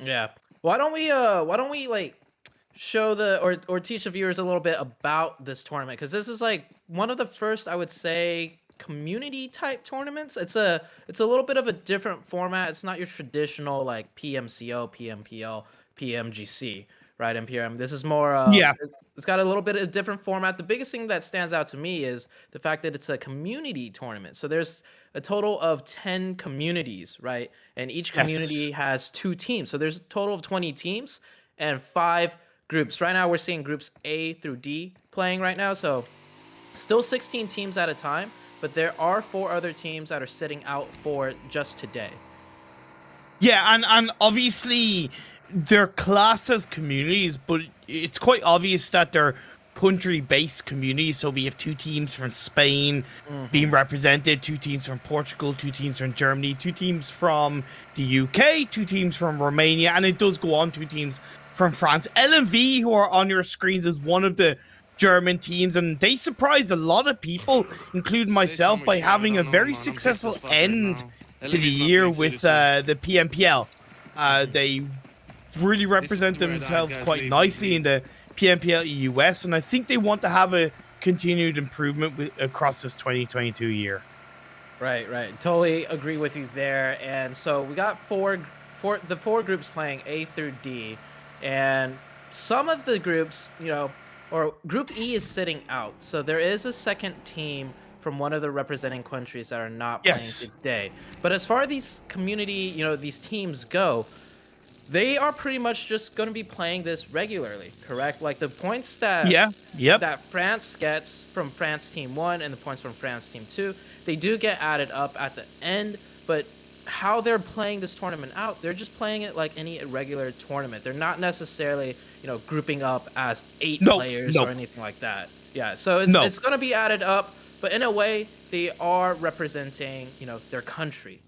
Yeah. Why don't we like show the or teach the viewers a little bit about this tournament, because this is like one of the first, I would say, community type tournaments. It's a little bit of a different format. It's not your traditional like PMCO, PMPL, PMGC, right? MPRM. This is more Yeah. it's got a little bit of different format. The biggest thing that stands out to me is the fact that it's a community tournament. So there's a total of 10 communities, right? And each Yes. community has two teams. So there's a total of 20 teams and five groups. Right now, we're seeing groups A through D playing right now. So still 16 teams at a time, but there are four other teams that are sitting out for just today. Yeah, and obviously they're classed as communities, but it's quite obvious that they're country-based communities. So we have two teams from Spain being Hmm. represented, two teams from Portugal, two teams from Germany, two teams from the UK, two teams from Romania, and it does go on, two teams from France. LMV, who are on your screens, is one of the German teams, and they surprised a lot of people, including Say myself, something, by Sean. I having a don't know, very man. I'm pissed as successful fuck right end now. to the LMV's not year playing with seriously. the PMPL. Hmm. They really This represent is where that themselves guy's quite leave. nicely in the PMPL US, and I think they want to have a continued improvement across this 2022 year. Right, right. Totally agree with you there. And so we got four groups playing A through D, and some of the groups, or Group E is sitting out. So there is a second team from one of the representing countries that are not playing Yes. today. But as far as these community, these teams go, they are pretty much just going to be playing this regularly, correct? Like the points that Yeah. Yep. France gets from France team 1 and the points from France team 2, they do get added up at the end, but how they're playing this tournament out, they're just playing it like any regular tournament. They're not necessarily, grouping up as 8 No. players or No. anything like that. Yeah, so it's No. it's going to be added up, but in a way they are representing, their country.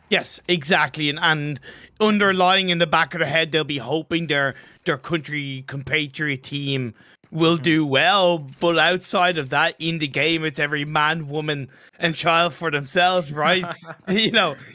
Yes, exactly, and underlying in the back of their head, they'll be hoping their country compatriot team will Mhm. do well. But outside of that, in the game, it's every man, woman, and child for themselves, right? You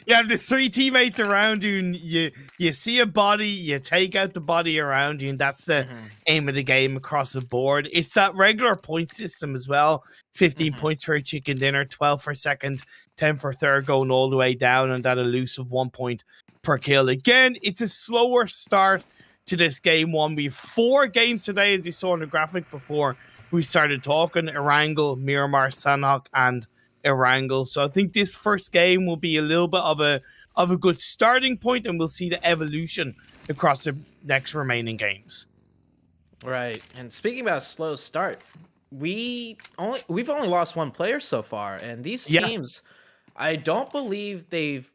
have the three teammates around you, and you see a body, you take out the body around you, and that's the Mhm. aim of the game across the board. It's that regular point system as well. 15 Mhm. points for a chicken dinner, 12 for second, 10 for third, going all the way down, and that elusive 1 point per kill. Again, it's a slower start to this game one. We have 4 games today, as you saw in the graphic before we started talking: Erangel, Miramar, Sanhok, and Erangel. So I think this first game will be a little bit of a good starting point, and we'll see the evolution across the next remaining games. Right. And speaking about a slow start, we've only lost one player so far, and these Yeah, teams, I don't believe they've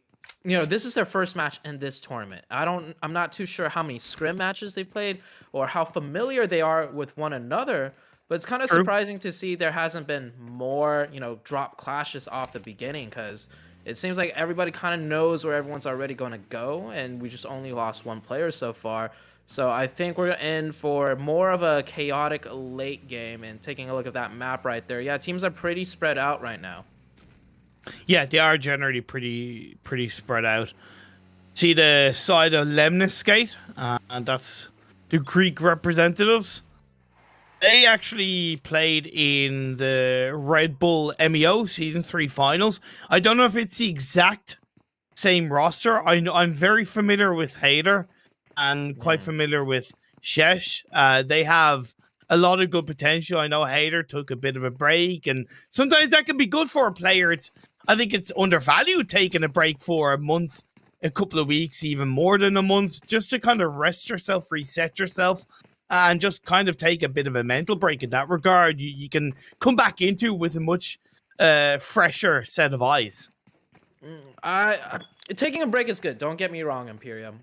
this is their first match in this tournament. I'm not too sure how many scrim matches they've played or how familiar they are with one another, but it's kind of true. surprising to see there hasn't been more, drop clashes off the beginning, cuz it seems like everybody kind of knows where everyone's already going to go, and we just only lost one player so far. So I think we're in for more of a chaotic late game. And taking a look at that map right there, yeah, teams are pretty spread out right now. Yeah, they are generally pretty spread out. See the side of Lemniscate, and that's the Greek representatives. They actually played in the Red Bull MEO Season 3 finals. I don't know if it's the exact same roster. I'm very familiar with Hader and quite Mm. familiar with Shesh. They have a lot of good potential. I know Hader took a bit of a break, and sometimes that can be good for a player. I think it's undervalued taking a break for a month, a couple of weeks, even more than a month, just to kind of rest yourself, reset yourself, and just kind of take a bit of a mental break in that regard. You can come back into with a much fresher set of eyes. Taking a break is good. Don't get me wrong, Imperium.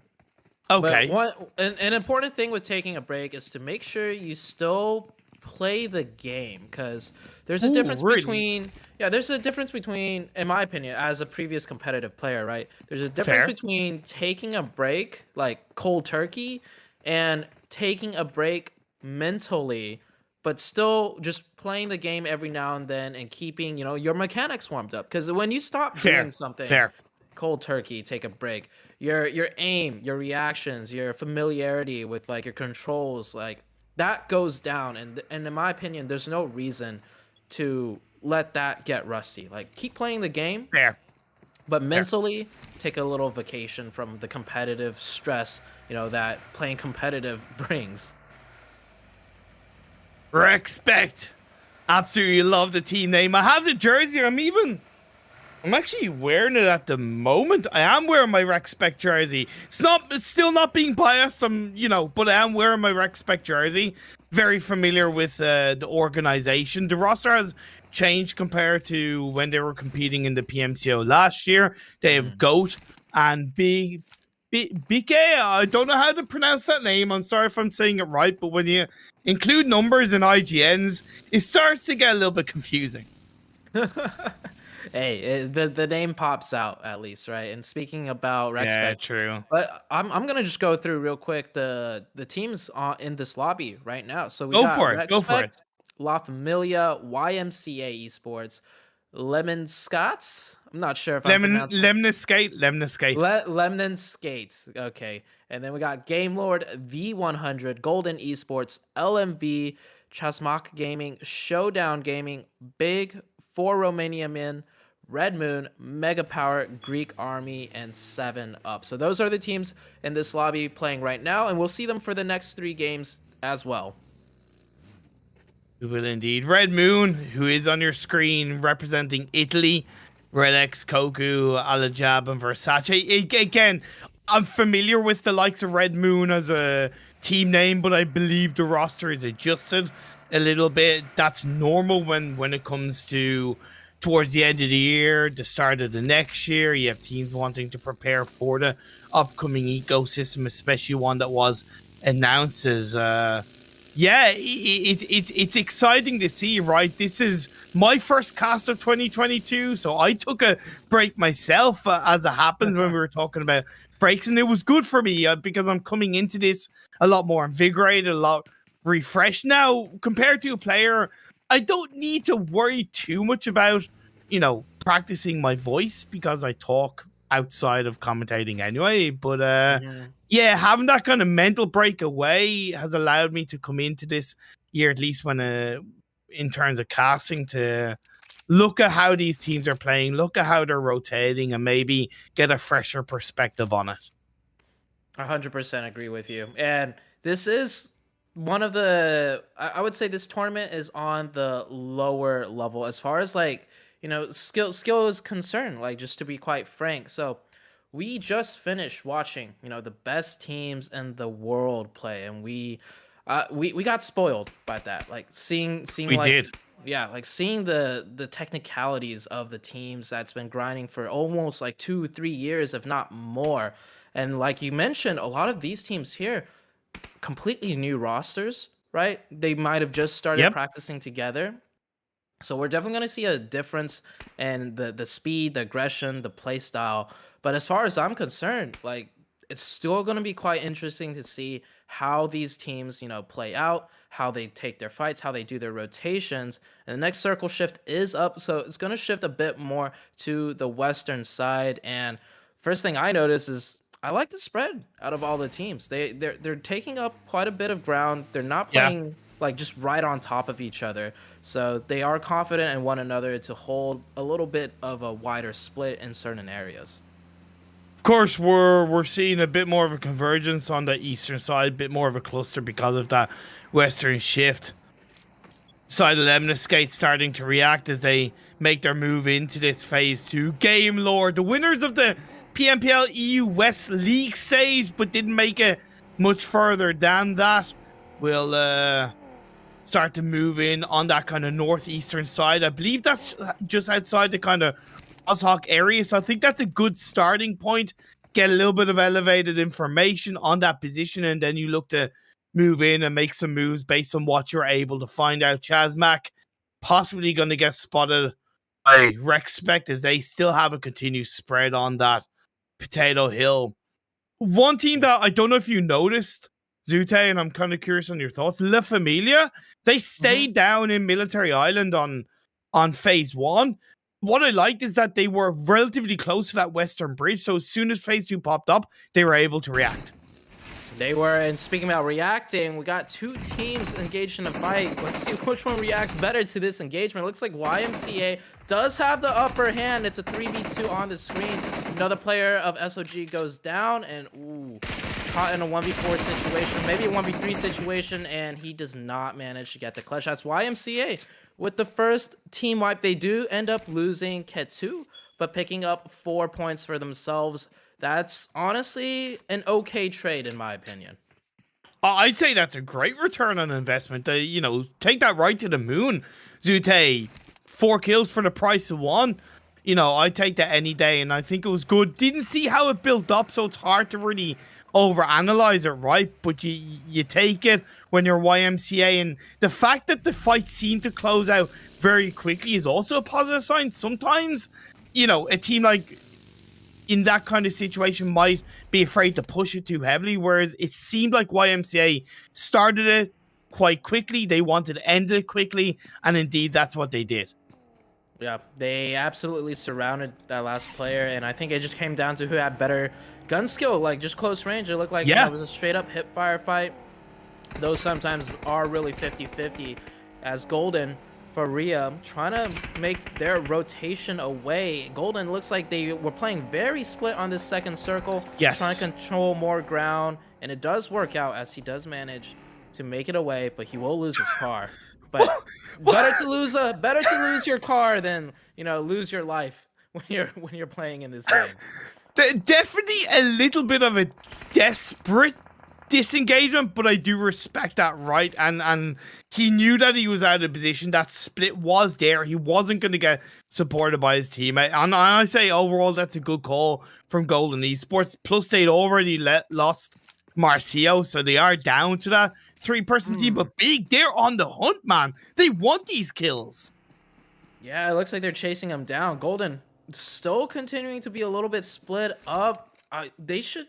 But Okay. an important thing with taking a break is to make sure you still play the game, because there's a Ooh, difference really? between, yeah, there's a difference between, in my opinion, as a previous competitive player, right? There's a difference Fair. between taking a break like cold turkey and taking a break mentally, but still just playing the game every now and then and keeping, your mechanics warmed up. Because when you stop doing Fair. something, Fair. cold turkey, take a break. Your aim, your reactions, your familiarity with like your controls, like that goes down. And in my opinion, there's no reason to let that get rusty. Like keep playing the game, Fair. but mentally take a little vacation from the competitive stress, that playing competitive brings. Respect. Absolutely love the team name. I have the jersey. I'm actually wearing it at the moment. I am wearing my Respect jersey. It's still not being biased. But I am wearing my Respect jersey. Very familiar with the organization. The roster has changed compared to when they were competing in the PMCO last year. They have GOAT and BK. I don't know how to pronounce that name. I'm sorry if I'm saying it right, but when you include numbers and IGNs, it starts to get a little bit confusing. Hey, the name pops out at least, right? And speaking about Respect, true. but I'm gonna just go through real quick the teams in this lobby right now. So we Go got for it. Go for it. Respect, La Familia, YMCA Esports, Lemon Scots. I'm not sure if I'm pronouncing Lemon Skate. Lemon Skates. Okay, and then we got Game Lord, V100, Golden Esports, LMV, Chasmak Gaming, Showdown Gaming, Big, 4 Romania Men, Red Moon, Mega Power, Greek Army, and 7 Up. So those are the teams in this lobby playing right now, and we'll see them for the next 3 games as well. We will indeed. Red Moon, who is on your screen representing Italy. Red X, Koku, Alajab, and Versace. Again, I'm familiar with the likes of Red Moon as a team name, but I believe the roster is adjusted a little bit. That's normal when it comes to towards the end of the year, the start of the next year. You have teams wanting to prepare for the upcoming ecosystem, especially one that was announced as it's exciting to see, right? This is my first cast of 2022, so I took a break myself, as it happens when we were talking about breaks, and it was good for me because I'm coming into this a lot more invigorated, a lot refreshed. Now, compared to a player, I don't need to worry too much about, practicing my voice because I talk outside of commentating anyway, but having that kind of mental break away has allowed me to come into this year, at least when in terms of casting, to look at how these teams are playing, look at how they're rotating, and maybe get a fresher perspective on it. 100% agree with you. And this is one of the, I would say this tournament is on the lower level as far as like, skill is concerned, like just to be quite frank. So we just finished watching, the best teams in the world play, and we got spoiled by that. Like seeing we like did. Yeah, like seeing the technicalities of the teams that's been grinding for almost like 2-3 years, if not more. And like you mentioned, a lot of these teams here, completely new rosters, right? They might have just started practicing together. So we're definitely going to see a difference in the speed, the aggression, the play style. But as far as I'm concerned, like it's still going to be quite interesting to see how these teams, play out, how they take their fights, how they do their rotations. And the next circle shift is up, so it's going to shift a bit more to the western side. And first thing I notice is I like the spread out of all the teams. They're taking up quite a bit of ground. They're not playing like just right on top of each other. So they are confident in one another to hold a little bit of a wider split in certain areas. Of course, we're seeing a bit more of a convergence on the eastern side, a bit more of a cluster because of that western shift. Side of Lemon Skate starting to react as they make their move into this phase 2. Game Lord, the winners of the PMPL EU West League stage, but didn't make it much further than that, will start to move in on that kind of northeastern side. I believe that's just outside the kind of Ozhawk area, so I think that's a good starting point. Get a little bit of elevated information on that position, and then you look to move in and make some moves based on what you're able to find out. Chasmak possibly going to get spotted by Respect as they still have a continued spread on that Potato Hill. One team that I don't know if you noticed, Zute, and I'm kind of curious on your thoughts, La Familia, they stayed down in Military Island on phase 1, what I liked is that they were relatively close to that western bridge. So as soon as phase 2 popped up, they were able to react. They were, and speaking about reacting, we got 2 teams engaged in a fight. Let's see which one reacts better to this engagement. It looks like YMCA does have the upper hand. It's a 3v2 on the screen. Another player of SOG goes down, and ooh, caught in a 1v4 situation, maybe a 1v3 situation, and he does not manage to get the clutch. That's YMCA. With the first team wipe, they do end up losing Ketu, but picking up 4 points for themselves. That's honestly an okay trade, in my opinion. I'd say that's a great return on investment. You know, take that right to the moon. Zute, 4 kills for the price of 1. You know, I'd take that any day, and I think it was good. Didn't see how it built up, so it's hard to really overanalyze it, right? But you take it when you're YMCA, and the fact that the fight seemed to close out very quickly is also a positive sign. Sometimes, you know, a team like in that kind of situation might be afraid to push it too heavily, whereas it seemed like YMCA started it quite quickly. They wanted to end it quickly, and indeed that's what they did. Yeah, they absolutely surrounded that last player, and I think it just came down to who had better gun skill, like just close range. It looked like it was a straight up hip fire fight. Those sometimes are really 50-50, as Golden for Rhea trying to make their rotation away. Golden looks like they were playing very split on this second circle, trying to control more ground, and it does work out as he does manage to make it away, but he will lose his car. But better to lose your car than, you know, lose your life when you're playing in this game. Definitely a little bit of a desperate disengagement, but I do respect that, right? And he knew that he was out of position. That split was there. He wasn't going to get supported by his teammate. And I say overall, that's a good call from Golden Esports. Plus, they'd already lost Marcio, so they are down to that 3-person team. But Big, they're on the hunt, man. They want these kills. Yeah, it looks like they're chasing him down. Golden still continuing to be a little bit split up. They should...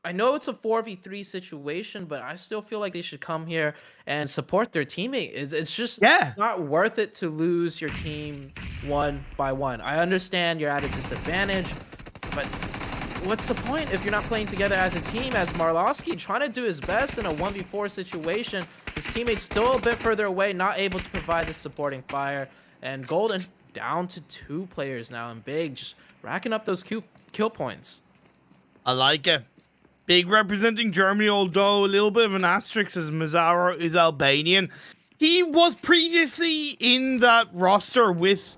I know it's a 4v3 situation, but I still feel like they should come here and support their teammate. It's just not worth it to lose your team 1 by 1. I understand you're at a disadvantage, but what's the point if you're not playing together as a team? As Marlowski trying to do his best in a 1v4 situation, his teammate's still a bit further away, not able to provide the supporting fire, and Golden down to 2 players now, and Big just racking up those kill points. I like it. Big representing Germany, although a little bit of an asterisk as Mazzaro is Albanian. He was previously in that roster with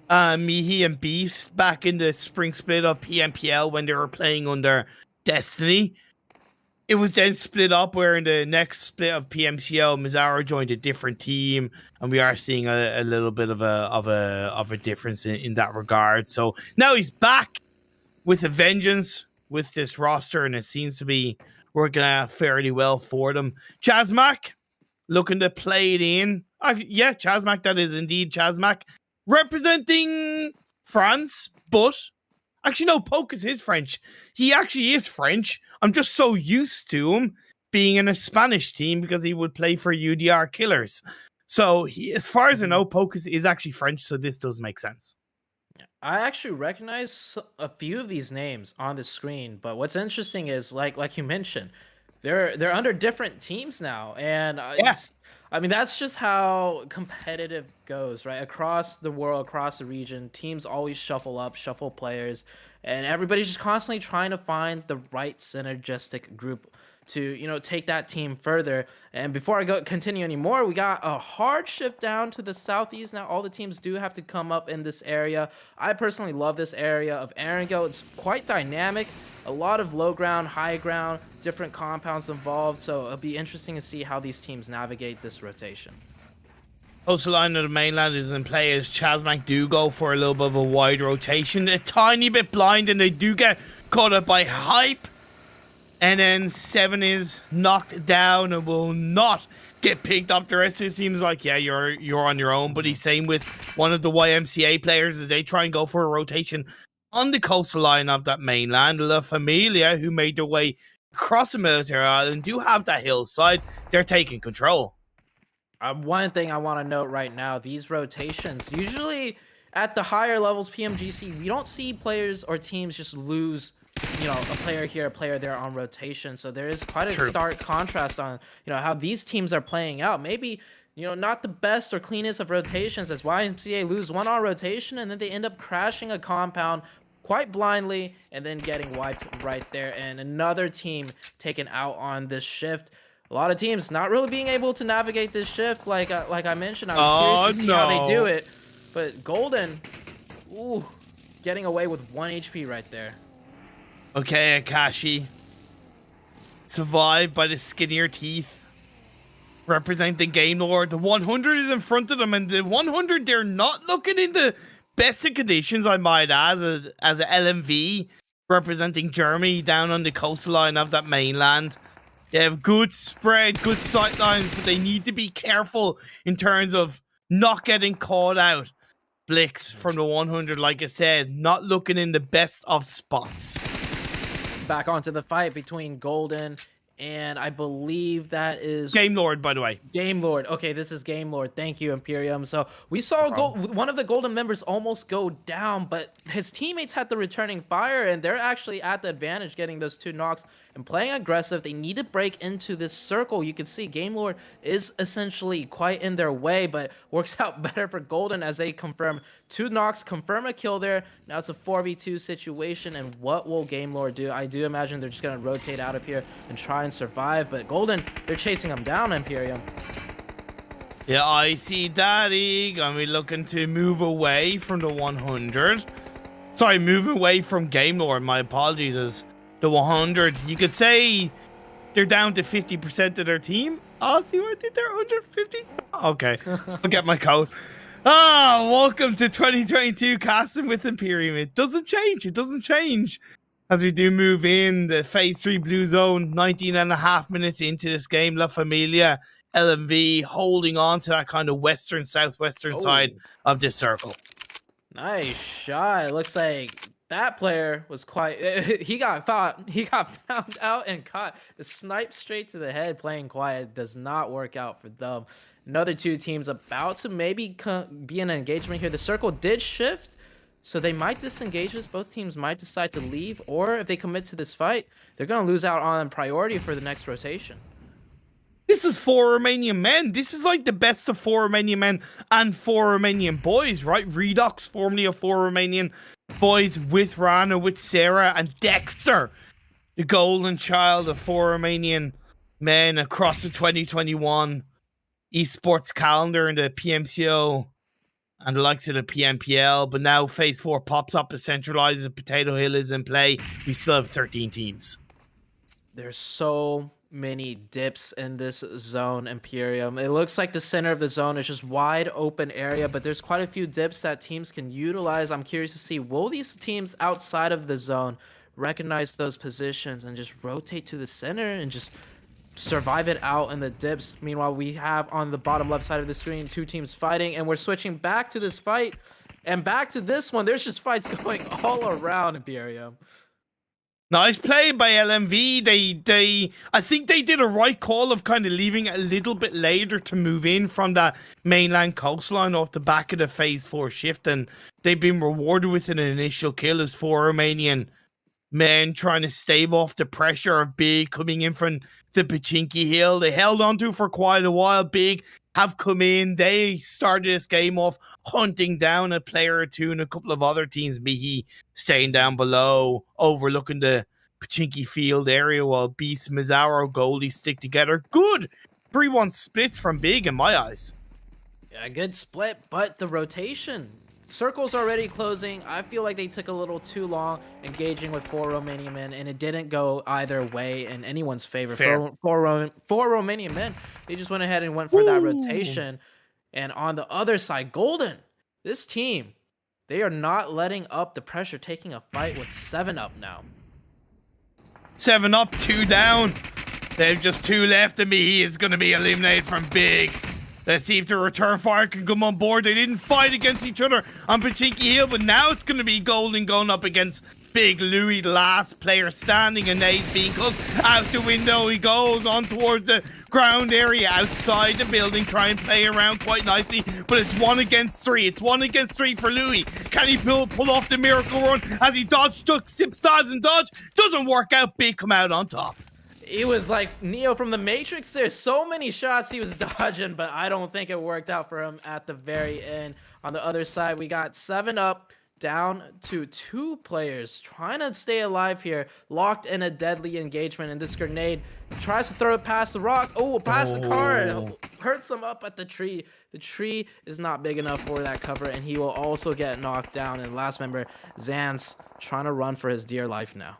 Mihi and Beast back in the spring split of PMPL when they were playing under Destiny. It was then split up where in the next split of PMCL, Mazzaro joined a different team, and we are seeing a little bit of a difference in that regard. So now he's back with a vengeance with this roster, and it seems to be working out fairly well for them. Chazmak looking to play it in. Yeah, Chazmak, that is indeed Chazmak. Representing France, but actually no, Pocus is French. He actually is French. I'm just so used to him being in a Spanish team because he would play for UDR Killers. So as far as I know, Pocus is actually French, so this does make sense. I actually recognize a few of these names on the screen, but what's interesting is like you mentioned, they're under different teams now, and I mean that's just how competitive goes, right? Across the world, across the region, teams always shuffle players, and everybody's just constantly trying to find the right synergistic group to, you know, take that team further. And before I continue anymore, we got a hard shift down to the southeast. Now all the teams do have to come up in this area. I personally love this area of Erangel. It's quite dynamic, a lot of low ground, high ground, different compounds involved, so it'll be interesting to see how these teams navigate this rotation. Coastal line of the mainland is in play as Chazmak do go for a little bit of a wide rotation, a tiny bit blind, and they do get caught up by hype. And then 7 is knocked down and will not get picked up. The rest of it seems like, yeah, you're on your own. But he's same with one of the YMCA players as they try and go for a rotation on the coastal line of that mainland. La Familia, who made their way across the military island, do have that hillside. They're taking control. One thing I want to note right now, these rotations, usually at the higher levels, PMGC, we don't see players or teams just lose, you know, a player here, a player there on rotation. So there is quite a stark contrast on, you know, how these teams are playing out. Maybe, you know, not the best or cleanest of rotations, as YMCA lose one on rotation and then they end up crashing a compound quite blindly and then getting wiped right there, and another team taken out on this shift. A lot of teams not really being able to navigate this shift. Like I mentioned, I was curious to see how they do it, but Golden, ooh, getting away with 1 HP right there. Okay, Akashi survived by the skinnier teeth, representing Game Lord. The 100 is in front of them, and the 100, they're not looking in the best of conditions, I might add, as a LMV representing Germany down on the coastline of that mainland. They have good spread, good sight lines, but they need to be careful in terms of not getting caught out. Blix from the 100, like I said, not looking in the best of spots. Back onto the fight between Golden and I believe that is Game Lord, by the way. Game Lord. Okay, this is Game Lord. Thank you, Imperium. So we saw one of the Golden members almost go down, but his teammates had the returning fire, and they're actually at the advantage getting those 2 knocks and playing aggressive. They need to break into this circle. You can see Game Lord is essentially quite in their way, but works out better for Golden as they confirm 2 knocks, confirm a kill there. Now it's a 4v2 situation, and what will Game Lord do? I do imagine they're just going to rotate out of here and try and survive, but Golden, they're chasing them down, Imperium. Yeah, I see Daddy gonna be looking to move away from the 100. Sorry, move away from Game Lord. My apologies. As the 100, you could say they're down to 50% of their team. Oh, see what I did there? 150? Okay, I'll get my code. Welcome to 2022 casting with Imperium. It doesn't change. It doesn't change. As we do move in the phase 3 blue zone, 19.5 minutes into this game, La Familia, LMV holding on to that kind of southwestern side of this circle. Nice shot. It looks like that player was quite, he got found out and caught. The snipe straight to the head, playing quiet, does not work out for them. Another 2 teams about to maybe be in an engagement here. The circle did shift, so they might disengage this. Both teams might decide to leave, or if they commit to this fight, they're going to lose out on priority for the next rotation. This is 4 Romanian men. This is like the best of 4 Romanian men and 4 Romanian boys, right? Redox, formerly of 4 Romanian boys, with Rana, with Sarah, and Dexter, the golden child of 4 Romanian men across the 2021 esports calendar in the PMCO and the likes of the PMPL. But now phase 4 pops up and centralizes. Potato Hill is in play. We still have 13 teams. There's so many dips in this zone, Imperium. It looks like the center of the zone is just wide open area, but there's quite a few dips that teams can utilize. I'm curious to see, will these teams outside of the zone recognize those positions and just rotate to the center and just survive it out in the dips? Meanwhile, we have on the bottom left side of the screen 2 teams fighting, and we're switching back to this fight and back to this one. There's just fights going all around, Imperium. Nice play by LMV. I think they did a right call of kind of leaving it a little bit later to move in from that mainland coastline off the back of the phase 4 shift, and they've been rewarded with an initial kill as 4 Romanian men trying to stave off the pressure of Big coming in from the Pachinki Hill. They held on to for quite a while. Big have come in. They started this game off hunting down a player or 2 and a couple of other teams. Mihi staying down below, overlooking the Pachinki Field area, while Beast, Mizawa, Goldie stick together. Good 3-1 splits from Big in my eyes. Yeah, good split, but the rotation. Circle's already closing. I feel like they took a little too long engaging with 4 Romanian men, and it didn't go either way in anyone's favor. Four Romanian men, they just went ahead and went for that rotation. And on the other side, Golden, this team, they are not letting up the pressure, taking a fight with 7 up now. 7 up, 2 down. There's just 2 left, and he is going to be eliminated from Big. Let's see if the return fire can come on board. They didn't fight against each other on Pachinki Hill, but now it's going to be Golden going up against Big Louie, the last player standing, and he's being cooked out the window. He goes on towards the ground area outside the building, try and play around quite nicely, but it's 1 against 3. It's 1 against 3 for Louie. Can he pull off the miracle run as he dodged, duck, sips, dodge, and dodge? Doesn't work out. Big come out on top. He was like Neo from the Matrix. There's so many shots he was dodging, but I don't think it worked out for him at the very end. On the other side, we got 7 up, down to 2 players, trying to stay alive here, locked in a deadly engagement, and this grenade tries to throw it past the rock. Oh, past the car. It hurts him up at the tree. The tree is not big enough for that cover, and he will also get knocked down. And last member, Zans, trying to run for his dear life now.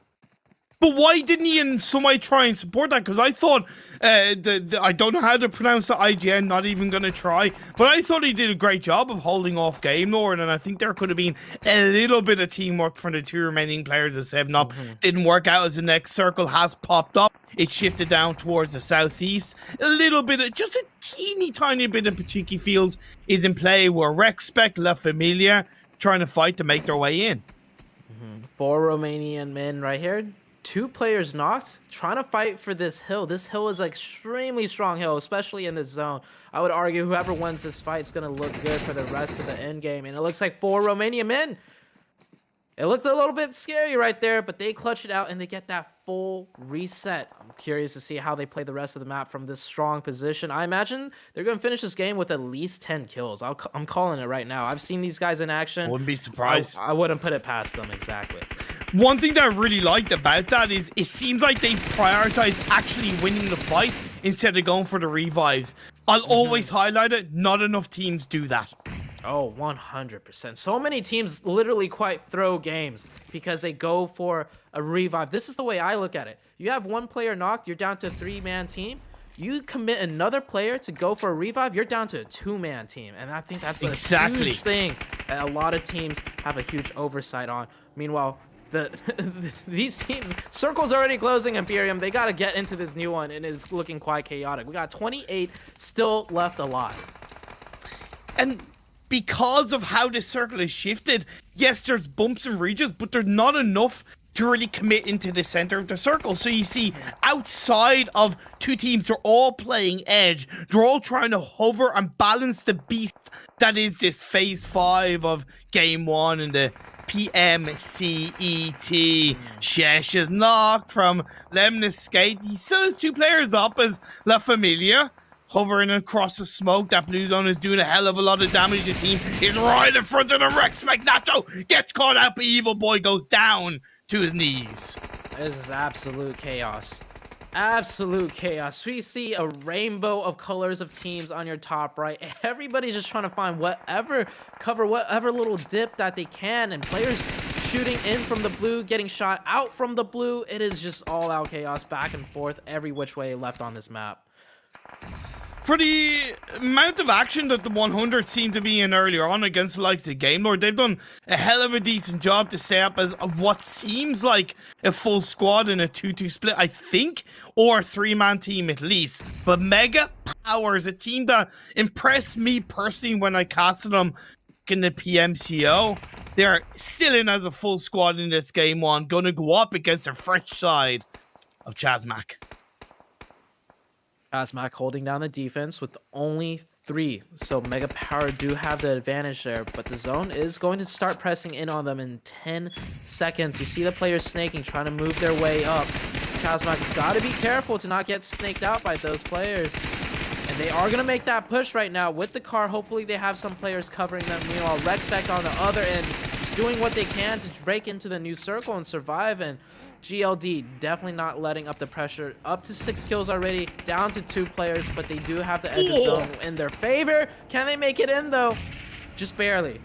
But why didn't he in some way try and support that? Because I thought, I don't know how to pronounce the IGN, not even going to try, but I thought he did a great job of holding off Game Lord, and I think there could have been a little bit of teamwork from the 2 remaining players of 7-Up. Didn't work out as the next circle has popped up. It shifted down towards the southeast. A little bit of, just a teeny tiny bit of Pachinki Fields is in play, where Rexpect, La Familia trying to fight to make their way in. 4 Romanian men right here. 2 players knocked, trying to fight for this hill. This hill is an extremely strong hill, especially in this zone. I would argue whoever wins this fight is going to look good for the rest of the end game. And it looks like 4 Romanian men. It looked a little bit scary right there, but they clutch it out and they get that full reset. I'm curious to see how they play the rest of the map from this strong position. I imagine they're going to finish this game with at least 10 kills. I'm calling it right now. I've seen these guys in action. Wouldn't be surprised. I wouldn't put it past them, exactly. One thing that I really liked about that is it seems like they prioritize actually winning the fight instead of going for the revives. I'll always highlight it. Not enough teams do that. Oh, 100%. So many teams literally quite throw games because they go for a revive. This is the way I look at it. You have 1 player knocked, you're down to a 3-man team. You commit another player to go for a revive, you're down to a 2-man team. And I think that's a huge thing that a lot of teams have a huge oversight on. Meanwhile, these teams, Circle's already closing Imperium. They got to get into this new one, and it's looking quite chaotic. We got 28 still left alive. And because of how the circle is shifted, yes, there's bumps and ridges, but there's not enough to really commit into the center of the circle. So you see, outside of 2 teams, they're all playing edge. They're all trying to hover and balance the beast that is this phase 5 of game 1 and the PMECT. Shesh is knocked from Lemnis Skate. He still has 2 players up as La Familia. Hovering across the smoke, that blue zone is doing a hell of a lot of damage. The team is right in front of the Rexpect. Nacho gets caught out, but Evil Boy goes down to his knees. This is absolute chaos. Absolute chaos. We see a rainbow of colors of teams on your top right. Everybody's just trying to find whatever cover, whatever little dip that they can, and players shooting in from the blue, getting shot out from the blue. It is just all out chaos, back and forth, every which way left on this map. For the amount of action that the 100 seemed to be in earlier on against the likes of Game Lord, they've done a hell of a decent job to stay up as what seems like a full squad in a 2-2 split, I think, or a 3-man team at least. But Mega Power is a team that impressed me personally when I casted them in the PMCO. They're still in as a full squad in this game 1, gonna go up against the fresh side of Chazmac. Chazmac holding down the defense with only 3. So Mega Power do have the advantage there, but the zone is going to start pressing in on them in 10 seconds. You see the players snaking, trying to move their way up. Chazmac's got to be careful to not get snaked out by those players. And they are going to make that push right now with the car. Hopefully they have some players covering them. Meanwhile, Rexpect on the other end, just doing what they can to break into the new circle and survive. And GLD definitely not letting up the pressure. Up to 6 kills already, down to 2 players, but they do have the edge of zone in their favor. Can they make it in though? Just barely.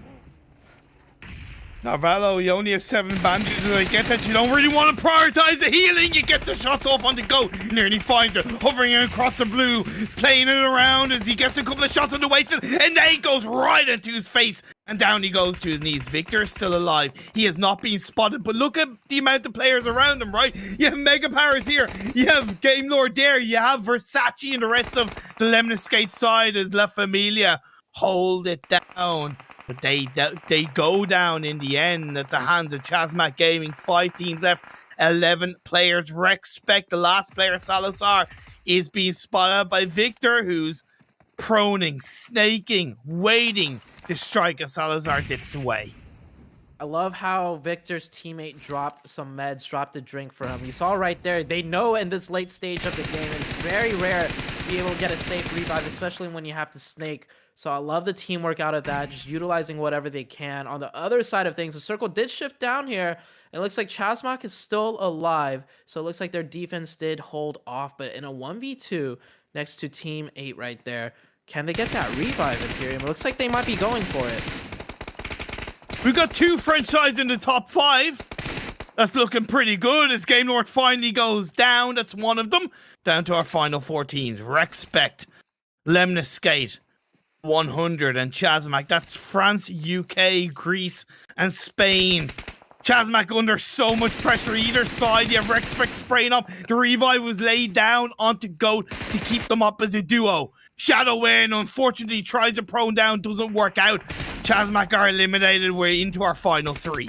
Narvello, you only have 7 bandages, and I get that you don't really want to prioritize the healing. You get the shots off on the go. Nearly finds it, hovering across the blue, playing it around as he gets a couple of shots on the waist, and then he goes right into his face, and down he goes to his knees. Victor is still alive. He has not been spotted, but look at the amount of players around him, right? You have Mega Powers here, you have Game Lord there, you have Versace and the rest of the Lemniscate side as La Familia hold it down. But they go down in the end at the hands of Chazmac Gaming. 5 teams left, 11 players. Respect the last player, Salazar, is being spotted out by Victor, who's proning, snaking, waiting to strike as Salazar dips away. I love how Victor's teammate dropped some meds, dropped a drink for him. You saw right there, they know in this late stage of the game, it's very rare to be able to get a safe revive, especially when you have to snake. So I love the teamwork out of that, just utilizing whatever they can. On the other side of things, the circle did shift down here. It looks like Chazmac is still alive, so it looks like their defense did hold off. But in a 1v2 next to Team 8 right there, can they get that revive, Imperium? It looks like they might be going for it. We've got 2 French sides in the top 5. That's looking pretty good as Game Lord finally goes down. That's one of them. Down to our final 4 teams. Respect, Lemniscate, 100, and Chazmac. That's France, UK, Greece, and Spain. Chazmac under so much pressure either side. You have Respect spraying up. The revive was laid down onto Goat to keep them up as a duo. Shadow in, unfortunately, tries to prone down, doesn't work out. Chazmac are eliminated. We're into our final 3.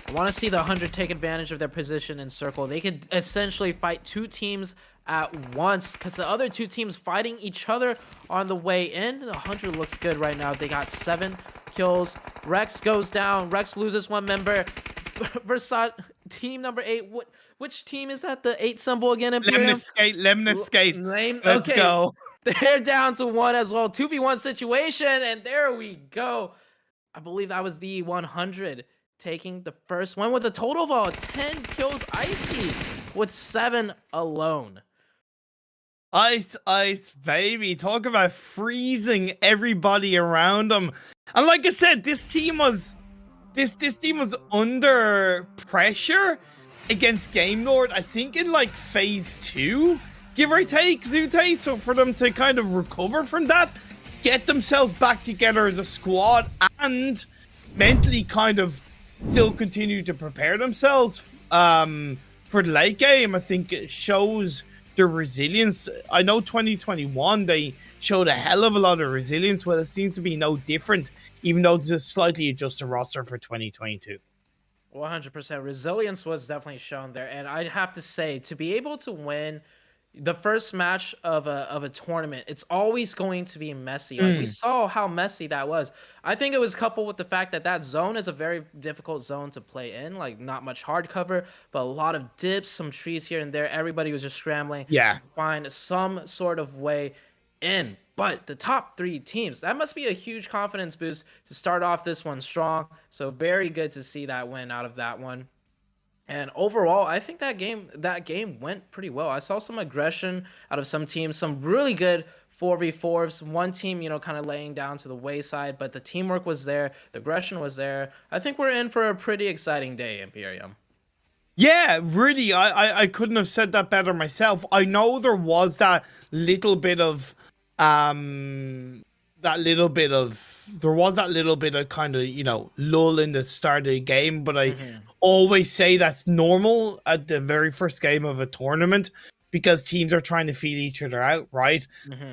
I want to see the 100 take advantage of their position in circle. They could essentially fight 2 teams at once because the other 2 teams fighting each other on the way in. The 100 looks good right now. They got 7 kills. Rex goes down. Rex loses 1 member. Versace, team number 8. Which team is that? The 8 symbol again? Lemniscate. Let's go. They're down to 1 as well. 2v1 situation, and there we go. I believe that was the 100 taking the first one with a total of 10 kills. Icy with 7 alone. Ice, baby. Talk about freezing everybody around them. And like I said, this team was under pressure against Game Lord, I think in like phase 2, give or take, Zute. So for them to kind of recover from that, get themselves back together as a squad, and mentally kind of still continue to prepare themselves for the late game, I think it shows their resilience. I know 2021 they showed a hell of a lot of resilience. Well, it seems to be no different, even though it's a slightly adjusted roster for 2022. 100% resilience was definitely shown there, and I'd have to say, to be able to win the first match of a tournament, it's always going to be messy. Like we saw how messy that was. I think it was coupled with the fact that that zone is a very difficult zone to play in. Like not much hard cover, but a lot of dips, some trees here and there. Everybody was just scrambling to find some sort of way in. But the top 3 teams, that must be a huge confidence boost to start off this one strong. So very good to see that win out of that one. And overall, I think that game went pretty well. I saw some aggression out of some teams, some really good 4v4s. One team, kind of laying down to the wayside, but the teamwork was there. The aggression was there. I think we're in for a pretty exciting day, Imperium. Yeah, really, I couldn't have said that better myself. I know there was that little bit of kind of, lull in the start of the game, but I always say that's normal at the very first game of a tournament because teams are trying to feel each other out, right?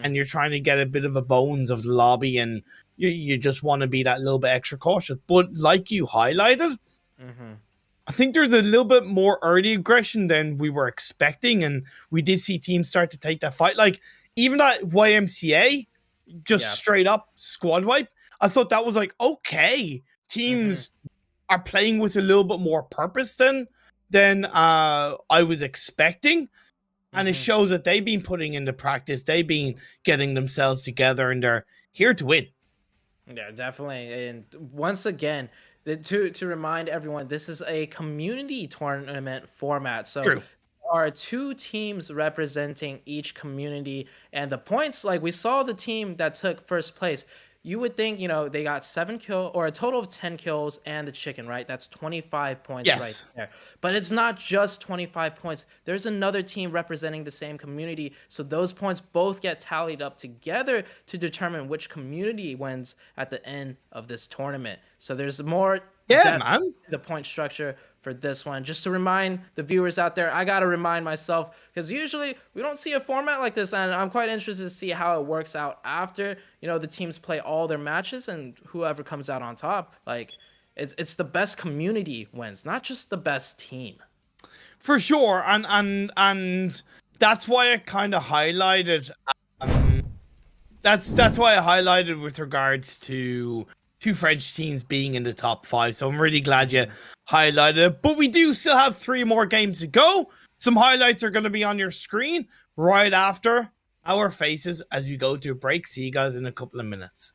And you're trying to get a bit of a bones of the lobby, and you just want to be that little bit extra cautious. But like you highlighted, I think there's a little bit more early aggression than we were expecting, and we did see teams start to take that fight. Like, even that YMCA, just straight up squad wipe, I thought that was like, okay, teams are playing with a little bit more purpose than I was expecting. And it shows that they've been putting into practice, they've been getting themselves together, and they're here to win. Yeah, definitely. And once again, to remind everyone, this is a community tournament format. So there are 2 teams representing each community, and the points, like we saw the team that took first place, you would think, you know, they got 7 kill or a total of 10 kills and the chicken, right? That's 25 points Yes. right there. But it's not just 25 points. There's another team representing the same community. So those points both get tallied up together to determine which community wins at the end of this tournament. So there's more Yeah, depth man. to the point structure for this one. Just to remind the viewers out there, I got to remind myself, because usually we don't see a format like this, and I'm quite interested to see how it works out after, you know, the teams play all their matches and whoever comes out on top. Like, it's the best community wins, not just the best team. For sure, and that's why I kind of highlighted. That's why I highlighted with regards to two French teams being in the top 5. So I'm really glad you highlighted it. But we do still have 3 more games to go. Some highlights are going to be on your screen right after our faces as we go to a break. See you guys in a couple of minutes.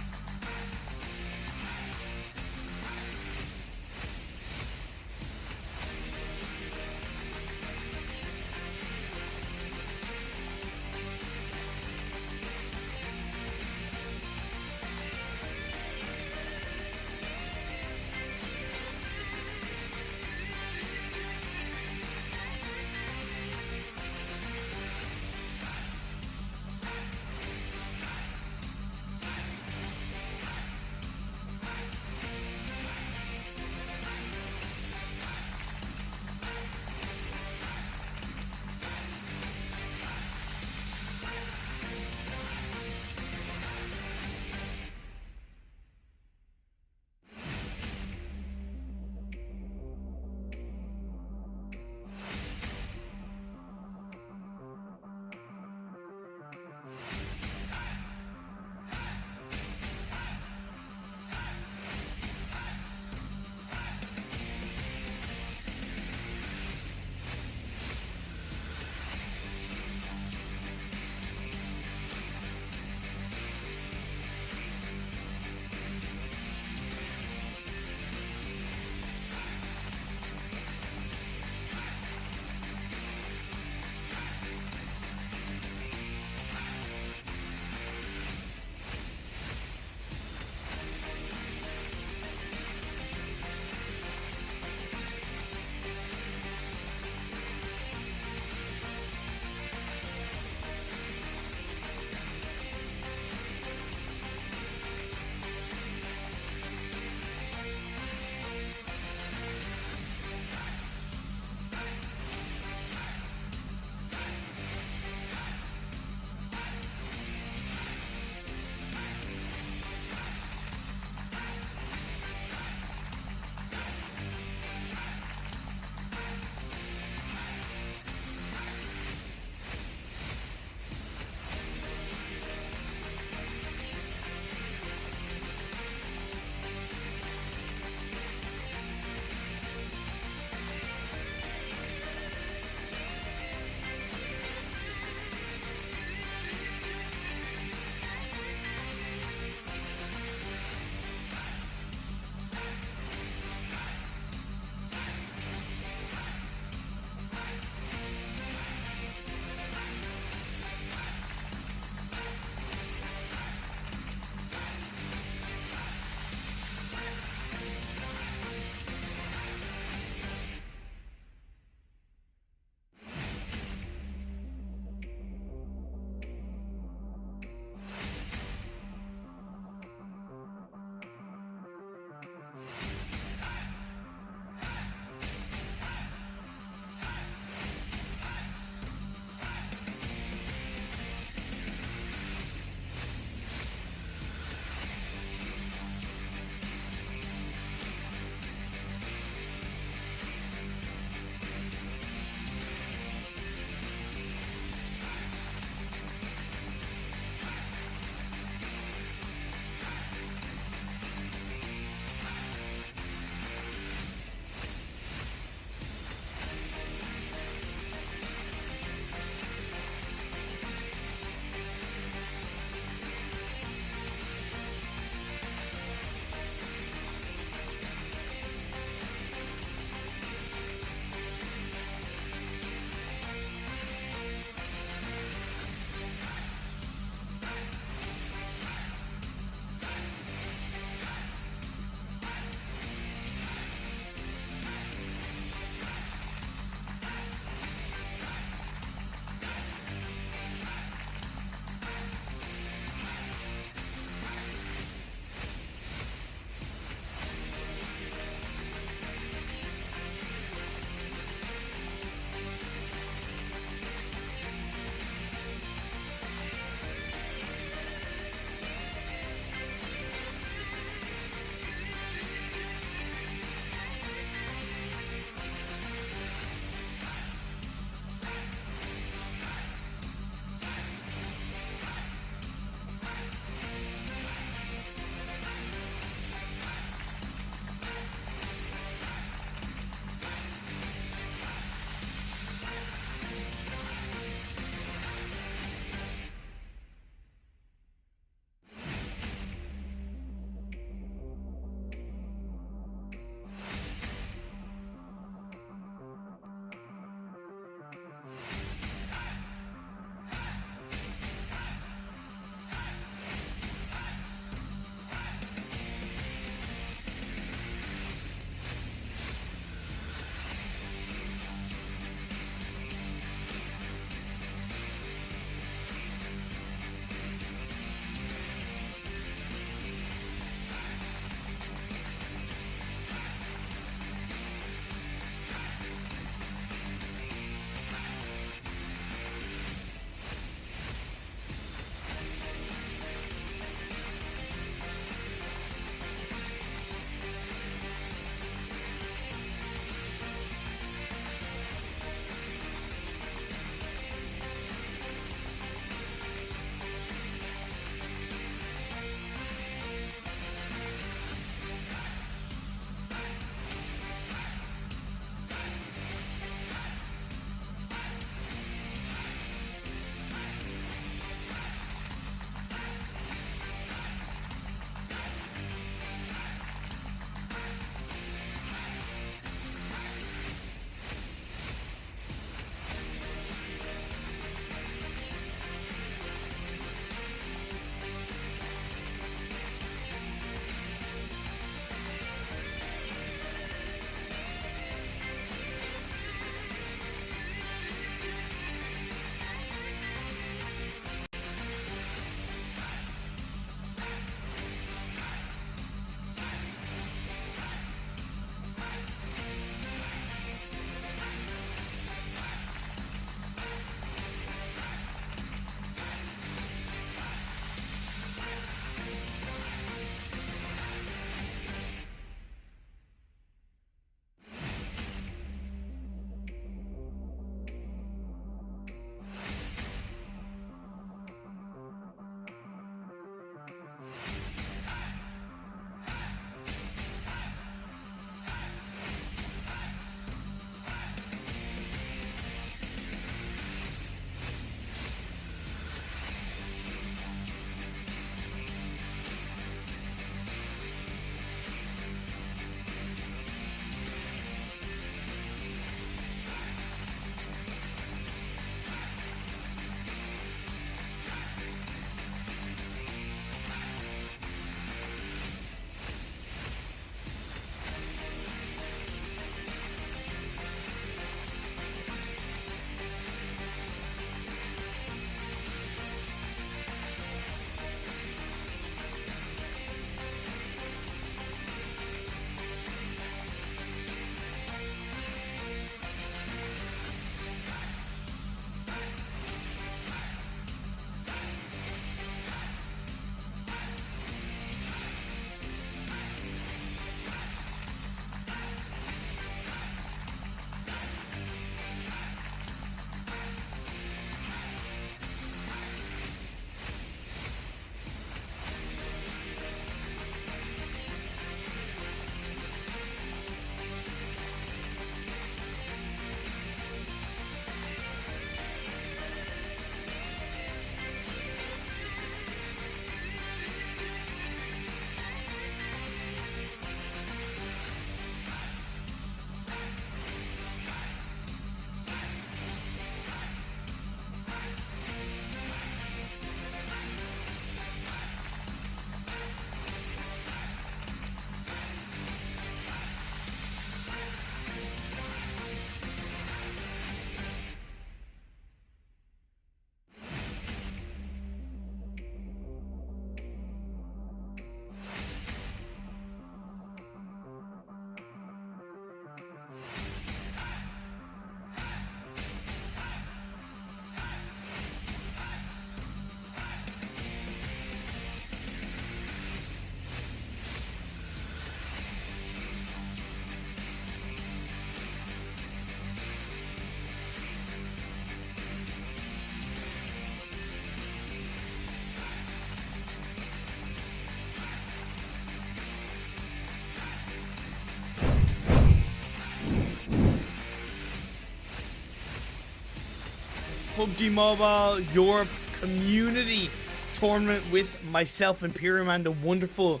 PUBG Mobile Europe Community Tournament with myself, Imperium, and the wonderful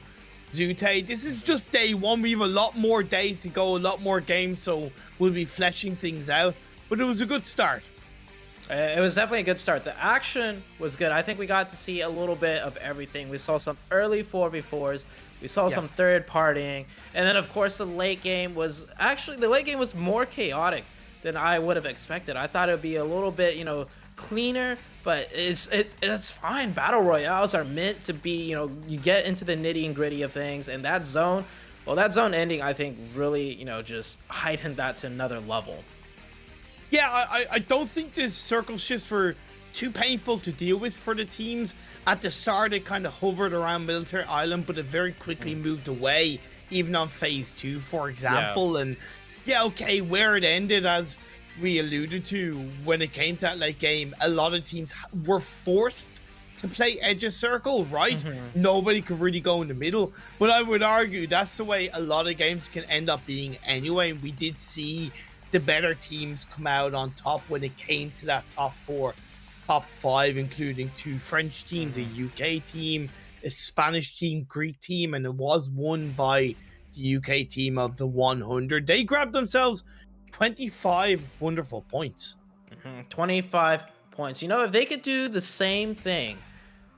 Zute. This is just day one. We have a lot more days to go, a lot more games, so we'll be fleshing things out. But it was a good start. It was definitely a good start. The action was good. I think we got to see a little bit of everything. We saw some early 4v4s. We saw some third partying. And then, of course, the late game was more chaotic than I would have expected. I thought it would be a little bit, cleaner, but it's fine. Battle Royales are meant to be, you get into the nitty and gritty of things. And that zone ending, I think, really, just heightened that to another level. Yeah, I don't think the circle shifts were too painful to deal with for the teams. At the start, it kind of hovered around Military Island, but it very quickly moved away, even on Phase 2, for example. Yeah. And yeah, okay, where it ended, as we alluded to, when it came to that late game, a lot of teams were forced to play edge of circle, right? Nobody could really go in the middle. But I would argue that's the way a lot of games can end up being anyway. We did see the better teams come out on top when it came to that top 5, including 2 French teams, a UK team, a Spanish team, Greek team, and it was won by the UK team of the 100. They grabbed themselves 25 wonderful points. 25 points. If they could do the same thing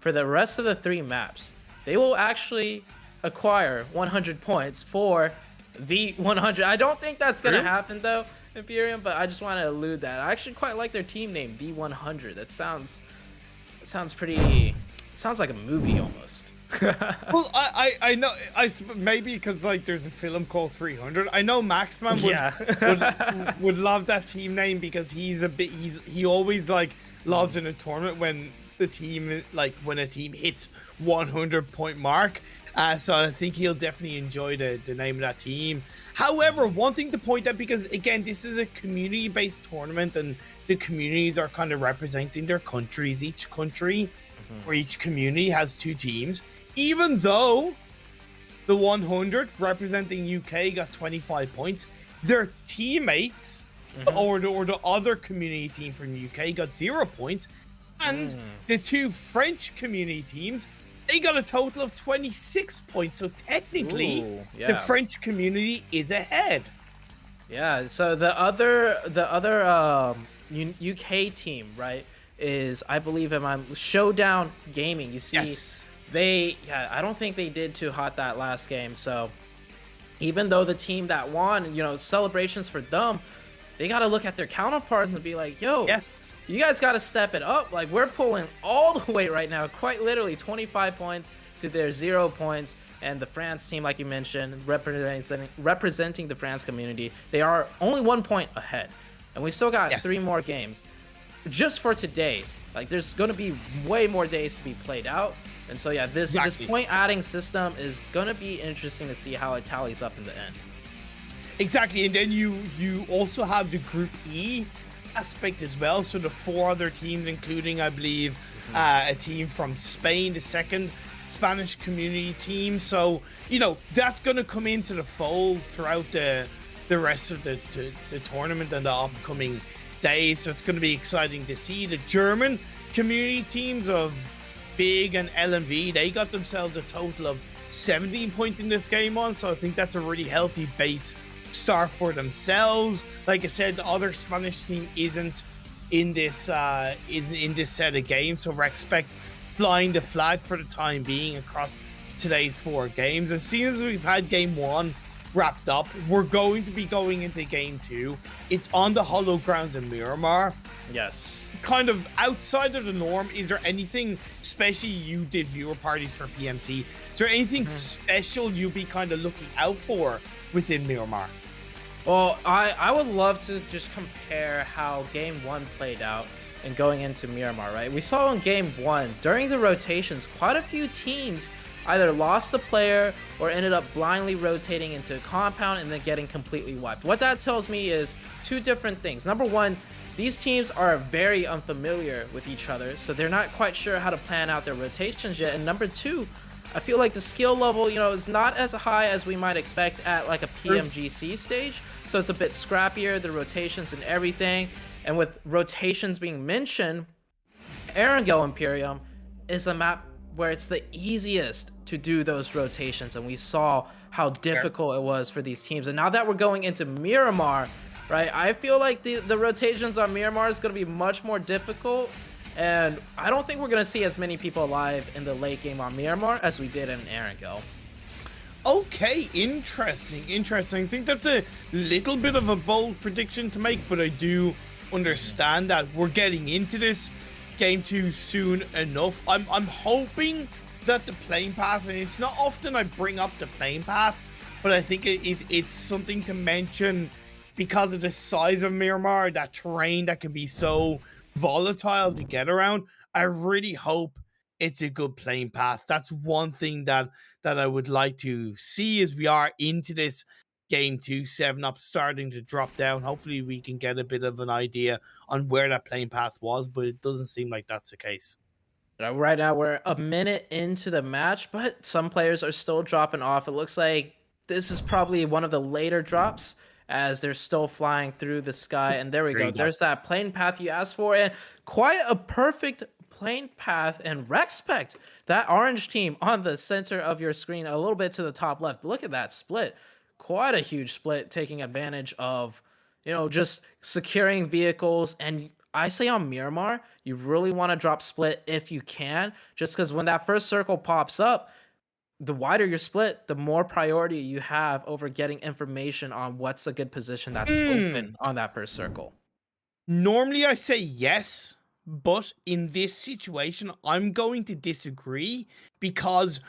for the rest of the 3 maps, they will actually acquire 100 points for the 100. I don't think that's going to happen, though, Imperium, but I just want to allude that. I actually quite like their team name, B100. That sounds like a movie almost. Well, I know, maybe because there's a film called 300. I know Maxman would love that team name because he always loves in a tournament when the team when a team hits 100 point mark. So I think he'll definitely enjoy the name of that team. However, one thing to point out, because again, this is a community-based tournament and the communities are kind of representing their countries. Each country or each community has 2 teams. Even though the 100 representing UK got 25 points, their teammates or the other community team from UK got 0 points. And the 2 French community teams, they got a total of 26 points. So technically, the French community is ahead. Yeah. So the other UK team, right, is, I believe, Showdown Gaming. You see, I don't think they did too hot that last game. So even though the team that won, celebrations for them, they got to look at their counterparts and be like, yo, you guys got to step it up. We're pulling all the way right now, quite literally 25 points to their 0 points. And the France team, like you mentioned, representing the France community, they are only 1 point ahead. And we still got 3 more games just for today. There's going to be way more days to be played out. And so, yeah, this point adding system is going to be interesting to see how it tallies up in the end. Exactly, and then you also have the Group E aspect as well. So the 4 other teams, including, I believe, a team from Spain, the 2nd Spanish community team. So, that's going to come into the fold throughout the rest of the tournament and the upcoming days. So it's going to be exciting to see. The German community teams of Big and LMV, they got themselves a total of 17 points in this game on. So I think that's a really healthy base start for themselves. Like I said, the other Spanish team isn't in this set of games, so we're expect flying the flag for the time being across today's 4 games. As soon as we've had game 1 wrapped up, we're going to be going into game 2. It's on the hollow grounds in Miramar. Yes. Kind of outside of the norm, is there anything, especially you did viewer parties for PMC, is there anything special you'll be kind of looking out for within Miramar? Well, I would love to just compare how game 1 played out and going into Miramar, right? We saw in game 1, during the rotations, quite a few teams either lost the player or ended up blindly rotating into a compound and then getting completely wiped. What that tells me is 2 different things. Number 1, these teams are very unfamiliar with each other, so they're not quite sure how to plan out their rotations yet. And number 2, I feel like the skill level, is not as high as we might expect at a PMGC stage. So it's a bit scrappier, the rotations and everything. And with rotations being mentioned, Erangel Imperium is a map where it's the easiest to do those rotations, and we saw how difficult it was for these teams. And now that we're going into Miramar, right, I feel like the rotations on Miramar is going to be much more difficult, and I don't think we're going to see as many people alive in the late game on Miramar as we did in Erangel. Okay, interesting. I think that's a little bit of a bold prediction to make, but I do understand that we're getting into this game 2 soon enough. I'm hoping that the playing path, and it's not often I bring up the playing path, but I think it's something to mention because of the size of Miramar, that terrain that can be so volatile to get around. I really hope it's a good playing path. That's one thing that I would like to see as we are into this game 2, 7-Up starting to drop down. Hopefully we can get a bit of an idea on where that playing path was, but it doesn't seem like that's the case. Right now we're a minute into the match, but some players are still dropping off. It looks like this is probably one of the later drops as they're still flying through the sky. And there we go. There's that plane path you asked for, and quite a perfect plane path. And Respect, that orange team on the center of your screen, a little bit to the top left. Look at that split. Quite a huge split, taking advantage of, just securing vehicles. And I say on Miramar, you really want to drop split if you can, just because when that first circle pops up, the wider your split, the more priority you have over getting information on what's a good position that's open on that first circle. Normally I say yes, but in this situation, I'm going to disagree because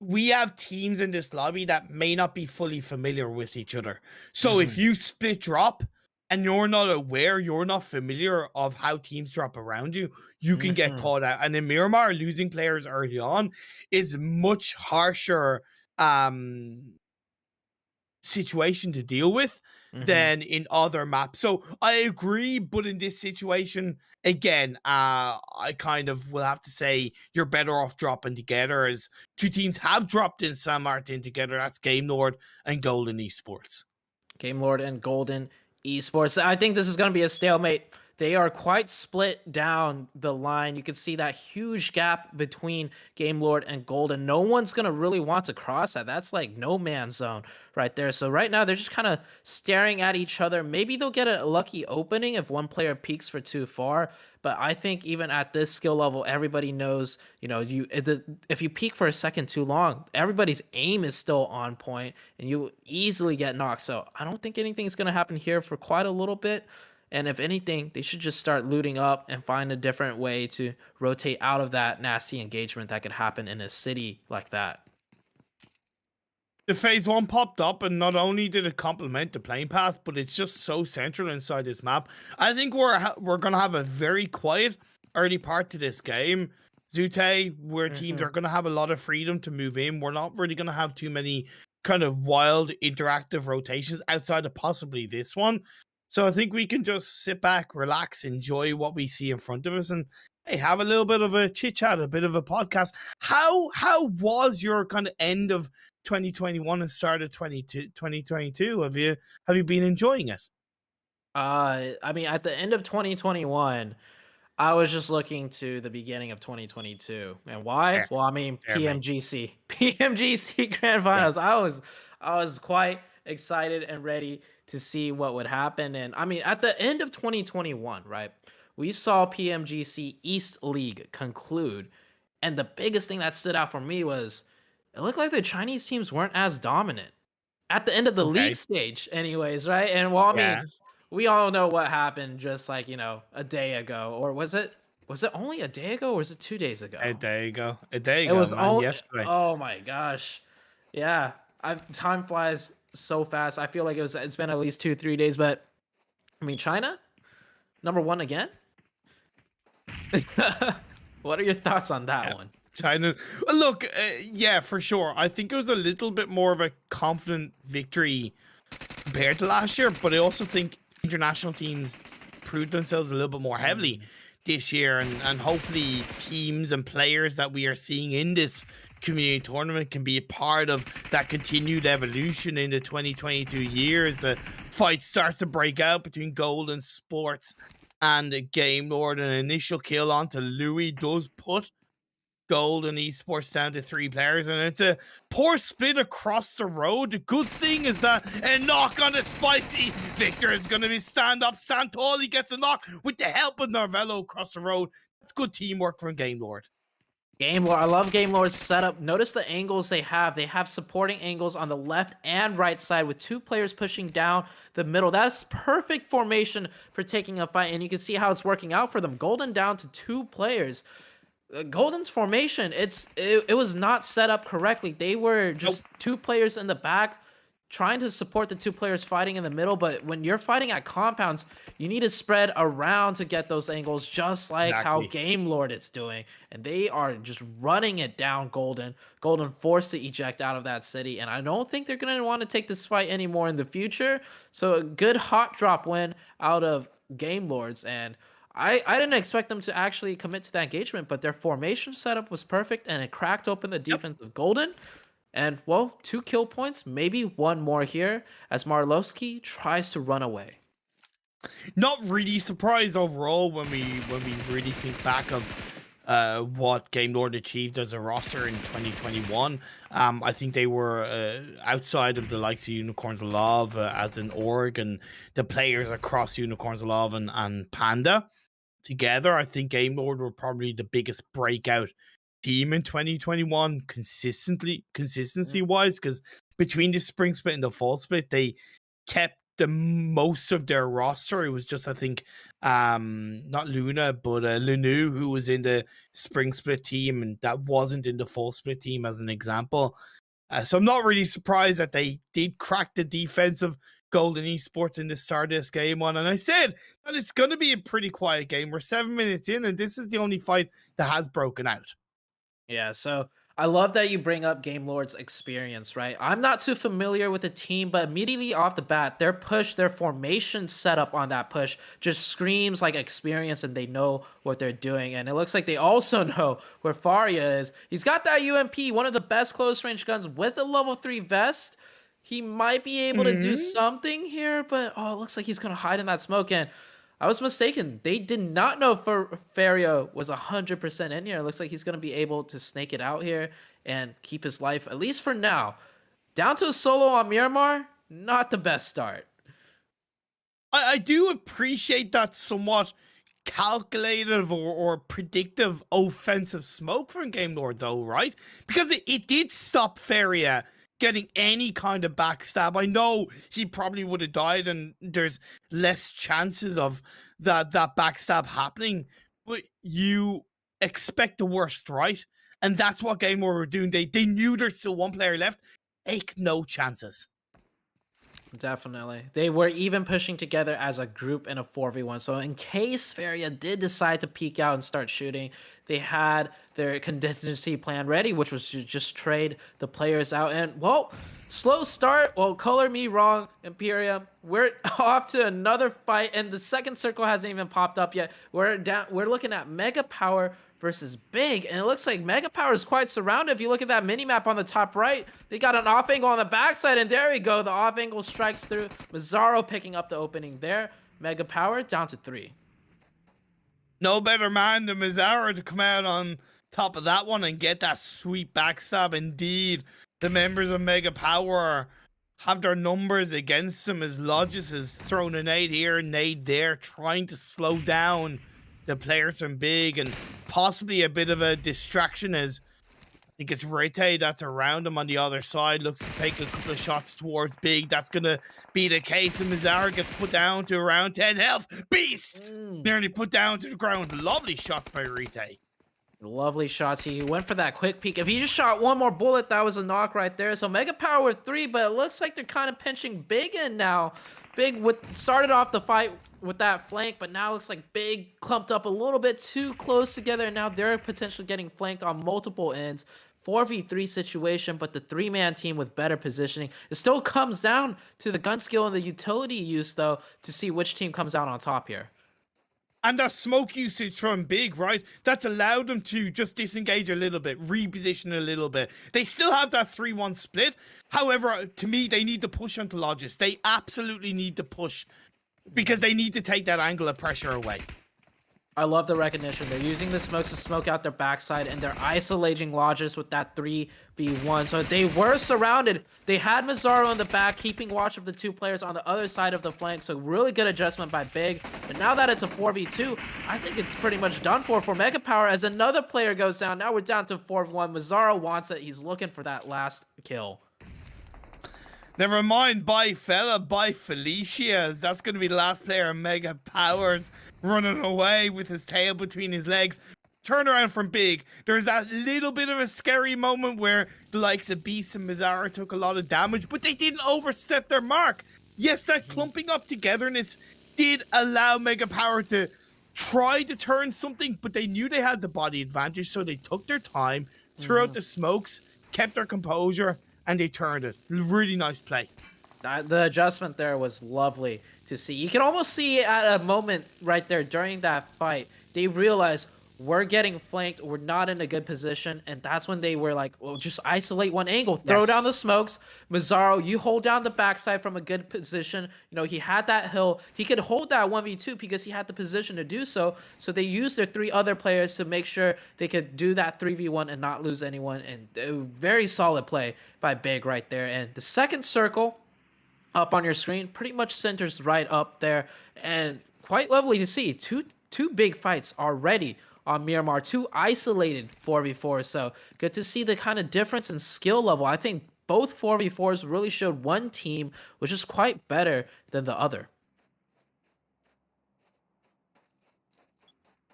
we have teams in this lobby that may not be fully familiar with each other. So if you split drop and you're not aware, you're not familiar of how teams drop around you, you can get caught out. And in Miramar, losing players early on is much harsher situation to deal with than in other maps. So I agree, but in this situation, again, I kind of will have to say you're better off dropping together, as two teams have dropped in San Martin together. That's Game Lord and Golden Esports. Game Lord and Golden Esports. I think this is going to be a stalemate. They are quite split down the line. You can see that huge gap between Game Lord and Golden. No one's going to really want to cross that. That's like no man's zone right there. So right now they're just kind of staring at each other. Maybe they'll get a lucky opening if one player peeks for too far. But I think even at this skill level, everybody knows, if you peek for a second too long, everybody's aim is still on point and you easily get knocked. So I don't think anything's going to happen here for quite a little bit. And if anything, they should just start looting up and find a different way to rotate out of that nasty engagement that could happen in a city like that. The phase 1 popped up, and not only did it complement the playing path, but it's just so central inside this map. I think we're gonna have a very quiet early part to this game, Zute, where teams are gonna have a lot of freedom to move in. We're not really gonna have too many kind of wild interactive rotations outside of possibly this one. So I think we can just sit back, relax, enjoy what we see in front of us, and hey, have a little bit of a chit chat, a bit of a podcast. How was your kind of end of 2021 and start of 2022? Have you been enjoying it? I mean, at the end of 2021, I was just looking to the beginning of 2022, and why? Fair. Well, I mean, Fair, mate. PMGC Grand Finals. I was quite excited and ready to see what would happen. And I mean, at the end of 2021, right, we saw PMGC East League conclude. And the biggest thing that stood out for me was it looked like the Chinese teams weren't as dominant at the end of the league stage, anyways, right? And well, I mean, we all know what happened just like, a day ago. Or was it only a day ago or was it 2 days ago? A day ago. It was only yesterday. Oh my gosh. Yeah. Time flies so fast. I feel like it's been at least 2-3 days, but I mean, China number 1 again. What are your thoughts on that one? China, look, yeah, for sure. I think it was a little bit more of a confident victory compared to last year, but I also think international teams proved themselves a little bit more heavily this year, and hopefully teams and players that we are seeing in this community tournament can be a part of that continued evolution in the 2022 years. The fight starts to break out between Golden Sports and Game Lord. An initial kill onto Louis does put Golden Esports down to 3 players, and it's a poor split across the road. The good thing is that a knock on a Spicy. Victor is going to be stand up. Santoli gets a knock with the help of Narvello across the road. That's good teamwork from Game Lord. Game Lord, I love Game Lord's setup. Notice the angles they have. They have supporting angles on the left and right side with 2 players pushing down the middle. That's perfect formation for taking a fight, and you can see how it's working out for them. Golden down to 2 players. Golden's formation, it was not set up correctly. They were just 2 players in the back trying to support the 2 players fighting in the middle, but when you're fighting at compounds, you need to spread around to get those angles, just like how Game Lord is doing. And they are just running it down Golden. Golden forced to eject out of that city, and I don't think they're going to want to take this fight anymore in the future. So a good hot drop win out of Game Lords, and I didn't expect them to actually commit to that engagement, but their formation setup was perfect, and it cracked open the defense of Golden. And, well, 2 kill points, maybe 1 more here, as Marlowski tries to run away. Not really surprised overall when we really think back of what Game Lord achieved as a roster in 2021. I think they were outside of the likes of Unicorns of Love as an org, and the players across Unicorns of Love and Panda together. I think Game Lord were probably the biggest breakout team in 2021 consistency wise, because between the spring split and the fall split, they kept the most of their roster. It was just, I think, not Luna, but Lunu, who was in the spring split team, and that wasn't in the fall split team, as an example. So I'm not really surprised that they did crack the defense of Golden Esports in the start of this game one. And I said that it's going to be a pretty quiet game. We're 7 minutes in, and this is the only fight that has broken out. Yeah, so I love that you bring up Game Lord's experience, right? I'm not too familiar with the team, but immediately off the bat, their push, their formation setup on that push just screams like experience, and they know what they're doing. And it looks like they also know where Faria is. He's got that UMP, one of the best close range guns with a level 3 vest. He might be able to do something here, but it looks like he's going to hide in that smoke. And I was mistaken. They did not know Faria was 100% in here. It looks like he's going to be able to snake it out here and keep his life, at least for now. Down to a solo on Miramar, not the best start. I do appreciate that somewhat calculative or predictive offensive smoke from Game Lord, though, right? Because it did stop Faria getting any kind of backstab. I know he probably would have died, and there's less chances of that backstab happening, but you expect the worst, right? And that's what Game Lord were doing. They knew there's still 1 player left. Take no chances. Definitely. They were even pushing together as a group in a 4v1. So in case Faria did decide to peek out and start shooting, they had their contingency plan ready, which was to just trade the players out. And, well, slow start. Well, color me wrong, Imperium. We're off to another fight, and the second circle hasn't even popped up yet. We're looking at Mega Power versus Big, and it looks like Mega Power is quite surrounded. If you look at that mini-map on the top right, they got an off angle on the backside, and there we go. The off angle strikes through. Mazzaro picking up the opening there. Mega Power down to 3. No better man than Mazzaro to come out on top of that one and get that sweet backstab. Indeed, the members of Mega Power have their numbers against them, as Logis has thrown a nade here, nade there, trying to slow down the players from Big, and possibly a bit of a distraction, as I think it's Rete that's around him on the other side, looks to take a couple of shots towards Big. That's going to be the case, and Mazzaro gets put down to around 10 health. Beast! Nearly put down to the ground. Lovely shots by Rete. Lovely shots. He went for that quick peek. If he just shot 1 more bullet, that was a knock right there. So Mega Power with 3, but it looks like they're kind of pinching Big in now. Big started off the fight with that flank, but now it looks like Big clumped up a little bit too close together, and now they're potentially getting flanked on multiple ends. 4v3 situation, but the 3-man team with better positioning. It still comes down to the gun skill and the utility use, though, to see which team comes out on top here. And that smoke usage from Big, right? That's allowed them to just disengage a little bit, reposition a little bit. They still have that 3-1 split. However, to me, they need to push onto Logis. They absolutely need to push because they need to take that angle of pressure away. I love the recognition. They're using the smokes to smoke out their backside, and they're isolating Lodges with that 3v1. So they were surrounded. They had Mazzaro in the back, keeping watch of the two players on the other side of the flank. So really good adjustment by Big. But now that it's a 4v2, I think it's pretty much done for Mega Power as another player goes down. Now we're down to 4v1. Mazzaro wants it. He's looking for that last kill. Never mind, bye fella, bye Felicia's. That's going to be the last player, Mega Powers, running away with his tail between his legs. Turn around from Big. There's that little bit of a scary moment where the likes of Beast and Mazzaro took a lot of damage, but they didn't overstep their mark. Yes, that clumping up togetherness did allow Mega Power to try to turn something, but they knew they had the body advantage, so they took their time, threw out the smokes, kept their composure, and they turned it. Really nice play. The adjustment there was lovely to see. You can almost see at a moment right there during that fight, they realized we're getting flanked, we're not in a good position, and that's when they were like, well, just isolate one angle, throw down the smokes. Mazzaro, you hold down the backside from a good position. You know, he had that hill. He could hold that 1v2 because he had the position to do so. So they used their 3 other players to make sure they could do that 3v1 and not lose anyone. And very solid play by Big right there. And the second circle up on your screen pretty much centers right up there. And quite lovely to see. Two big fights already on Miramar, 2 isolated 4v4. So good to see the kind of difference in skill level. I think both 4v4s really showed one team which is quite better than the other.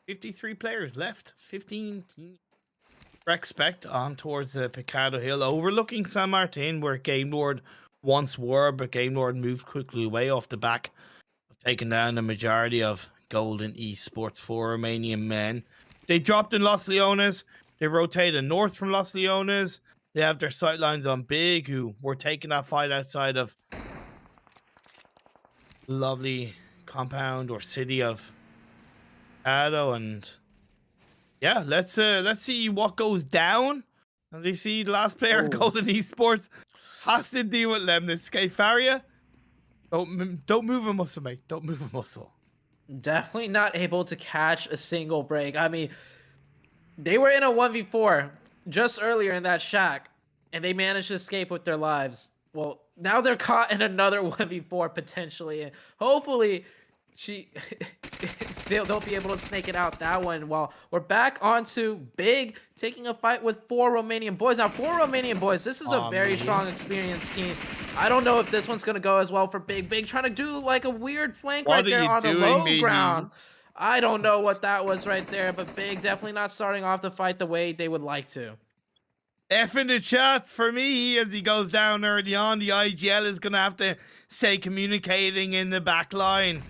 53 players left, 15 teams. Expect on towards the Picado Hill, overlooking San Martin, where Game Lord once were, but Game Lord moved quickly away off the back of taking down the majority of Golden Esports for Romanian men. They dropped in Los Leones. They rotated north from Los Leones. They have their sightlines on Big, who were taking that fight outside of lovely compound or city of Ado. And yeah, let's see what goes down. As you see, the last player of Golden Esports has to deal with Lemnis. Okay, Faria, don't move a muscle, mate. Don't move a muscle. Definitely not able to catch a single break. I mean, they were in a 1v4 just earlier in that shack, and they managed to escape with their lives. Well, now they're caught in another 1v4 potentially, and hopefully they'll be able to snake it out that one. While we're back onto Big taking a fight with 4 Romanian boys. Now, 4 Romanian boys, this is a very strong, experienced team. I don't know if this one's going to go as well for Big. Big trying to do like a weird flank right there on the low ground. I don't know what that was right there, but Big definitely not starting off the fight the way they would like to. F in the chats for me as he goes down early on. The IGL is going to have to stay communicating in the back line.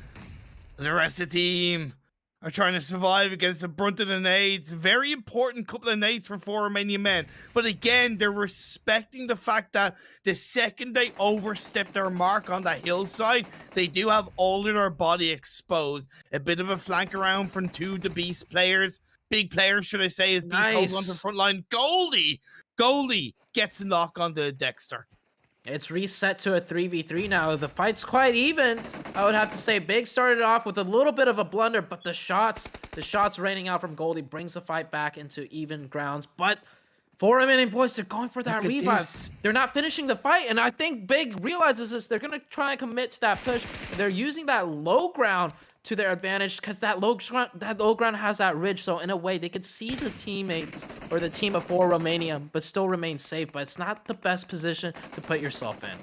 The rest of the team are trying to survive against the brunt of the nades. Very important couple of nades for 4 Romanian men. But again, they're respecting the fact that the second they overstep their mark on that hillside, they do have all of their body exposed. A bit of a flank around from 2 of the Beast players. Big players, should I say, as Beast holds onto the front line. Goldie gets the knock onto Dexter. It's reset to a 3v3 now. The fight's quite even. I would have to say Big started off with a little bit of a blunder, but the shots raining out from Goldie brings the fight back into even grounds. But 4 Romanian boys, they're going for that revive. They're not finishing the fight, and I think Big realizes this. They're going to try and commit to that push. They're using that low ground to their advantage because that low ground has that ridge. So in a way, they could see the teammates or the team of 4 Romania, but still remain safe. But it's not the best position to put yourself in.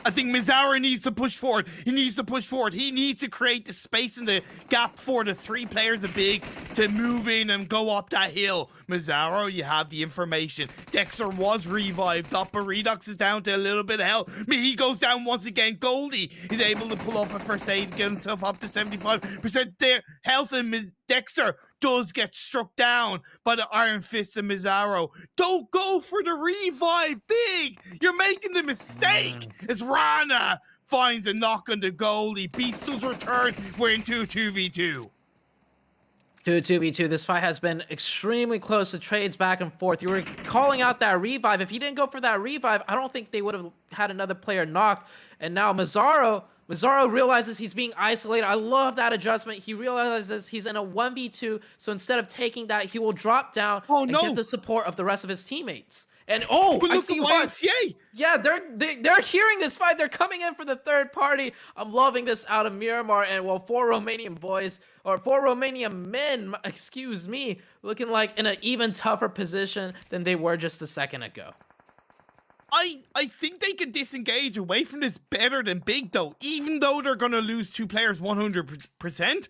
I think Mazzaro needs to push forward. He needs to push forward. He needs to create the space in the gap for the 3 players of Big to move in and go up that hill. Mazzaro, you have the information. Dexter was revived. Doppler Redux is down to a little bit of health. He goes down once again. Goldie is able to pull off a first aid and get himself up to 75% there. Health, and Dexter does get struck down by the Iron Fist of Mazzaro. Don't go for the revive, Big! You're making the mistake! As Rana finds a knock on the goalie. Beast does return. We're into a 2v2. 2v2. This fight has been extremely close to trades back and forth. You were calling out that revive. If he didn't go for that revive, I don't think they would have had another player knocked. And now Mazzaro Mazzaro realizes he's being isolated. I love that adjustment. He realizes he's in a 1v2, so instead of taking that, he will drop down Oh and get no! the support of the rest of his teammates. And oh, But I look see at one. YMCA! Yeah, they're hearing this fight. They're coming in for the third party. I'm loving this out of Miramar, and well, 4 Romanian boys or 4 Romanian men, excuse me, looking like in an even tougher position than they were just a second ago. I think they can disengage away from this better than Big, though. Even though they're going to lose 2 players 100%,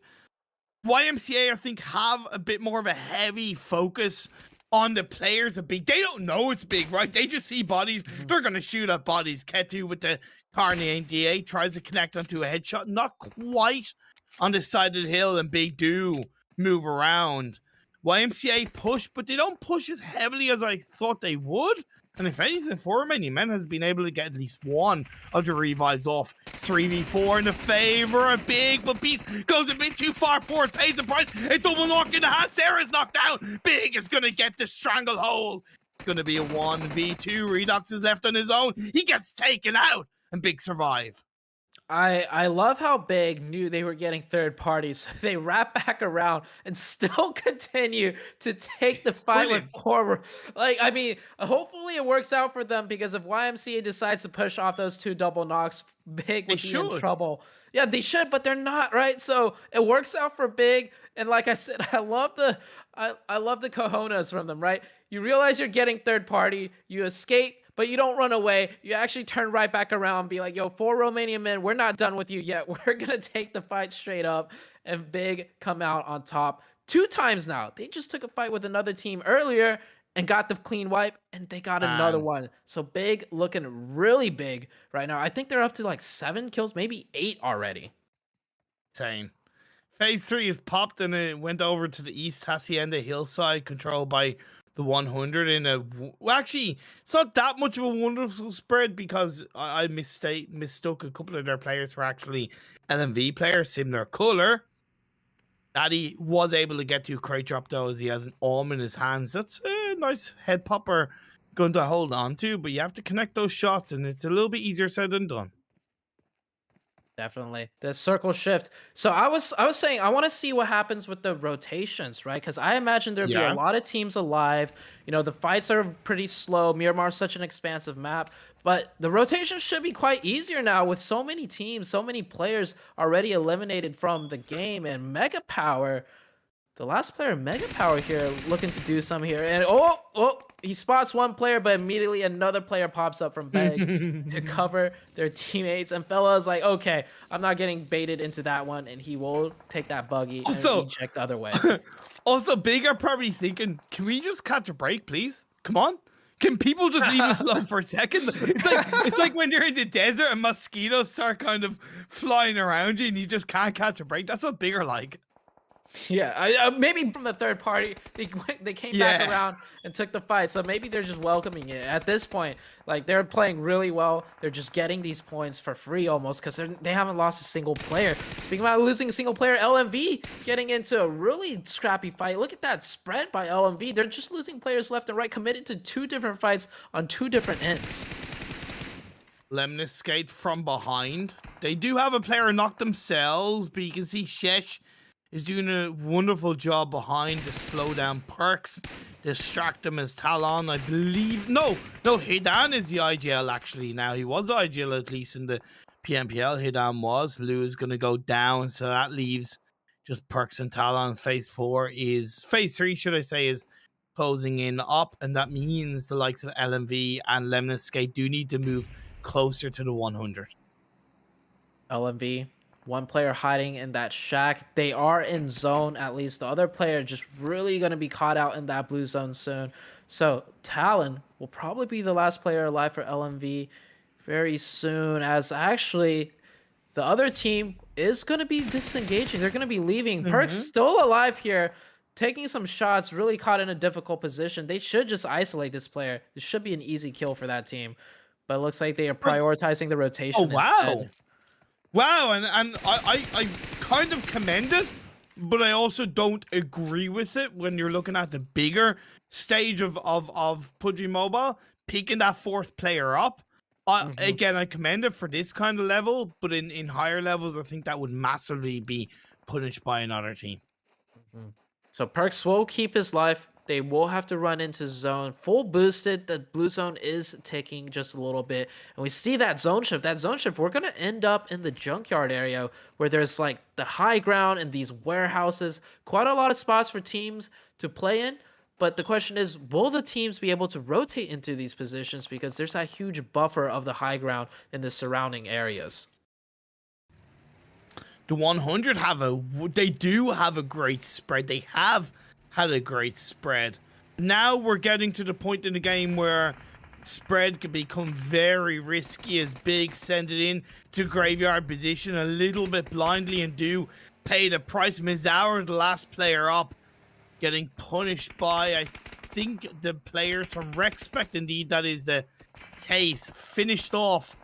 YMCA, I think, have a bit more of a heavy focus on the players of Big. They don't know it's Big, right? They just see bodies. They're going to shoot at bodies. Ketu with the Carney DA tries to connect onto a headshot. Not quite on the side of the hill, and Big do move around. YMCA push, but they don't push as heavily as I thought they would. And if anything, 4 Romanian has been able to get at least one of the revives off. 3v4 in the favor of Big, but Beast goes a bit too far forward, pays the price. A double knock in the hand. Sarah's knocked down. Big is going to get the stranglehold. It's going to be a 1v2. Redox is left on his own. He gets taken out, and Big survive. I love how Big knew they were getting third parties, so they wrap back around and still continue to take the fight with forward. Like, I mean, hopefully it works out for them, because if YMCA decides to push off those 2 double knocks, Big would be in trouble. Yeah, they should, but they're not, right? So it works out for Big, and like I said, I love the cojones from them, right? You realize you're getting third party, you escape, but you don't run away. You actually turn right back around and be like, yo, 4 Romanian men, we're not done with you yet. We're going to take the fight straight up, and Big come out on top 2 times now. They just took a fight with another team earlier and got the clean wipe, and they got another one. So Big looking really big right now. I think they're up to like 7 kills, maybe 8 already. Insane. Phase 3 is popped, and it went over to the East Hacienda hillside, controlled by the 100 in a... Well, actually, it's not that much of a wonderful spread, because I mistook a couple of their players for actually LMV players, similar color. Daddy was able to get to a crate drop, though, as he has an arm in his hands. That's a nice head popper going to hold on to, but you have to connect those shots, and it's a little bit easier said than done. Definitely the circle shift. So I was saying I want to see what happens with the rotations, right? Because I imagine there'd be a lot of teams alive. You know, the fights are pretty slow. Miramar's such an expansive map, but the rotations should be quite easier now with so many teams, so many players already eliminated from the game. And Mega Power, the last player, Mega Power here, looking to do some here. And oh, he spots one player, but immediately another player pops up from Beg to cover their teammates. And Fella's like, okay, I'm not getting baited into that one. And he will take that buggy and eject the other way. Also, Big are probably thinking, can we just catch a break, please? Come on. Can people just leave us alone for a second? It's like when you're in the desert and mosquitoes start kind of flying around you and you just can't catch a break. That's what Big are like. Yeah, maybe from the third party, they came back around and took the fight. So maybe they're just welcoming it at this point. Like, they're playing really well. They're just getting these points for free almost, because they haven't lost a single player. Speaking about losing a single player, LMV getting into a really scrappy fight. Look at that spread by LMV. They're just losing players left and right, committed to 2 different fights on 2 different ends. Lemnis skate from behind. They do have a player knock themselves, but you can see CZECH is doing a wonderful job behind to slow down Perks, distract them as Talon, I believe. No, Hidan is the IGL actually now. He was IGL at least in the PMPL. Hidan was. Lou is going to go down, so that leaves just Perks and Talon. Phase 3, should I say, is closing in up, and that means the likes of LMV and Lemnis Skate do need to move closer to the 100. LMV, one player hiding in that shack. They are in zone, at least. The other player just really going to be caught out in that blue zone soon. So Talon will probably be the last player alive for LMV very soon, as actually the other team is going to be disengaging. They're going to be leaving. Perk's still alive here, taking some shots, really caught in a difficult position. They should just isolate this player. This should be an easy kill for that team. But it looks like they are prioritizing the rotation. Oh, wow. Instead. Wow, and I kind of commend it, but I also don't agree with it when you're looking at the bigger stage of PUBG Mobile, picking that 4th player up. Again, I commend it for this kind of level, but in higher levels, I think that would massively be punished by another team. Mhm. So Perks will keep his life. They will have to run into zone. Full boosted. The blue zone is taking just a little bit. And we see that zone shift. That zone shift, we're going to end up in the junkyard area where there's like the high ground and these warehouses. Quite a lot of spots for teams to play in. But the question is, will the teams be able to rotate into these positions? Because there's that huge buffer of the high ground in the surrounding areas. The 100 they do have a great spread. They have had a great spread. Now we're getting to the point in the game where spread can become very risky as Big send it in to graveyard position a little bit blindly and do pay the price. Mizaur, the last player up, getting punished by, I think, the players from Rexpect. Indeed, that is the case. Finished off.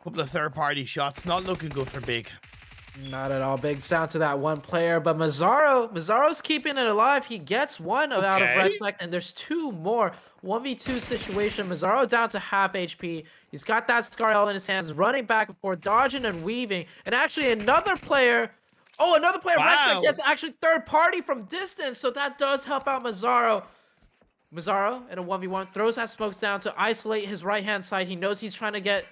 A couple of third-party shots. Not looking good for Big. Not at all. Big sound to that one player, but Mazzaro's keeping it alive. He gets one out of respect, and there's two more. 1v2 situation. Mazzaro down to half HP. He's got that Scar in his hands, running back and forth, dodging and weaving. And actually another player, Respect gets actually third party from distance, so that does help out Mazzaro. Mazzaro in a 1v1 throws that smokes down to isolate his right-hand side. He knows he's trying to get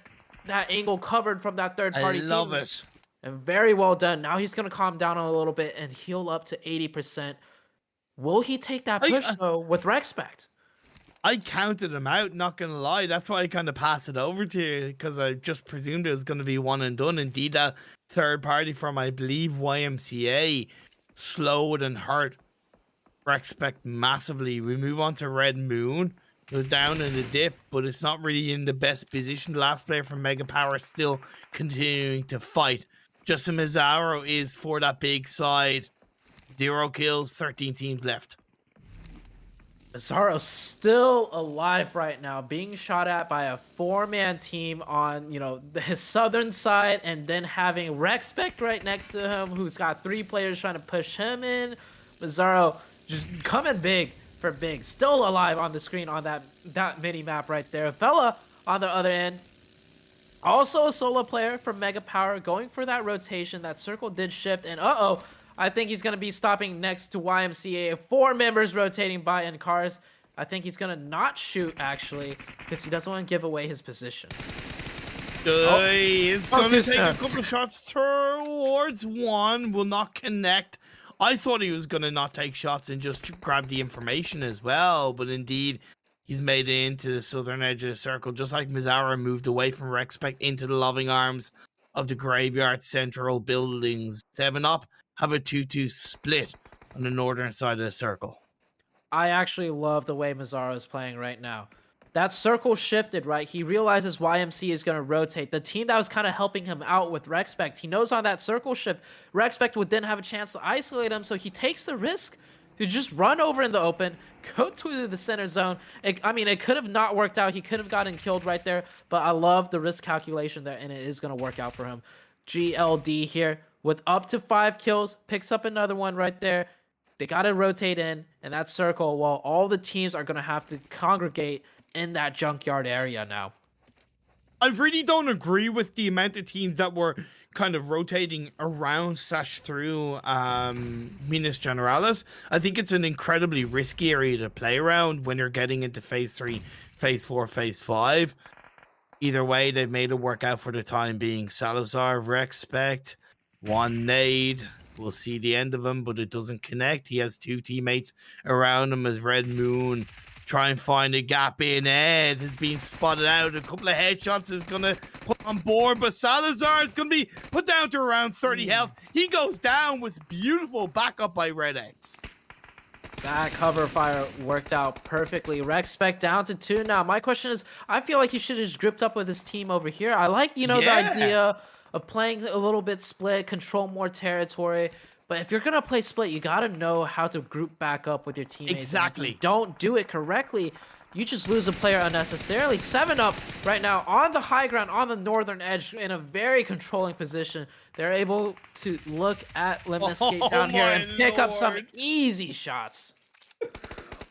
that angle covered from that third party team. I love it. And very well done. Now he's going to calm down a little bit and heal up to 80%. Will he take that push, though, with Rexpect? I counted him out, not going to lie. That's why I kind of passed it over to you, because I just presumed it was going to be one and done. Indeed, that third party from, I believe, YMCA slowed and hurt Rexpect massively. We move on to Red Moon. Go down in the dip, but it's not really in the best position. The last player from Mega Power still continuing to fight. Justin Mazzaro is for that big side. 0 kills, 13 teams left. Mazzaro's still alive right now, being shot at by a 4-man team on, his southern side, and then having Rexpect right next to him, who's got 3 players trying to push him in. Mazzaro just coming big for Big. Still alive on the screen on that mini map right there. Fella on the other end. Also a solo player from Mega Power going for that rotation. That circle did shift, and I think he's going to be stopping next to YMCA. 4 members rotating by in cars. I think he's going to not shoot, actually, because he doesn't want to give away his position. He's going to take a couple of shots towards one. Will not connect. I thought he was going to not take shots and just grab the information as well, but indeed, he's made it into the southern edge of the circle, just like Mazzaro moved away from Rexpect into the loving arms of the graveyard central buildings. 7 up, have a 2-2 split on the northern side of the circle. I actually love the way Mazzaro is playing right now. That circle shifted, right? He realizes YMC is going to rotate. The team that was kind of helping him out with Rexpect, he knows on that circle shift, Rexpect would then have a chance to isolate him, so he takes the risk to just run over in the open, go to the center zone. It could have not worked out. He could have gotten killed right there, but I love the risk calculation there, and it is going to work out for him. GLD here with up to 5 kills, picks up another one right there. They got to rotate in that circle while all the teams are going to have to congregate in that junkyard area now. I really don't agree with the amount of teams that were kind of rotating around / through Minas Generalis. I think it's an incredibly risky area to play around when you're getting into phase 3, phase 4, phase 5. Either way, they've made it work out for the time being. Salazar, Rexpect, 1 nade. We'll see the end of him, but it doesn't connect. He has 2 teammates around him as Red Moon try and find a gap in. Ed has been spotted out. A couple of headshots is going to put on board, but Salazar is going to be put down to around 30 health. He goes down with beautiful backup by Red X. That cover fire worked out perfectly. Rexpect down to 2 now. My question is, I feel like he should have just gripped up with his team over here. I like, the idea of playing a little bit split, control more territory. But if you're going to play split, you got to know how to group back up with your teammates. Exactly. If you don't do it correctly, you just lose a player unnecessarily. 7 up right now on the high ground, on the northern edge, in a very controlling position. They're able to look at Lemniscate down here and pick up some easy shots.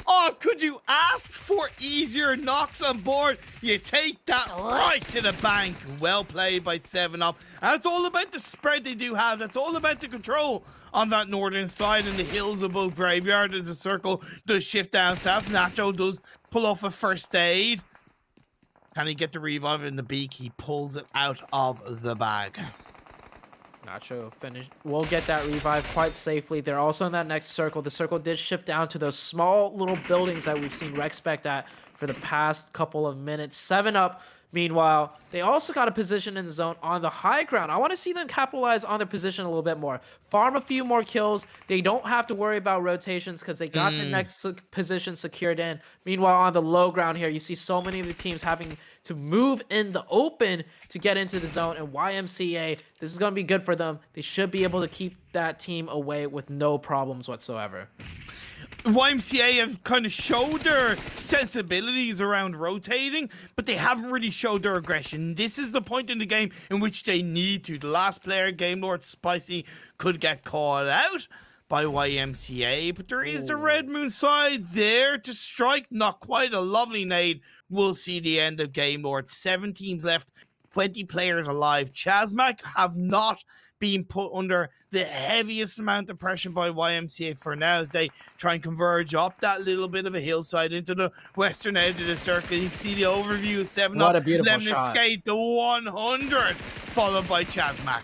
Oh, could you ask for easier knocks on board? You take that right to the bank. Well played by 7UP. That's all about the spread they do have. That's all about the control on that northern side and the hills above Graveyard as the circle does shift down south. Nacho does pull off a first aid. Can he get the revive in the beak? He pulls it out of the bag. Nacho will get that revive quite safely. They're also in that next circle. The circle did shift down to those small little buildings that we've seen Rexpect at for the past couple of minutes. 7UP, meanwhile, they also got a position in the zone on the high ground. I want to see them capitalize on their position a little bit more. Farm a few more kills. They don't have to worry about rotations because they got the next position secured in. Meanwhile, on the low ground here, you see so many of the teams having to move in the open to get into the zone. And YMCA, this is going to be good for them. They should be able to keep that team away with no problems whatsoever. YMCA have kind of showed their sensibilities around rotating, but they haven't really showed their aggression. This is the point in the game in which they need to. The last player, Game Lord Spicy, could get caught out by YMCA, but there is the Red Moon side there to strike. Not quite a lovely nade. We'll see the end of Game Lord. 7 teams left, 20 players alive. Chazmac have not been put under the heaviest amount of pressure by YMCA for now as they try and converge up that little bit of a hillside into the western edge of the circle. You see the overview of 7UP. What a beautiful Let them shot. escape the 100, followed by Chazmac.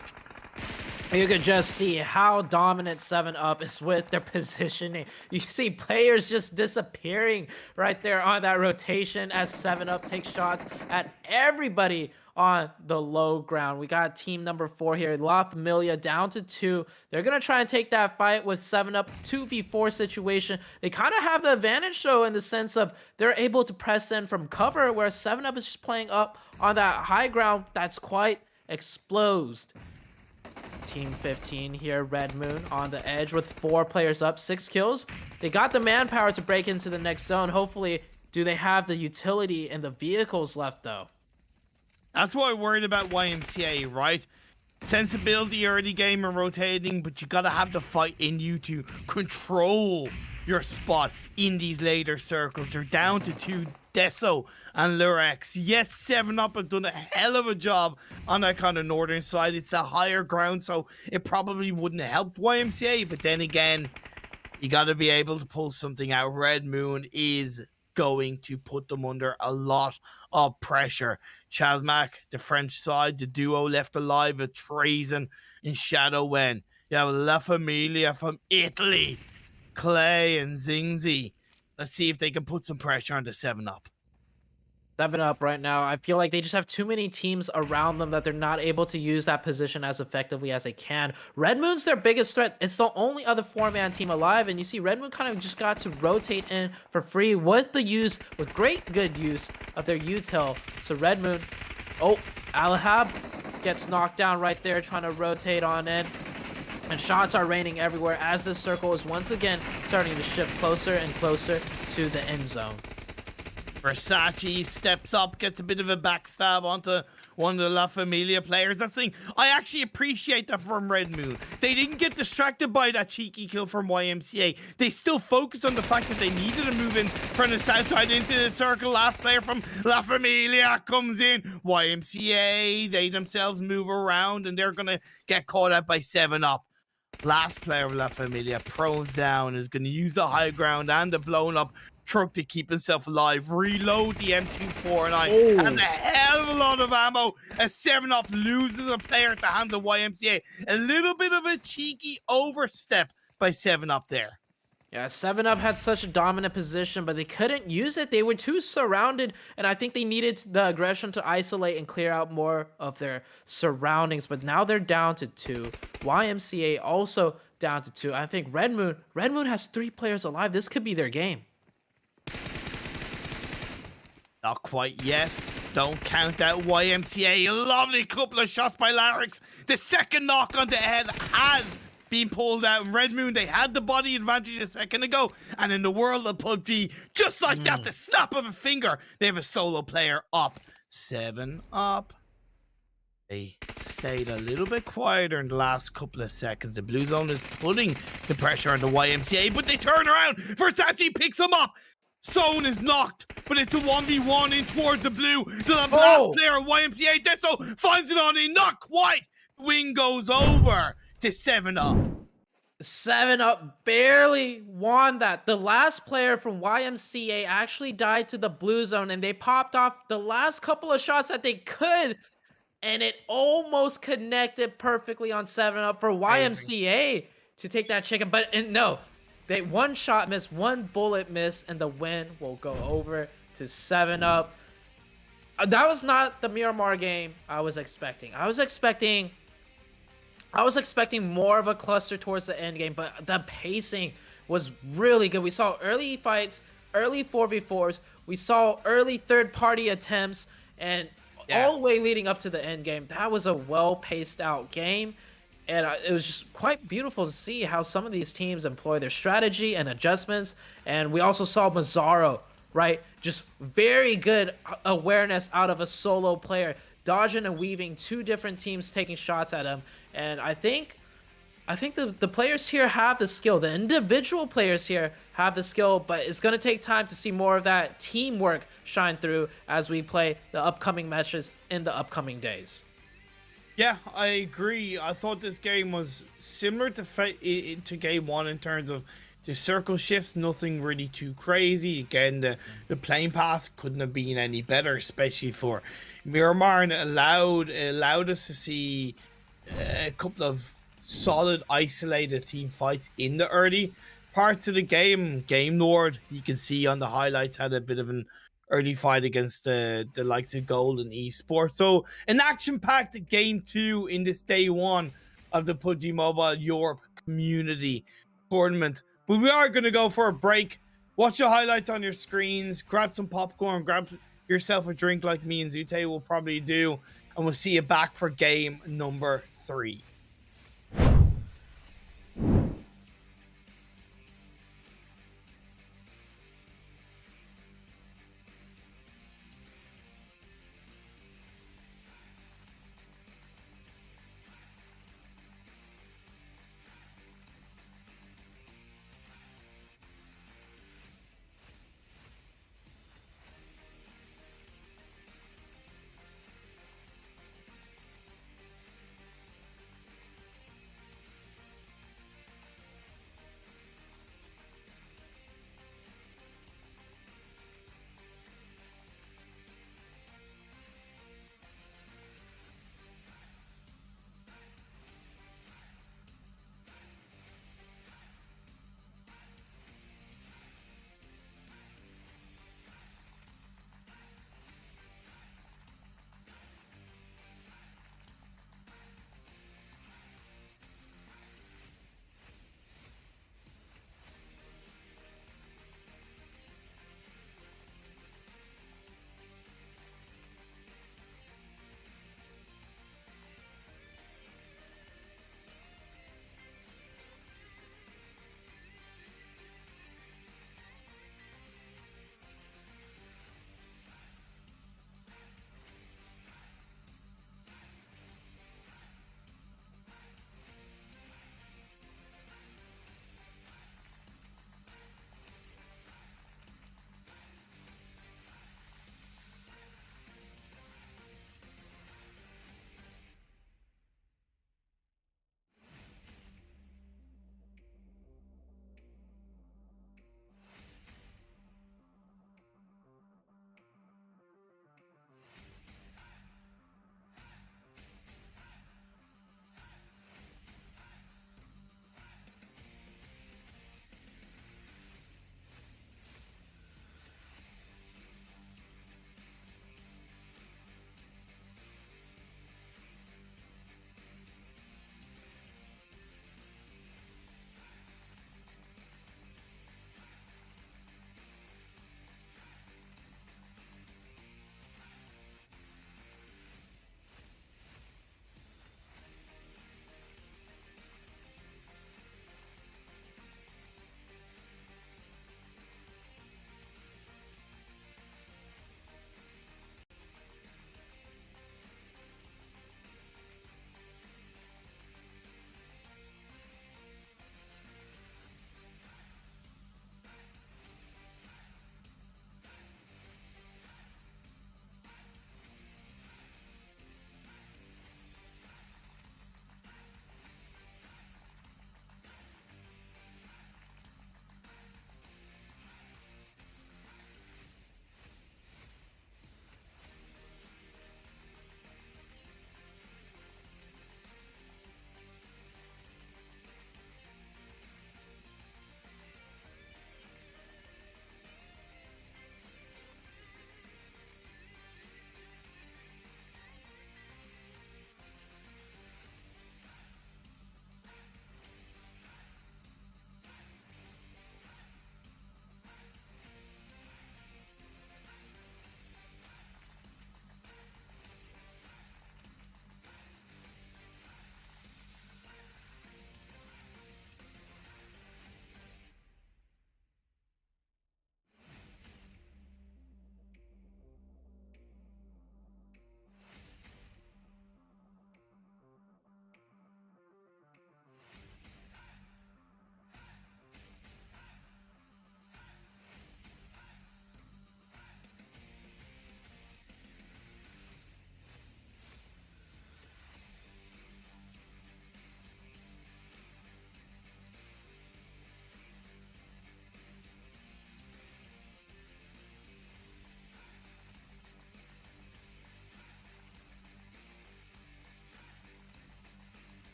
You can just see how dominant 7UP is with their positioning. You see players just disappearing right there on that rotation as 7UP takes shots at everybody on the low ground. We got team number 4 here, La Familia down to 2. They're going to try and take that fight with 7UP 2v4 situation. They kind of have the advantage though in the sense of they're able to press in from cover, whereas 7UP is just playing up on that high ground that's quite exposed. Team 15 here, Red Moon on the edge with 4 players up, 6 kills. They got the manpower to break into the next zone. Hopefully, do they have the utility and the vehicles left though? That's what I'm worried about YMCA, right? Sensibility early game and rotating, but you gotta have the fight in you to control your spot in these later circles. They're down to 2, Deso and Lurex. Yes, 7UP have done a hell of a job on that kind of northern side. It's a higher ground, so it probably wouldn't help YMCA, but then again, you gotta be able to pull something out. Red Moon is going to put them under a lot of pressure. Chazmac, the French side, the duo left alive at Treason in Shadow Wen. You have La Familia from Italy, Clay and Zingzi. Let's see if they can put some pressure on the 7UP. 7UP right now, I feel like they just have too many teams around them that they're not able to use that position as effectively as they can. Red Moon's their biggest threat. It's the only other 4-man team alive, and you see Red Moon kind of just got to rotate in for free with great good use of their util. So Red Moon, oh, Alahab gets knocked down right there trying to rotate on in. And shots are raining everywhere as this circle is once again starting to shift closer and closer to the end zone. Versace steps up, gets a bit of a backstab onto one of the La Familia players. That's the thing. I actually appreciate that from Red Moon. They didn't get distracted by that cheeky kill from YMCA. They still focused on the fact that they needed to move in from the south side into the circle. Last player from La Familia comes in. YMCA, they themselves move around and they're going to get caught out by 7UP. Last player of La Familia, Pro's down, is going to use the high ground and the blown up truck to keep himself alive. Reload the M249. Has a hell of a lot of ammo as 7UP loses a player at the hands of YMCA. A little bit of a cheeky overstep by 7UP there. Yeah, 7UP had such a dominant position, but they couldn't use it. They were too surrounded, and I think they needed the aggression to isolate and clear out more of their surroundings. But now they're down to 2. YMCA also down to 2. I think Red Moon has 3 players alive. This could be their game. Not quite yet. Don't count out YMCA. A lovely couple of shots by Larix. The second knock on the head has been pulled out. In Red Moon, they had the body advantage a second ago. And in the world of PUBG, just like that, the snap of a finger, they have a solo player up. 7UP. They stayed a little bit quieter in the last couple of seconds. The blue zone is putting the pressure on the YMCA, but they turn around. Versace picks them up. Zone is knocked, but it's a 1v1 in towards the blue. The last Oh! player, YMCA Deso, finds it on in, not quite. Wing goes over to 7-Up. 7-Up barely won that. The last player from YMCA actually died to the blue zone, and they popped off the last couple of shots that they could, and it almost connected perfectly on 7-Up for YMCA to take that chicken. But no, they one shot missed, one bullet missed, and the win will go over to 7-Up. That was not the Miramar game I was expecting. I was expecting more of a cluster towards the end game, but the pacing was really good. We saw early fights, early 4v4s. We saw early third-party attempts, and all the way leading up to the end game. That was a well-paced out game, and it was just quite beautiful to see how some of these teams employ their strategy and adjustments. And we also saw Mazzaro, right? Just very good awareness out of a solo player, dodging and weaving two different teams taking shots at him. And I think the players here have the skill. The individual players here have the skill, but it's going to take time to see more of that teamwork shine through as we play the upcoming matches in the upcoming days. Yeah, I agree. I thought this game was similar to game one in terms of the circle shifts, nothing really too crazy. Again, the playing path couldn't have been any better, especially for Miramar, and it allowed us to see a couple of solid isolated team fights in the early parts of the game. Game Lord, you can see on the highlights, had a bit of an early fight against the likes of Golden Esports. So an action-packed game 2 in this day 1 of the PUBG Mobile Europe Community Tournament. But we are going to go for a break. Watch the highlights on your screens, grab some popcorn, grab yourself a drink like me and Zute will probably do, and we'll see you back for game number 3.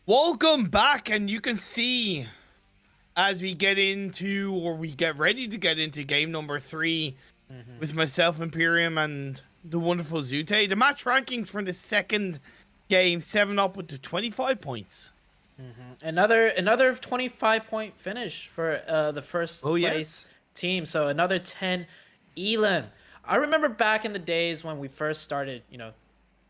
Welcome back, and you can see as we get into, or we get ready to get into game number 3 with myself, Imperium, and the wonderful Zute. The match rankings for the second game, 7-up with the 25 points. Another 25-point finish for the first place team. So another 10 Elan. I remember back in the days when we first started,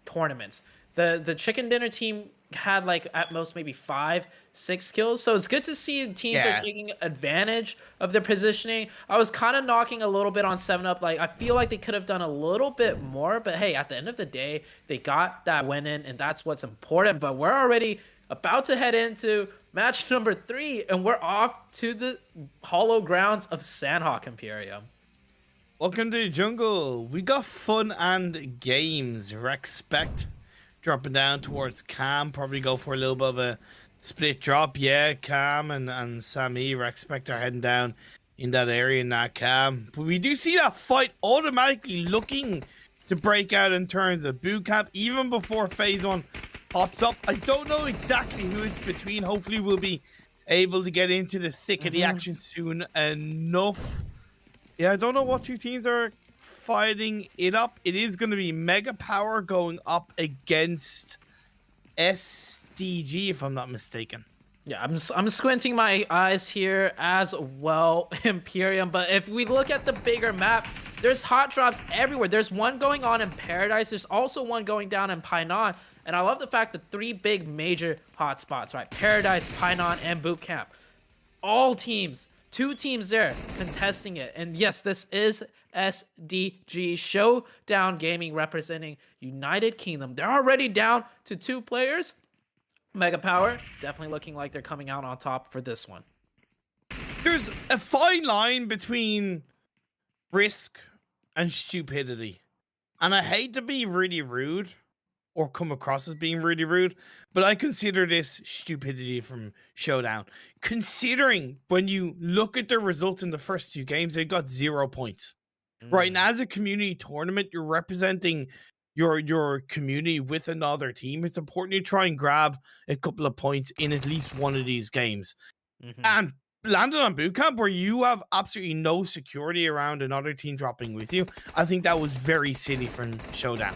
tournaments. The chicken dinner team had like at most maybe 5-6 kills, so it's good to see teams are taking advantage of their positioning. I was kind of knocking a little bit on 7-up, like I feel like they could have done a little bit more, but hey, at the end of the day they got that win in, and that's what's important. But we're already about to head into match number 3, and we're off to the hollow grounds of Sandhawk Imperium. Welcome to the jungle. We got fun and games. Respect dropping down towards Cam, probably go for a little bit of a split drop. Yeah, Cam and Sammy, Respect are heading down in that area, not Cam. But we do see that fight automatically looking to break out in terms of boot camp, even before phase 1 pops up. I don't know exactly who it's between. Hopefully we'll be able to get into the thick of the action soon enough. Yeah, I don't know what two teams are fighting it up. It is going to be Mega Power going up against SDG, if I'm not mistaken. Yeah, I'm squinting my eyes here as well, Imperium. But if we look at the bigger map, there's hot drops everywhere. There's one going on in Paradise. There's also one going down in Painan. And I love the fact that 3 big major hotspots, right? Paradise, Painan, and Boot Camp. All teams, 2 teams there contesting it. And yes, this is SDG Showdown Gaming representing United Kingdom. They're already down to 2 players. Mega Power definitely looking like they're coming out on top for this one. There's a fine line between risk and stupidity. And I hate to be really rude or come across as being really rude, but I consider this stupidity from Showdown. Considering when you look at the results in the first 2 games, they got 0 points. Right, and as a community tournament, you're representing your community with another team. It's important you try and grab a couple of points in at least one of these games. And landed on boot camp where you have absolutely no security around another team dropping with you, I think that was very silly from Showdown.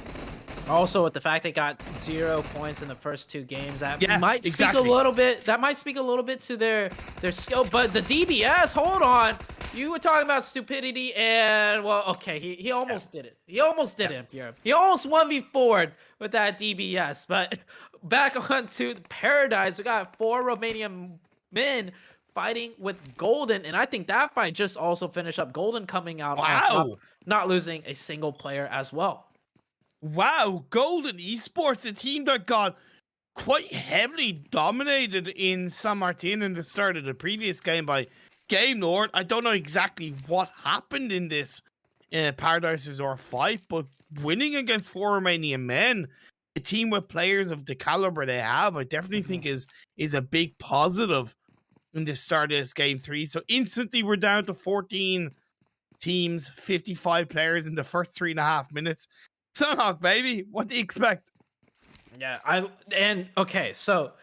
Also, with the fact they got 0 points in the first 2 games, that might speak exactly. a little bit. That might speak a little bit to their skill. But the DBS, hold on, you were talking about stupidity, and well, okay, he almost did it. He almost did it, Imperium. He almost 1v4'd with that DBS. But back onto the Paradise, we got 4 Romanian men fighting with Golden, and I think that fight just also finished up. Golden coming out on top, not losing a single player as well. Wow, Golden Esports, a team that got quite heavily dominated in San Martin in the start of the previous game by Game Nord. I don't know exactly what happened in this Paradise Resort fight, but winning against 4 Romanian men, a team with players of the caliber they have, I definitely think is a big positive in the start of this game 3. So instantly we're down to 14 teams, 55 players in the first 3.5 minutes. Sandhawk, baby, what do you expect? Yeah, okay, so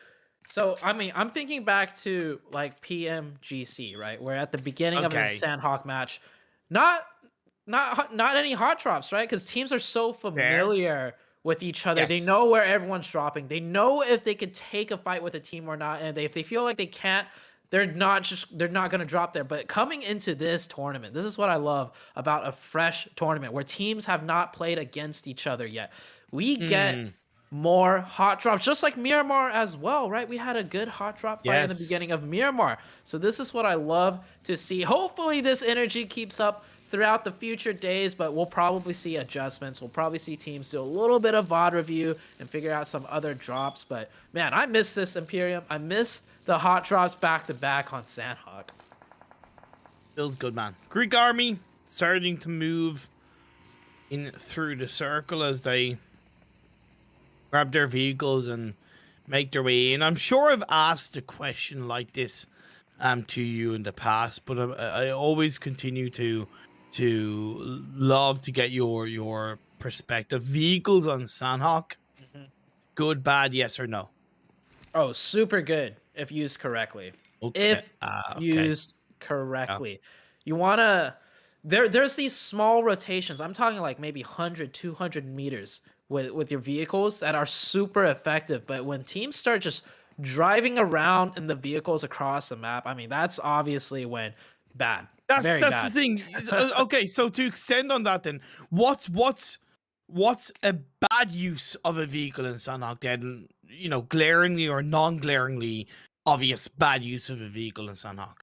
I mean, I'm thinking back to like PMGC, right? Where at the beginning of the Sandhawk match, not any hot drops, right? Because teams are so familiar with each other. They know where everyone's dropping. They know if they could take a fight with a team or not, and if they feel like they can't, they're not going to drop there. But coming into this tournament, this is what I love about a fresh tournament where teams have not played against each other yet. We get more hot drops, just like Miramar as well, right? We had a good hot drop fight in the beginning of Miramar. So this is what I love to see. Hopefully this energy keeps up throughout the future days, but we'll probably see adjustments. We'll probably see teams do a little bit of VOD review and figure out some other drops. But man, I miss this, Imperium. I miss the hot drops back to back on Sandhawk. Feels good, man. Greek army starting to move in through the circle as they grab their vehicles and make their way in. I'm sure I've asked a question like this to you in the past, but I always continue to love to get your perspective. Vehicles on Sandhawk, good, bad, yes or no? Oh, super good if used correctly. Okay. If Okay. used Yeah. correctly. You want to there's these small rotations. I'm talking like maybe 100, 200 meters with your vehicles that are super effective, but when teams start just driving around in the vehicles across the map, I mean, that's obviously when bad. Very That's the bad. thing. Okay, so to extend on that, then what's a bad use of a vehicle in Sanhok? Then glaringly or non-glaringly obvious bad use of a vehicle in Sanhok.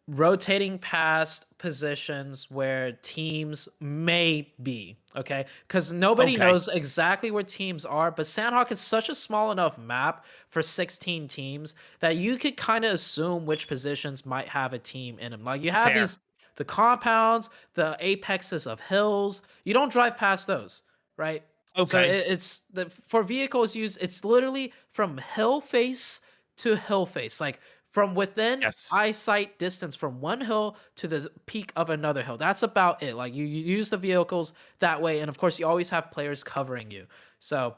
Rotating past positions where teams may be, okay? Because nobody Okay, knows exactly where teams are, but Sandhawk is such a small enough map for 16 teams that you could kind of assume which positions might have a team in them. Like you have fair. these the compounds, the apexes of hills. You don't drive past those, right? So Okay, it's the for vehicles used, it's literally from hill face to hill face. Like from within yes, eyesight distance from one hill to the peak of another hill. That's about it. Like you use the vehicles that way, and of course, you always have players covering you. So,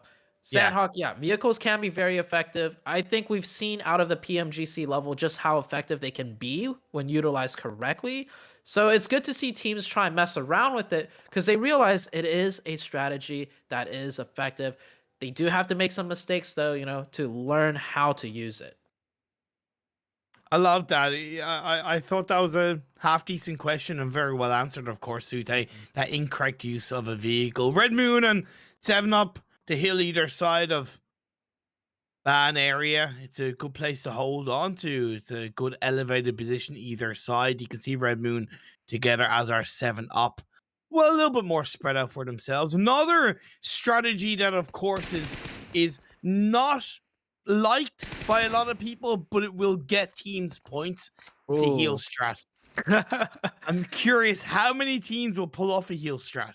yeah. Sandhawk, yeah, vehicles can be very effective. I think we've seen out of the PMGC level just how effective they can be when utilized correctly. So it's good to see teams try and mess around with it because they realize it is a strategy that is effective. They do have to make some mistakes though, to learn how to use it. I love that. I thought that was a half decent question and very well answered, of course, Sute. That incorrect use of a vehicle. Red Moon and Seven Up, the hill either side of ban area. It's a good place to hold on to. It's a good elevated position either side. You can see Red Moon together as our 7 up. Well, a little bit more spread out for themselves. Another strategy that, of course, is not liked by a lot of people, but it will get teams points. It's a heal Ooh. strat. I'm curious how many teams will pull off a heal strat.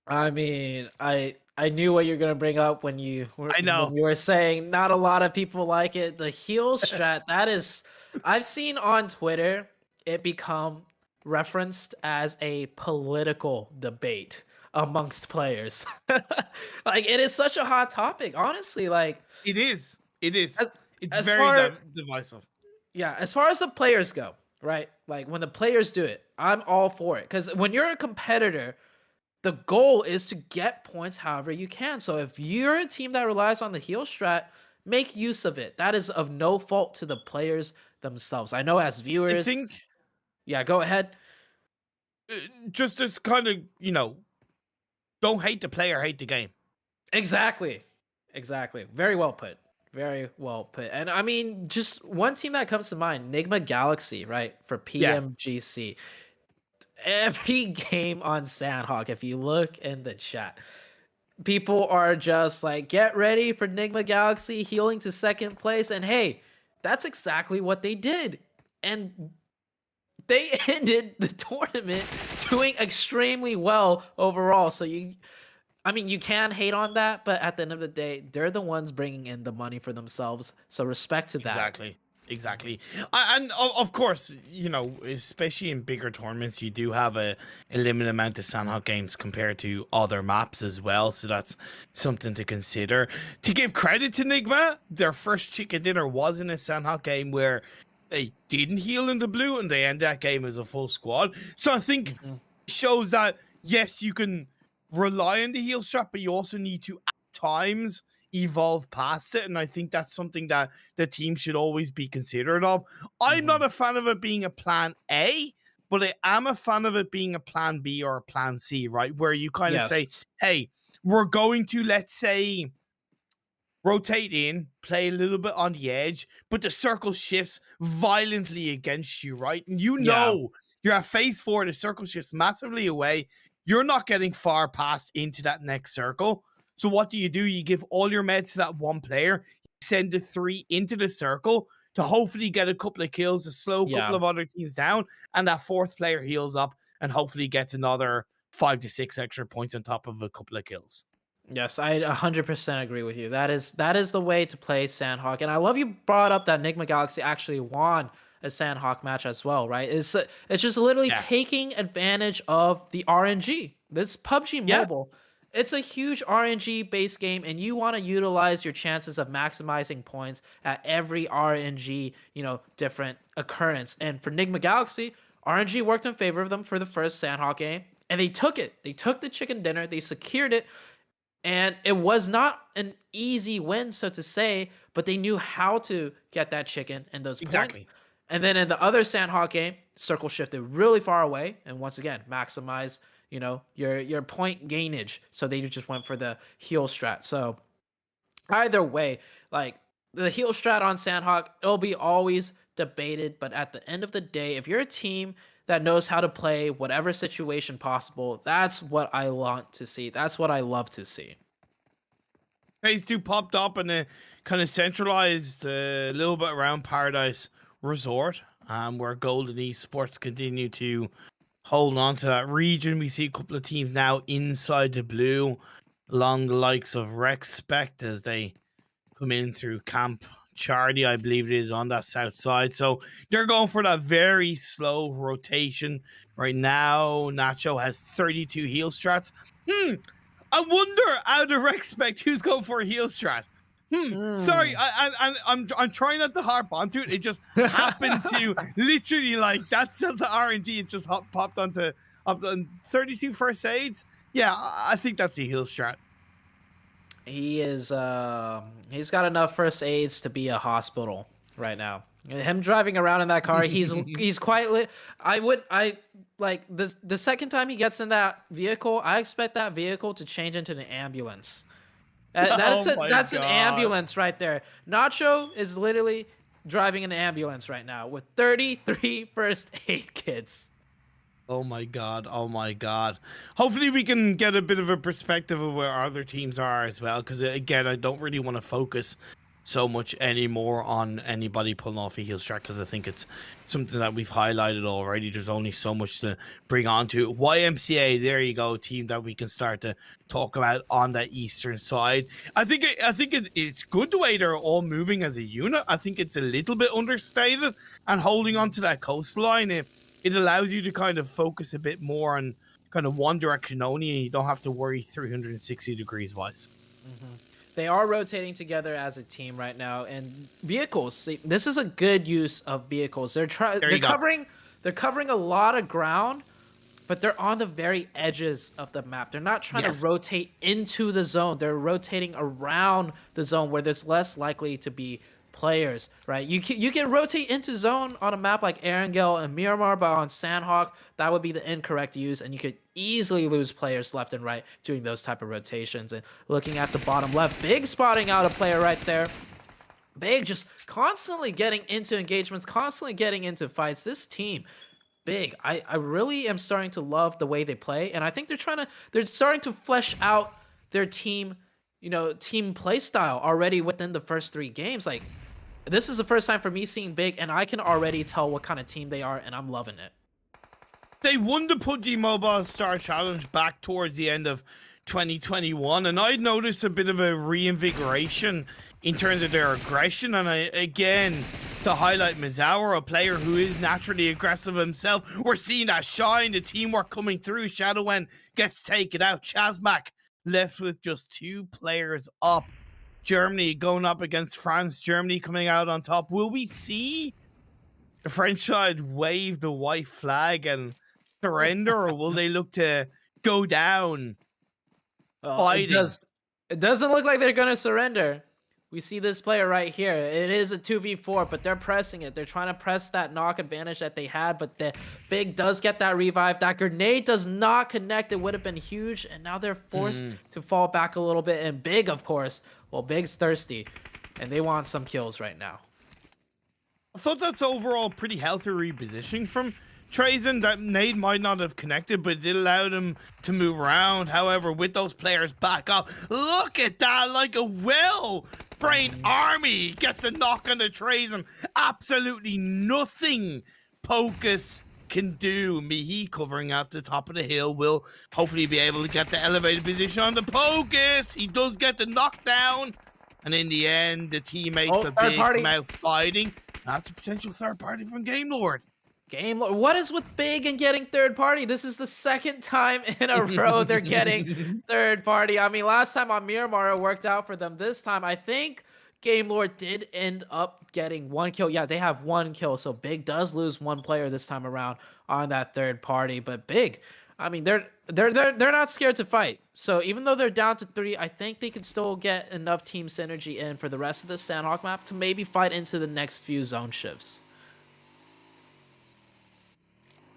I mean, I knew what you're gonna bring up when I know. you were saying not a lot of people like it. The heal strat, that is, I've seen on Twitter it become referenced as a political debate amongst players. Like it is such a hot topic, honestly. Like It is. It is. as It's as very far divisive. yeah, as far as the players go, right? Like when the players do it, I'm all for it. Because when you're a competitor, the goal is to get points however you can. So if you're a team that relies on the heal strat, make use of it. That is of no fault to the players themselves. I know as I viewers, think yeah, go ahead. uh, just kind of don't hate the player, hate the game. Exactly. Exactly. Very well put. Very well put. And I mean, just one team that comes to mind, Nigma Galaxy, right? For Yeah, PMGC. Every game on Sandhawk, if you look in the chat, people are just like, get ready for Nigma Galaxy healing to second place. And hey, that's exactly what they did. And they ended the tournament doing extremely well overall. So I mean, you can hate on that, but at the end of the day, they're the ones bringing in the money for themselves. So respect to that. exactly. Exactly. And of course, especially in bigger tournaments, you do have a limited amount of Sanhok games compared to other maps as well. So that's something to consider. To give credit to Nigma, their first chicken dinner was in a Sanhok game where they didn't heal in the blue and they end that game as a full squad. So I think Mhm. shows that, yes, you can rely on the heal strat, but you also need to at times evolve past it. And I think that's something that the team should always be considerate of. I'm Mhm. not a fan of it being a plan A, but I am a fan of it being a plan B or a plan C, right? Where you kind of say, Yes. hey, we're going to, let's say, rotate in, play a little bit on the edge, but the circle shifts violently against you, right? And Yeah. you're at phase 4, the circle shifts massively away. You're not getting far past into that next circle. So what do? You give all your meds to that one player, send the 3 into the circle to hopefully get a couple of kills, to slow a couple Yeah. of other teams down, and that 4th player heals up and hopefully gets another 5 to 6 extra points on top of a couple of kills. Yes, I 100% agree with you. That is the way to play Sandhawk. And I love you brought up that Nigma Galaxy actually won a Sandhawk match as well, right? It's just literally Yeah. taking advantage of the RNG. This PUBG Yeah. Mobile It's a huge RNG based game, and you want to utilize your chances of maximizing points at every RNG, different occurrence. And for Nigma Galaxy, RNG worked in favor of them for the first Sandhawk game, and they took it. They took the chicken dinner, they secured it, and it was not an easy win, so to say, but they knew how to get that chicken and those points. Exactly. And then in the other Sandhawk game, circle shifted really far away, and once again, maximize, your point gainage. So they just went for the heal strat. So either way, like the heal strat on Sandhawk, it'll be always debated, but at the end of the day, if you're a team that knows how to play whatever situation possible, that's what I want to see. That's what I love to see. Phase 2 popped up and it kind of centralized a little bit around Paradise Resort, where Golden Esports continue to hold on to that region. We see a couple of teams now inside the blue, along the likes of Respect as they come in through Camp Charlie, I believe it is, on that south side. So they're going for that very slow rotation. Right now, Nacho has 32 heal strats. I wonder, out of Respect, who's going for a heal strat. Sorry, I'm trying not to harp onto it. It just happened to literally, like, that's RNG. It just popped onto 32 first aids. Yeah, I think that's a heal strat. He is he's got enough first aids to be a hospital right now. Him driving around in that car, he's quite lit. I like this the second time he gets in that vehicle, I expect that vehicle to change into an ambulance. That's an ambulance right there. Nacho is literally driving an ambulance right now with 33 first aid kits. Oh my god, oh my god. Hopefully we can get a bit of a perspective of where other teams are as well, because again, I don't really want to focus so much anymore on anybody pulling off a heal strat, because I think it's something that we've highlighted already. There's only so much to bring on to. YMCA, there you go, team that we can start to talk about on that eastern side. I think it's good the way they're all moving as a unit. I think it's a little bit understated, and holding on to that coastline, it allows you to kind of focus a bit more on kind of one direction only, and you don't have to worry 360 degrees wise. They are rotating together as a team right now, and vehicles. See, this is a good use of vehicles. They're covering a lot of ground, but they're on the very edges of the map. They're not trying to rotate into the zone. They're rotating around the zone where there's less likely to be players, right? You can rotate into zone on a map like Erangel and Miramar, but on Sandhawk, that would be the incorrect use, and you could easily lose players left and right doing those type of rotations. And looking at the bottom left, Big spotting out a player right there. Big just constantly getting into engagements, constantly getting into fights. This team, Big, I really am starting to love the way they play, and I think they're starting to flesh out their team, team play style already within the first 3 games. Like, this is the first time for me seeing Big, and I can already tell what kind of team they are, and I'm loving it. They won the PUBG Mobile Star Challenge back towards the end of 2021, and I'd noticed a bit of a reinvigoration in terms of their aggression. And again, to highlight Mizawa, a player who is naturally aggressive himself, we're seeing that shine, the teamwork coming through. Shadowwen gets taken out. Chazmak left with just 2 players up. Germany going up against France. Germany coming out on top. Will we see the French side wave the white flag and surrender, or will they look to go down fighting? It doesn't look like they're going to surrender. We see this player right here. It is a 2v4, but they're pressing it. They're trying to press that knock advantage that they had, but the Big does get that revive. That grenade does not connect. It would have been huge, and now they're forced to fall back a little bit. And Big, of course, well, Big's thirsty, and they want some kills right now. I thought that's overall pretty healthy repositioning from Trazen. That nade might not have connected, but it did allow them to move around. However, with those players back up, look at that, like a well-trained army gets a knock on the Trazen. Absolutely nothing Pocus can do. Mihi covering at the top of the hill will hopefully be able to get the elevated position on the Pocus. He does get the knockdown, and in the end, the teammates of Big come out fighting. That's a potential third party from Game Lord. Game Lord, what is with Big and getting third party? This is the second time in a row they're getting third party. I mean, last time on Miramar it worked out for them. This time, I think Game Lord did end up getting one kill. Yeah, they have one kill, so Big does lose one player this time around on that third party. But Big, I mean, they're not scared to fight. So even though they're down to 3, I think they can still get enough team synergy in for the rest of the Sandhawk map to maybe fight into the next few zone shifts.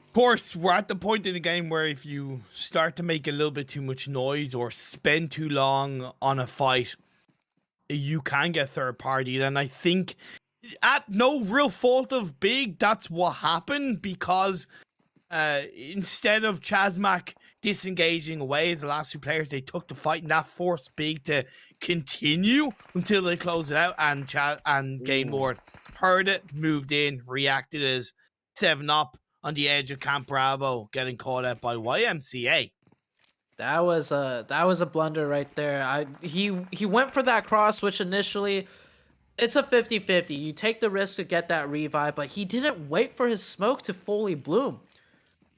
Of course, we're at the point in the game where if you start to make a little bit too much noise or spend too long on a fight, you can get third party. And I think at no real fault of Big, that's what happened, because instead of Chazmak disengaging away as the last 2 players, they took the fight, and that forced Big to continue until they closed it out. And Game Lord heard it, moved in, reacted as 7-Up on the edge of Camp Bravo, getting caught out by YMCA. That was a blunder right there. He went for that cross switch initially. It's a 50-50. You take the risk to get that revive, but he didn't wait for his smoke to fully bloom.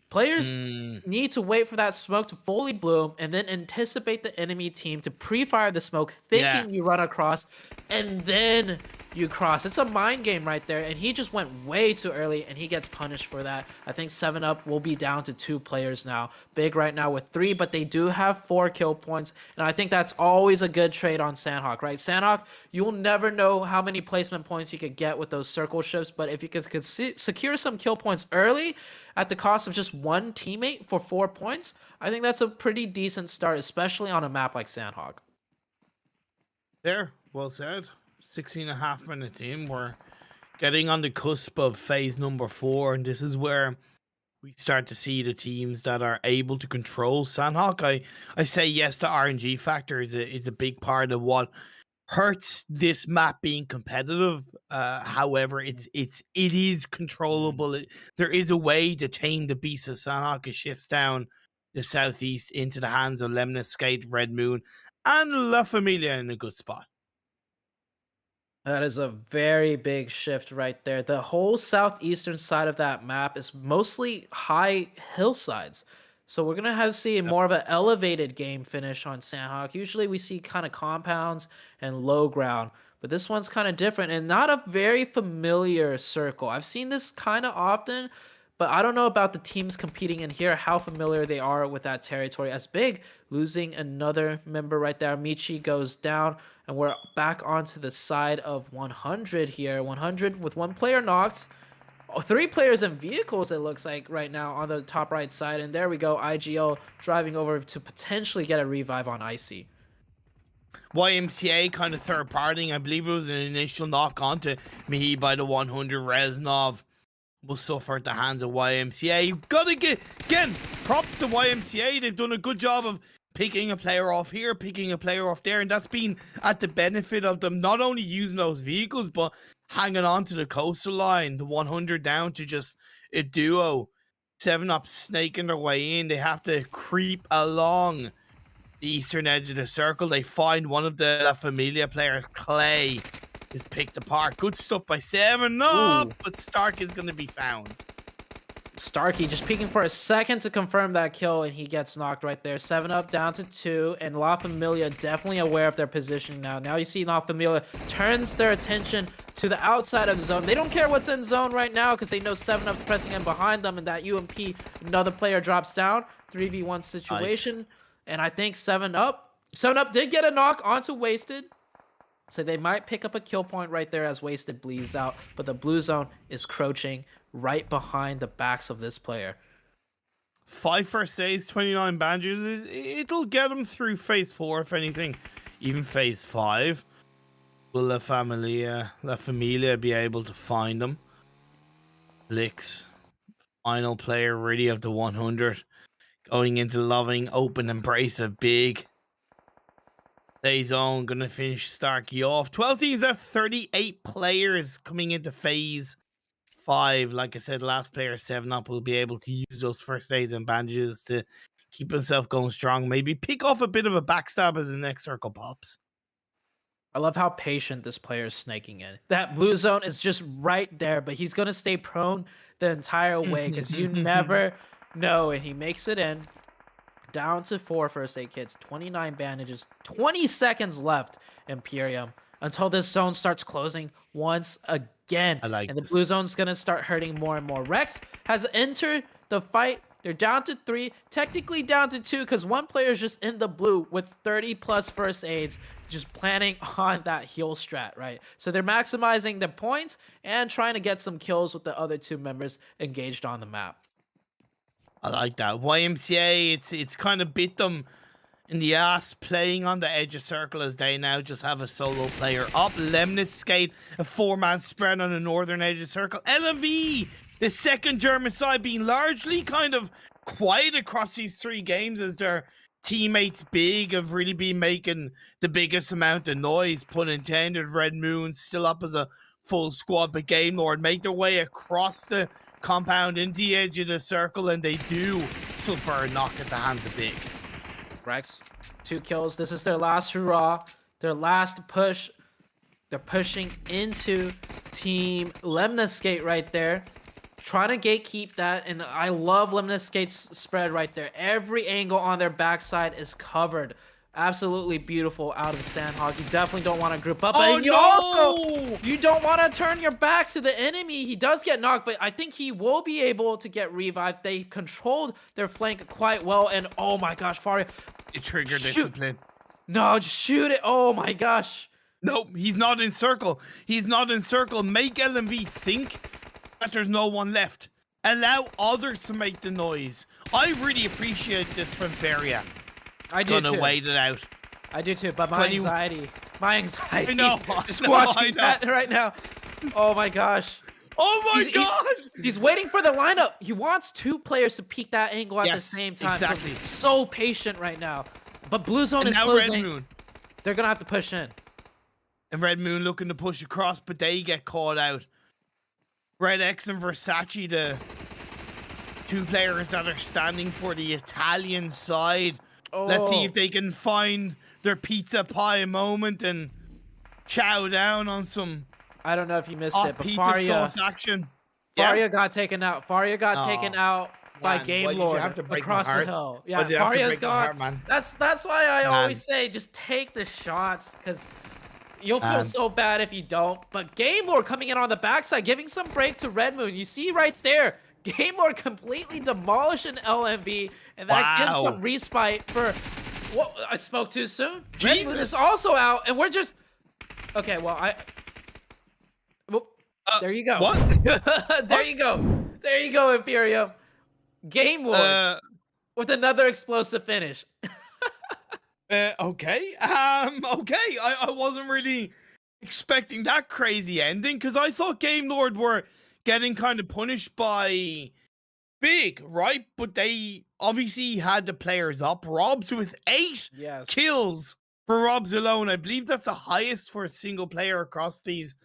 Players need to wait for that smoke to fully bloom and then anticipate the enemy team to pre-fire the smoke, thinking you run across, and then you cross. It's a mind game right there, and he just went way too early, and he gets punished for that. I think 7-Up will be down to 2 players now. Big right now with 3, but they do have 4 kill points, and I think that's always a good trade on Sandhawk, right? Sandhawk, you'll never know how many placement points you could get with those circle shifts, but if you could secure some kill points early at the cost of just 1 teammate for 4 points, I think that's a pretty decent start, especially on a map like Sandhawk. There, well said. 16.5 minutes in, we're getting on the cusp of phase number 4, and this is where we start to see the teams that are able to control Sandhawk. I say yes to RNG factor is a big part of what hurts this map being competitive. However, it is controllable. There is a way to tame the beast of Sandhawk. It shifts down the southeast into the hands of Lemnis Skate, Red Moon, and La Familia in a good spot. That is a very big shift right there. The whole southeastern side of that map is mostly high hillsides. So we're going to see more of an elevated game finish on Sandhawk. Usually we see kind of compounds and low ground, but this one's kind of different and not a very familiar circle. I've seen this kind of often, but I don't know about the teams competing in here, how familiar they are with that territory. As Big losing another member right there. Michi goes down, and we're back onto the side of 100 here. 100 with 1 player knocked. 3 players in vehicles, it looks like, right now on the top right side. And there we go, IGL driving over to potentially get a revive on Icy. YMCA kind of third partying. I believe it was an initial knock onto Mihi by the 100. Reznov will suffer at the hands of YMCA. You gotta get, again, props to YMCA. They've done a good job of picking a player off here, picking a player off there, and that's been at the benefit of them not only using those vehicles, but hanging on to the coastal line. The 100 down to just a duo. 7-Up snaking their way in. They have to creep along the eastern edge of the circle. They find one of the La Familia players, Clay, is picked apart. Good stuff by 7-Up, but Stark is going to be found. Starkey just peeking for a second to confirm that kill, and he gets knocked right there. 7-Up down to 2, and La Familia definitely aware of their position now. Now you see La Familia turns their attention to the outside of the zone. They don't care what's in zone right now because they know 7-Up's pressing in behind them, and that UMP, another player drops down. 3v1 situation, nice. And I think 7-Up did get a knock onto Wasted. So they might pick up a kill point right there as Wasted bleeds out, but the blue zone is crouching right behind the backs of this player. 5 first aids, 29 bandages. It'll get them through phase 4, if anything, even phase 5. Will La Familia be able to find them? Blix, final player really of the 100, going into the loving open embrace of Big. Stay zone, gonna finish Starkey off. 12 teams left, 38 players coming into phase 5. Like I said, last player 7-Up will be able to use those first aids and bandages to keep himself going strong. Maybe pick off a bit of a backstab as the next circle pops. I love how patient this player is snaking in. That blue zone is just right there, but he's gonna stay prone the entire way because you never know. And he makes it in. Down to 4 first aid kits, 29 bandages, 20 seconds left, Imperium, until this zone starts closing once again. I like And the this. blue zone's going to start hurting more and more. Rex has entered the fight. They're down to 3, technically down to 2, because one player is just in the blue with 30 plus first aids, just planning on that heal strat, right? So they're maximizing their points and trying to get some kills with the other 2 members engaged on the map. I like that. YMCA, it's kind of bit them in the ass playing on the edge of circle as they now just have a solo player up. Lemnis skate, a 4-man spread on the northern edge of circle. LMV, the second German side, being largely kind of quiet across these 3 games as their teammates big have really been making the biggest amount of noise, pun intended. Red Moon still up as a full squad, but Game Lord make their way across the compound into the edge of the circle, and they do suffer a knock at the hands of Big. Rex, 2 kills. This is their last hurrah, their last push. They're pushing into Team Lemniscate right there, trying to gatekeep that. And I love Lemniscate's spread right there. Every angle on their backside is covered. Absolutely beautiful out of Sandhog. You definitely don't want to group up. Oh, and you also, you don't want to turn your back to the enemy. He does get knocked, but I think he will be able to get revived. They controlled their flank quite well. And oh my gosh, Faria. It triggered discipline. No, just shoot it. Oh my gosh. Nope, he's not in circle. He's not in circle. Make LMV think that there's no one left. Allow others to make the noise. I really appreciate this from Feria. I do gonna too. wait it out. I do too, but my anxiety. I know, just I know, watching that right now. Oh my gosh. Oh my god! He's waiting for the lineup. He wants 2 players to peek that angle at the Yes, same time. exactly. So patient right now. But Blue Zone And is now closing. Red Moon. They're gonna have to push in. And Red Moon looking to push across, but they get caught out. Red X and Versace, the 2 players that are standing for the Italian side. Oh. Let's see if they can find their pizza pie moment and chow down on some I don't know if you missed hot it, but pizza sauce action. Faria got taken out. Faria got taken out by man, Game why did you Lord have to break across my the heart? hill. Why Yeah, did you have to Faria's break my gone. heart, man? That's why I always say just take the shots, because you'll feel so bad if you don't. But Game Lord coming in on the backside, giving some break to Red Moon. You see right there, Game Lord completely demolishing LMB, and that gives some respite for. What? I spoke too soon. Red Moon is also out, and we're just. Okay, well, there you go. What? There you go. There you go, Imperium. Game Lord with another explosive finish. Okay. Okay. I wasn't really expecting that crazy ending, because I thought Game Lord were getting kind of punished by Big, right? But they obviously had the players up. Robs with 8 kills for Robs alone. I believe that's the highest for a single player across these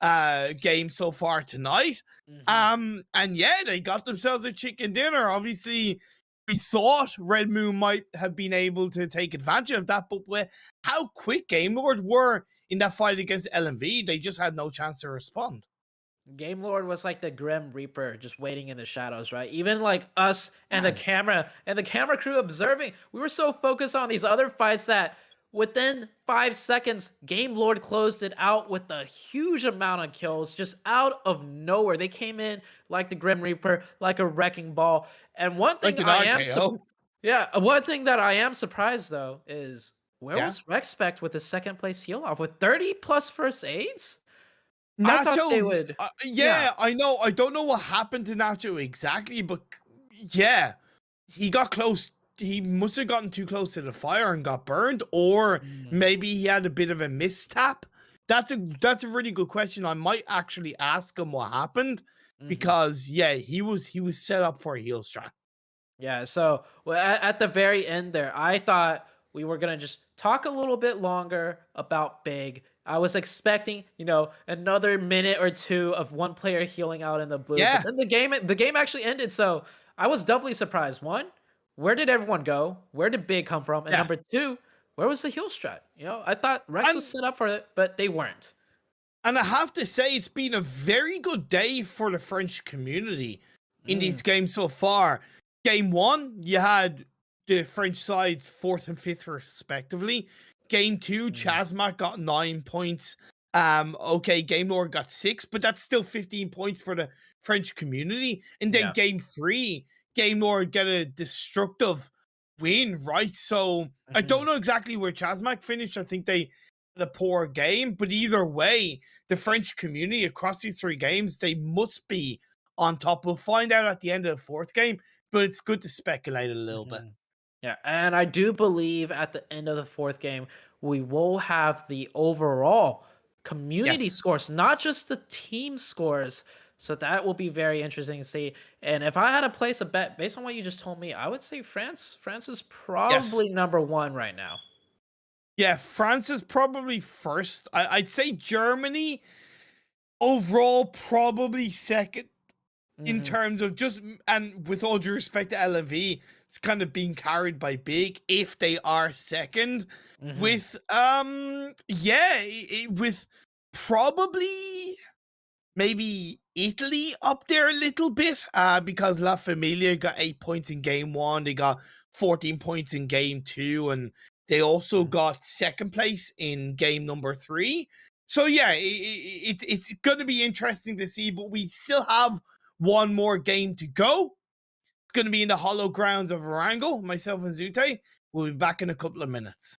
games so far tonight. And yeah, they got themselves a chicken dinner. Obviously, we thought Red Moon might have been able to take advantage of that, but with how quick Game Lord were in that fight against LMV, they just had no chance to respond. Game Lord was like the Grim Reaper, just waiting in the shadows, right? Even like us and the camera crew observing, we were so focused on these other fights that within 5 seconds, Game Lord closed it out with a huge amount of kills, just one nowhere. They came in like the Grim Reaper, like a wrecking ball. And one thing one thing that I am surprised though is where was Rexpect with his 2nd place heal off with 30 plus first aids? Nacho, I thought they would. I know. I don't know what happened to Nacho exactly, but yeah, he got close. He must have gotten too close to the fire and got burned, or maybe he had a bit of a mistap. That's a really good question. I might actually ask him what happened, because yeah, he was set up for a heal strat. Yeah, so at the very end there, I thought we were gonna just talk a little bit longer about Big. I was expecting, another minute or 2 of one player healing out in the blue. Yeah. But then the game actually ended, so I was doubly surprised. 1, where did everyone go? Where did Big come from? And number 2, where was the heal strat? You know, I thought Rex was And set up for it, but they weren't. and I have to say, it's been a very good day for the French community in Mm, these games so far. Game 1, you had the French sides 4th and 5th respectively. Game 2, mm, Chasmac got 9 points. Okay, Game Lord got 6, but that's still 15 points for the French community. And then yeah. Game 3, Game Lord get a destructive win, right? So I don't Mhm, know exactly where Chasmac finished. I think they had a poor game, but either way, the French community across these 3 games, they must be on top. We'll find out at the end of the 4th game, but it's good to speculate a little bit. mhm. Yeah, and I do believe at the end of the 4th game, we will have the overall community Yes. scores, not just the team scores. So that will be very interesting to see. And if I had to place a bet based on what you just told me, I would say France. France is Yes. probably number 1 right now. Yeah, France is probably first. I'd say Germany overall probably second in Mhm, terms of just, and with all due respect to LMV, it's kind of being carried by big if they are second. mhm, With yeah, with probably maybe Italy up there a little bit, because La Familia got 8 points in game 1, they got 14 points in game 2, and they also mhm. got second place in game number 3. So yeah, it's going to be interesting to see, but we still have one more game to go. It's going to be in the hollow grounds of Varango. Myself and Zute will be back in a couple of minutes.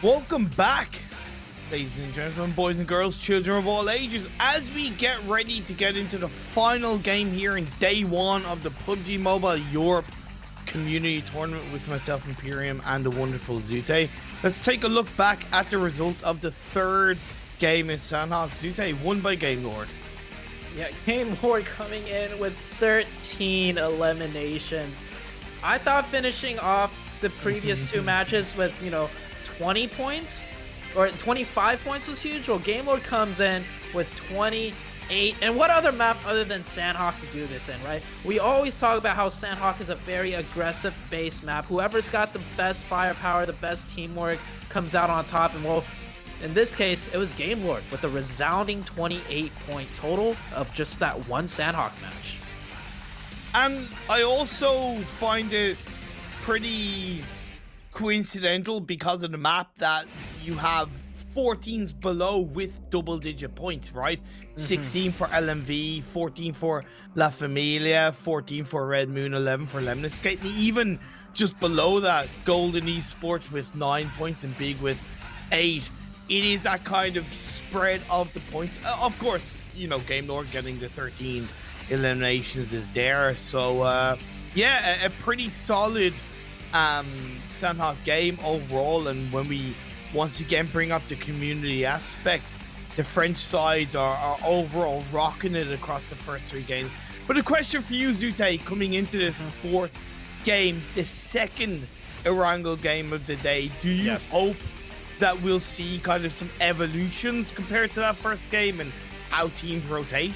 Welcome back, ladies and gentlemen, boys and girls, children of all ages, as we get ready to get into the final game here in day one of the PUBG Mobile Europe Community Tournament with myself, Imperium, and the wonderful Zute. Let's take a look back at the result of the third game in Sandhawk. Zute won by Game Lord. Yeah, Game Lord coming in with 13 eliminations. I thought finishing off the previous two matches with, 20 points or 25 points was huge. Well, Game Lord comes in with 28. And what other map other than Sandhawk to do this in, right? We always talk about how Sandhawk is a very aggressive base map. Whoever's got the best firepower, the best teamwork comes out on top. And well, in this case, it was Game Lord with a resounding 28-point total of just that one Sandhawk match. And I also find it pretty coincidental because of the map that you have 14s below with double-digit points, right? 16 for LMV, 14 for La Familia, 14 for Red Moon, 11 for Lemon Escape, and even just below that, Golden Esports with 9 points and Big with 8. It is that kind of spread of the points. Of course, Game Lord getting the 13 eliminations is there. So, yeah, a pretty solid Sandhawk game overall. And when we once again bring up the community aspect, the French sides are overall rocking it across the first three games. But a question for you, Zute, coming into this fourth game, the second Erangel game of the day, do you hope that we'll see kind of some evolutions compared to that first game and how teams rotate?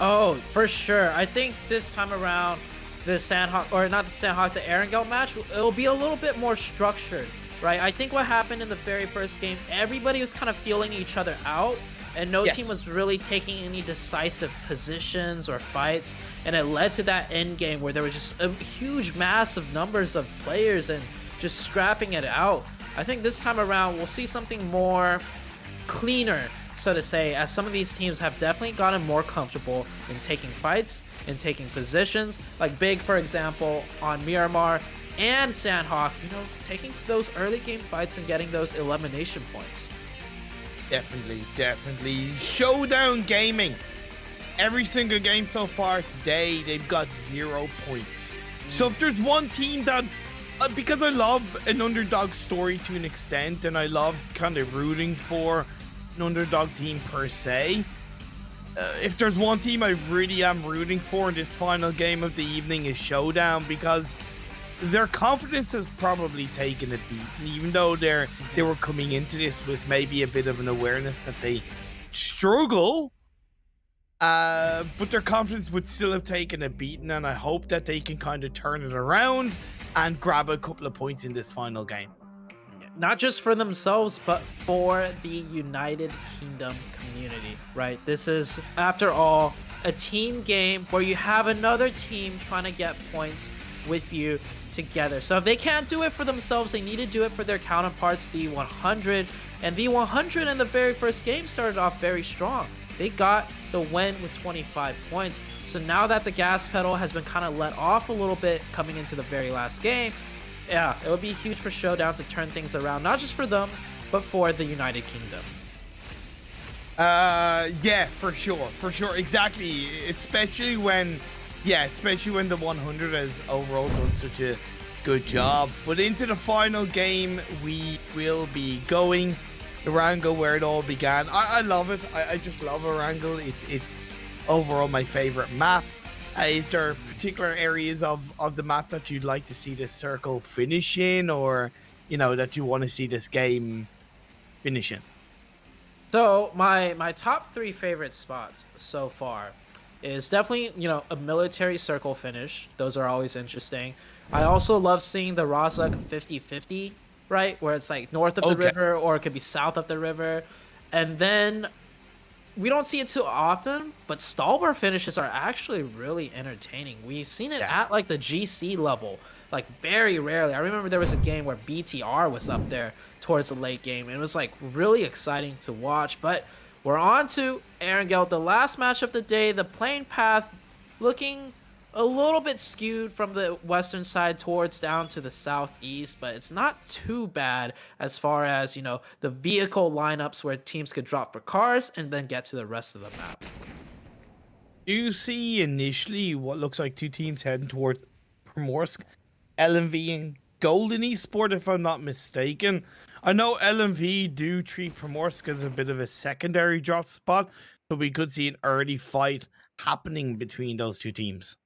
Oh, for sure. I think this time around, the Sandhawk, or not the Sandhawk, the Erangel match, it'll be a little bit more structured, right? I think what happened in the very first game, everybody was kind of feeling each other out, and no team was really taking any decisive positions or fights, and it led to that end game where there was just a huge mass of numbers of players and just scrapping it out. I think this time around we'll see something more cleaner, so to say, as some of these teams have definitely gotten more comfortable in taking fights and taking positions, like Big, for example, on Miramar, and Sandhawk, taking those early game fights and getting those elimination points. Definitely. Showdown Gaming. Every single game so far today, they've got 0 points. So if there's one team that, because I love an underdog story to an extent, and I love kind of rooting for an underdog team per se, if there's one team I really am rooting for in this final game of the evening is Showdown, because their confidence has probably taken a beat, and even though they were coming into this with maybe a bit of an awareness that they struggle, but their confidence would still have taken a beating, and I hope that they can kind of turn it around and grab a couple of points in this final game. Not just for themselves, but for the United Kingdom community, right? This is, after all, a team game where you have another team trying to get points with you together. So if they can't do it for themselves, they need to do it for their counterparts, the 100. And the 100 in the very first game started off very strong. They got the win with 25 points. So now that the gas pedal has been kind of let off a little bit coming into the very last game, yeah, it would be huge for Showdown to turn things around, not just for them, but for the United Kingdom. Yeah, for sure, exactly. Especially when the 100 has overall done such a good job. But into the final game, we will be going. Erangel, where it all began. I love it. I just love Erangel. It's overall my favorite map. Is there particular areas of the map that you'd like to see this circle finish in, or that you want to see this game finish in? So my top 3 favorite spots so far is definitely a military circle finish. Those are always interesting. I also love seeing the Razak 50-50, right, where it's like north of the river, or it could be south of the river. And then we don't see it too often, but Stalber finishes are actually really entertaining. We've seen it at like the GC level, like very rarely. I remember there was a game where BTR was up there towards the late game, and it was like really exciting to watch. But we're on to Erangel, the last match of the day, the plane path looking a little bit skewed from the western side towards down to the southeast, but it's not too bad as far as, the vehicle lineups where teams could drop for cars and then get to the rest of the map. Do you see initially what looks like two teams heading towards Primorsk, LMV and Golden Esport, if I'm not mistaken? I know LMV do treat Primorsk as a bit of a secondary drop spot, so we could see an early fight happening between those two teams.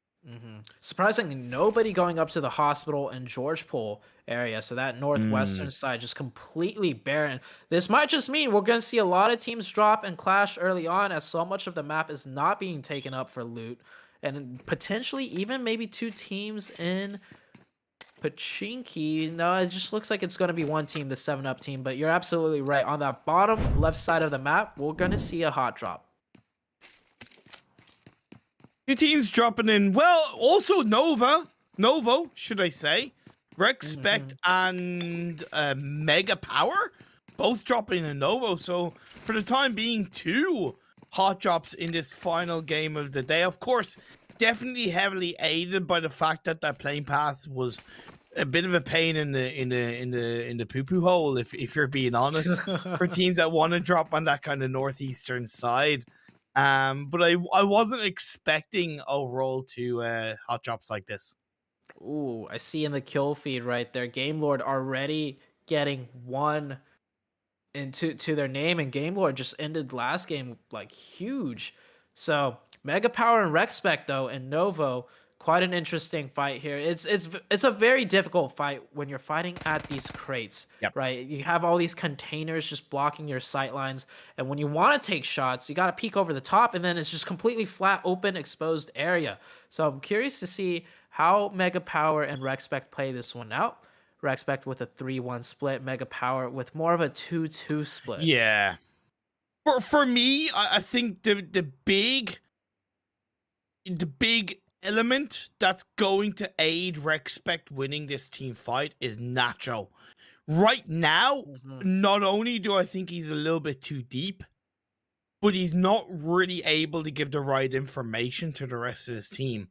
Surprisingly, nobody going up to the hospital and Georgepol area, so that northwestern side just completely barren. This might just mean we're going to see a lot of teams drop and clash early on, as so much of the map is not being taken up for loot, and potentially even maybe two teams in Pachinki. No, it just looks like it's going to be one team, the 7-Up team, but you're absolutely right. On that bottom left side of the map, we're going to see a hot drop. Two teams dropping in. Well, also Novo, should I say. Respect and Mega Power, both dropping in Novo. So for the time being, two hot drops in this final game of the day. Of course, definitely heavily aided by the fact that that playing path was a bit of a pain in the poo-poo hole, if you're being honest, for teams that want to drop on that kind of northeastern side. But I wasn't expecting overall to hot drops like this. Ooh, I see in the kill feed right there, Game Lord already getting one into their name, and Game Lord just ended last game like huge. So Mega Power and Respect though, and Novo, quite an interesting fight here. It's a very difficult fight when you're fighting at these crates, right? You have all these containers just blocking your sight lines, and when you want to take shots, you got to peek over the top, and then it's just completely flat, open, exposed area. So I'm curious to see how Mega Power and Respect play this one out. Respect with a 3-1 split, Mega Power with more of a 2-2 split. Yeah. For me, I think the big element that's going to aid Respect winning this team fight is Nacho. Right now, not only do I think he's a little bit too deep, but he's not really able to give the right information to the rest of his team.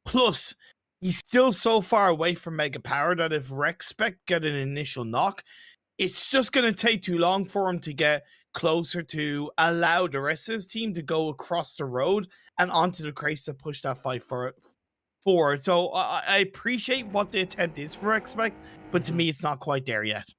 Plus, he's still so far away from Mega Power that if Respect get an initial knock, it's just going to take too long for him to get closer to allow the rest of his team to go across the road and onto the crates to push that fight forward. So I appreciate what the attempt is for Respect, but to me, it's not quite there yet.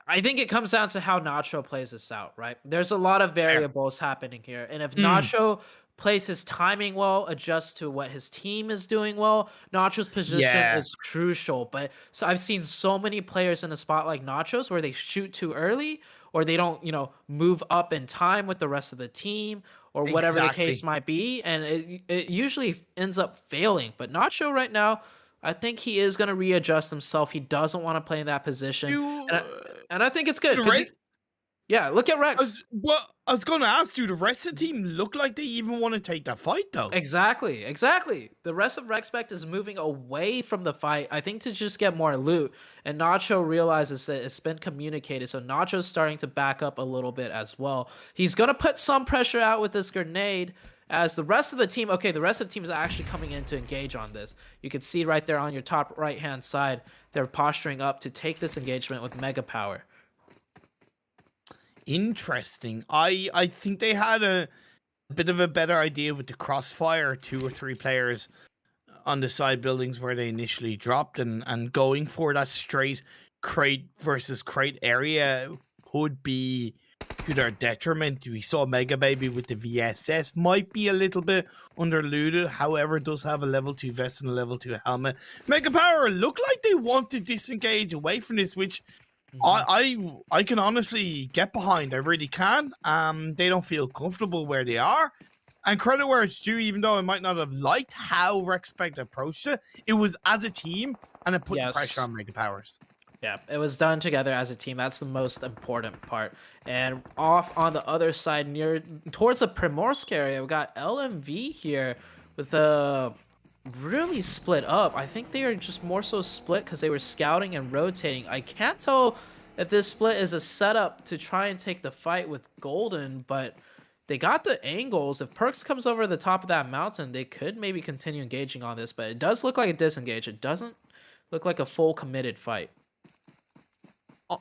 I think it comes down to how Nacho plays this out, right? There's a lot of variables happening here. And if Nacho plays his timing well, adjusts to what his team is doing well, Nacho's position is crucial. But so I've seen so many players in a spot like Nacho's where they shoot too early, or they don't, move up in time with the rest of the team, or whatever the case might be. And it usually ends up failing. But Nacho right now, I think he is going to readjust himself. He doesn't want to play in that position. And I think it's good. Yeah, look at Rex. I was going to ask you, the rest of the team look like they even want to take that fight, though. Exactly. The rest of Respect is moving away from the fight, I think, to just get more loot. And Nacho realizes that it's been communicated, so Nacho's starting to back up a little bit as well. He's going to put some pressure out with this grenade, as the rest of the team, the rest of the team is actually coming in to engage on this. You can see right there on your top right-hand side, they're posturing up to take this engagement with Mega Power. Interesting. I think they had a bit of a better idea with the crossfire, 2 or 3 players on the side buildings where they initially dropped, and going for that straight crate versus crate area could be to their detriment. We saw Mega Baby with the VSS might be a little bit underlooted, however does have a level 2 vest and a level 2 helmet. Mega Power look like they want to disengage away from this, which I can honestly get behind. I really can. They don't feel comfortable where they are. And credit where it's due, even though I might not have liked how Respect approached it, it was as a team, and it put the pressure on Mega Powers. Yeah, it was done together as a team. That's the most important part. And off on the other side, towards the Primorsk area, we got LMV here with a really split up. I think they are just more so split because they were scouting and rotating. I can't tell if this split is a setup to try and take the fight with Golden, but they got the angles. If Perks comes over the top of that mountain, they could maybe continue engaging on this, but it does look like a disengage. It doesn't look like a full committed fight.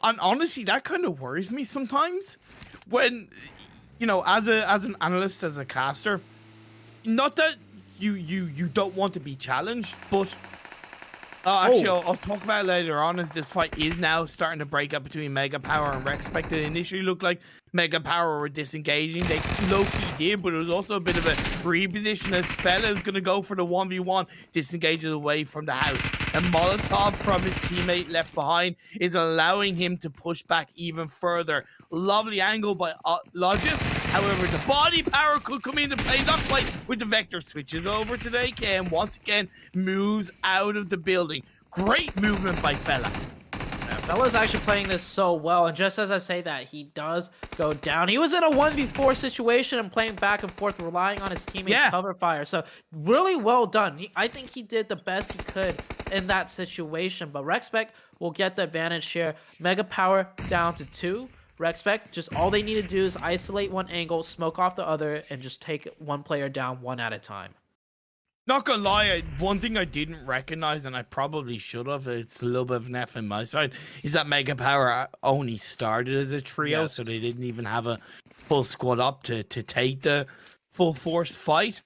And honestly, that kind of worries me sometimes when, you know, as an analyst, as a caster, not that you don't want to be challenged, but actually, I'll talk about it later on, as this fight is now starting to break up between Mega Power and Respect. It initially looked like Mega Power were disengaging. They low-key did, but it was also a bit of a reposition as Fella's going to go for the 1v1, disengages away from the house. And Molotov from his teammate left behind is allowing him to push back even further. Lovely angle by Logis. However, the body power could come into play. Not quite with the Vector. Switches over to the AK and once again moves out of the building. Great movement by Fella. Yeah, Fella's actually playing this so well. And just as I say that, he does go down. He was in a 1v4 situation and playing back and forth, relying on his teammates' cover fire. So really well done. I think he did the best he could in that situation. But Respect will get the advantage here. Mega Power down to 2. Respect, just all they need to do is isolate one angle, smoke off the other, and just take one player down one at a time. Not gonna lie, one thing I didn't recognize, and I probably should have, it's a little bit of an F on my side, is that Mega Power only started as a trio, so they didn't even have a full squad up to take the full force fight.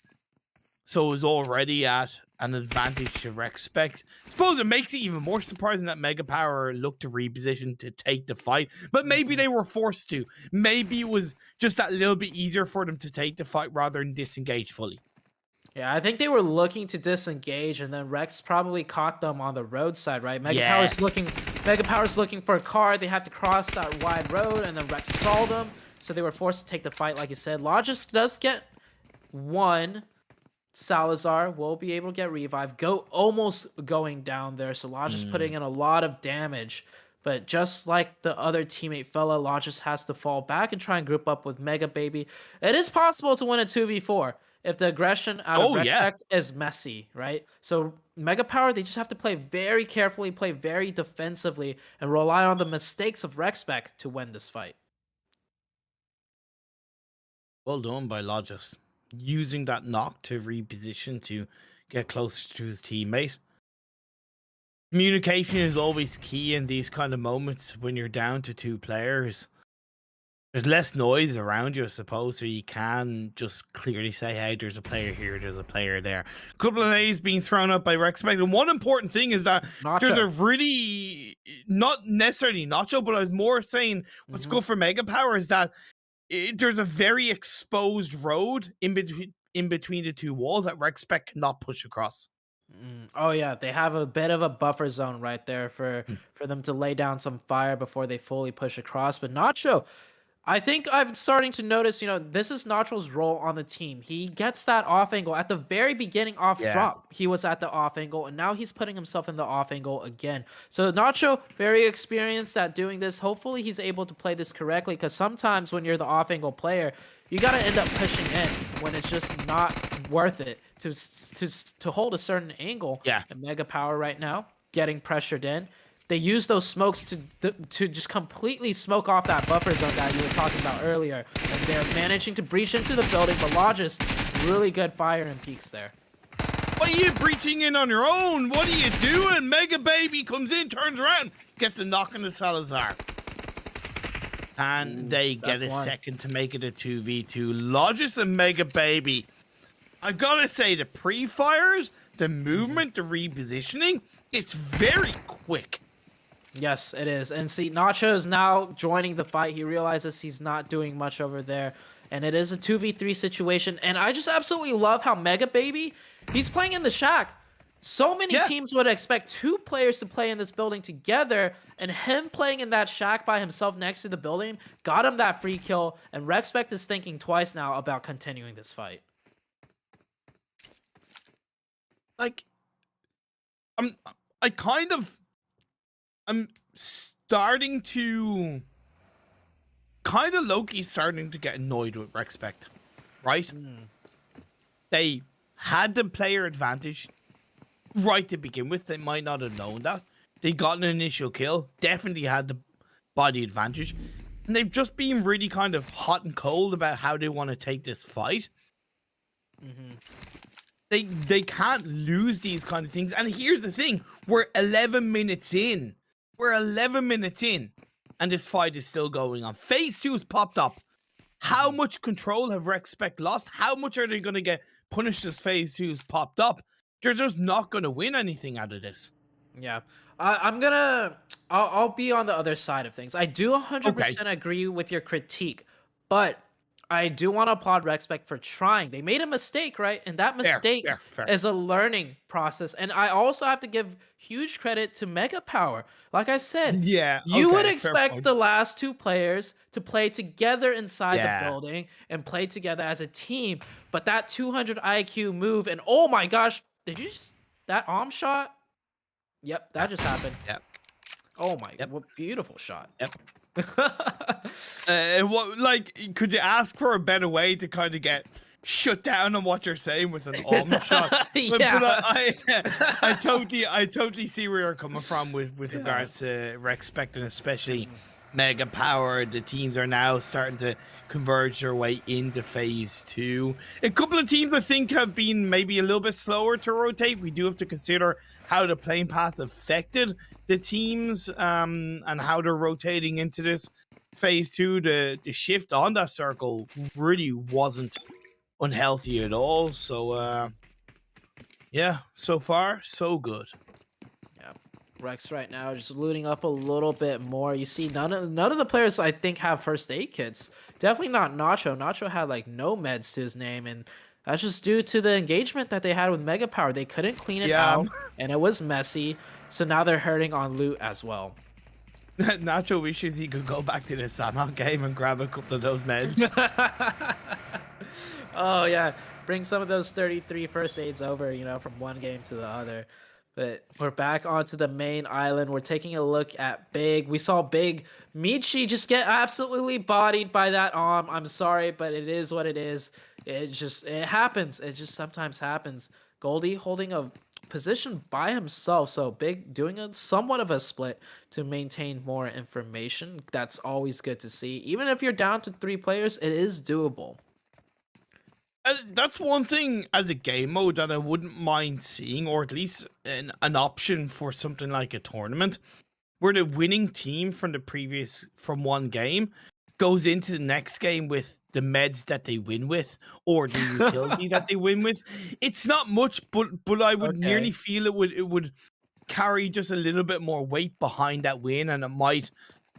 So it was already at an advantage to Respect. I suppose it makes it even more surprising that Mega Power looked to reposition to take the fight, but maybe they were forced to. Maybe it was just that little bit easier for them to take the fight rather than disengage fully. Yeah, I think they were looking to disengage, and then Rex probably caught them on the roadside, right? Mega Power's looking for a car. They had to cross that wide road, and then Rex stalled them, so they were forced to take the fight, like you said. Logis does get one. Salazar will be able to get revived. Almost going down there, so Logis putting in a lot of damage. But just like the other teammate Fella, Logis has to fall back and try and group up with Mega Baby. It is possible to win a 2v4 if the aggression out of Respect is messy, right? So Mega Power, they just have to play very carefully, play very defensively, and rely on the mistakes of Respect to win this fight. Well done by Logis. Using that knock to reposition to get closer to his teammate. Communication is always key in these kind of moments when you're down to 2 players. There's less noise around you, I suppose, so you can just clearly say, hey, there's a player here, there's a player there. A couple of A's being thrown up by Respect. And one important thing is that there's a really, not necessarily Nacho, but I was more saying what's good for Mega Power is that there's a very exposed road in between the 2 walls that Respect cannot push across. Oh yeah, they have a bit of a buffer zone right there for them to lay down some fire before they fully push across. But Nacho, I think I'm starting to notice, this is Nacho's role on the team. He gets that off angle. At the very beginning off drop, he was at the off angle, and now he's putting himself in the off angle again. So Nacho, very experienced at doing this. Hopefully he's able to play this correctly, because sometimes when you're the off angle player, you got to end up pushing in when it's just not worth it to hold a certain angle. Yeah. And Mega Power right now getting pressured in. They use those smokes to just completely smoke off that buffer zone that you were talking about earlier. And they're managing to breach into the building, but Logis, really good fire and peaks there. Why are you breaching in on your own? What are you doing? Mega Baby comes in, turns around, gets a knock on the Salazar. And they get a second to make it a 2v2. Logis and Mega Baby. I gotta say, the pre-fires, the movement, the repositioning, it's very quick. Yes, it is. And see, Nacho is now joining the fight. He realizes he's not doing much over there. And it is a 2v3 situation. And I just absolutely love how Mega Baby, he's playing in the shack. So many teams would expect 2 players to play in this building together, and him playing in that shack by himself next to the building got him that free kill, and Respect is thinking twice now about continuing this fight. Like, I'm starting to kind of low-key starting to get annoyed with Respect, right? They had the player advantage right to begin with. They might not have known that. They got an initial kill, definitely had the body advantage. And they've just been really kind of hot and cold about how they want to take this fight. Mm-hmm. They can't lose these kind of things. And here's the thing. We're 11 minutes in. We're 11 minutes in. And this fight is still going on. Phase 2 has popped up. How much control have RecSpec lost? How much are they going to get punished as Phase 2 has popped up? They're just not going to win anything out of this. Yeah. I'll be on the other side of things. I do 100% agree with your critique, but I do want to applaud RecSpec for trying. They made a mistake, right? And that mistake fair. is a learning process. And I also have to give huge credit to Mega Power. Like I said, you would expect the last two players to play together inside the building and play together as a team. But that 200 IQ move, and oh my gosh, did you just, that arm shot? Yep, that just happened. Yep. Oh my, what beautiful shot. Yep. What, like, could you ask for a better way to kind of get shut down on what you're saying with an arm shot? Yeah. But I totally see where you're coming from with regards to RecSpec, and especially Mega Power. The teams are now starting to converge their way into Phase 2. A couple of teams I think have been maybe a little bit slower to rotate. We do have to consider how the playing path affected the teams and how they're rotating into this Phase 2. The shift on that circle really wasn't unhealthy at all. So yeah, so far so good. Rex right now just looting up a little bit more. You see, none of the players I think have first aid kits. Definitely not Nacho. Nacho had like no meds to his name, and that's just due to the engagement that they had with Mega Power. They couldn't clean it out, and it was messy. So now they're hurting on loot as well. Nacho wishes he could go back to the Sanhok game and grab a couple of those meds. Oh yeah, bring some of those 33 first aids over, you know, from one game to the other. But we're back onto the main island. We're taking a look at Big. We saw Big Michi just get absolutely bodied by that arm. I'm sorry, but it is what it is. It happens. It just sometimes happens. Goldie holding a position by himself. So Big doing a somewhat of a split to maintain more information. That's always good to see. Even if you're down to 3 players, it is doable. That's one thing as a game mode that I wouldn't mind seeing, or at least an option for something like a tournament, where the winning team from one game goes into the next game with the meds that they win with, or the utility that they win with. It's not much, but I would nearly feel it would carry just a little bit more weight behind that win, and it might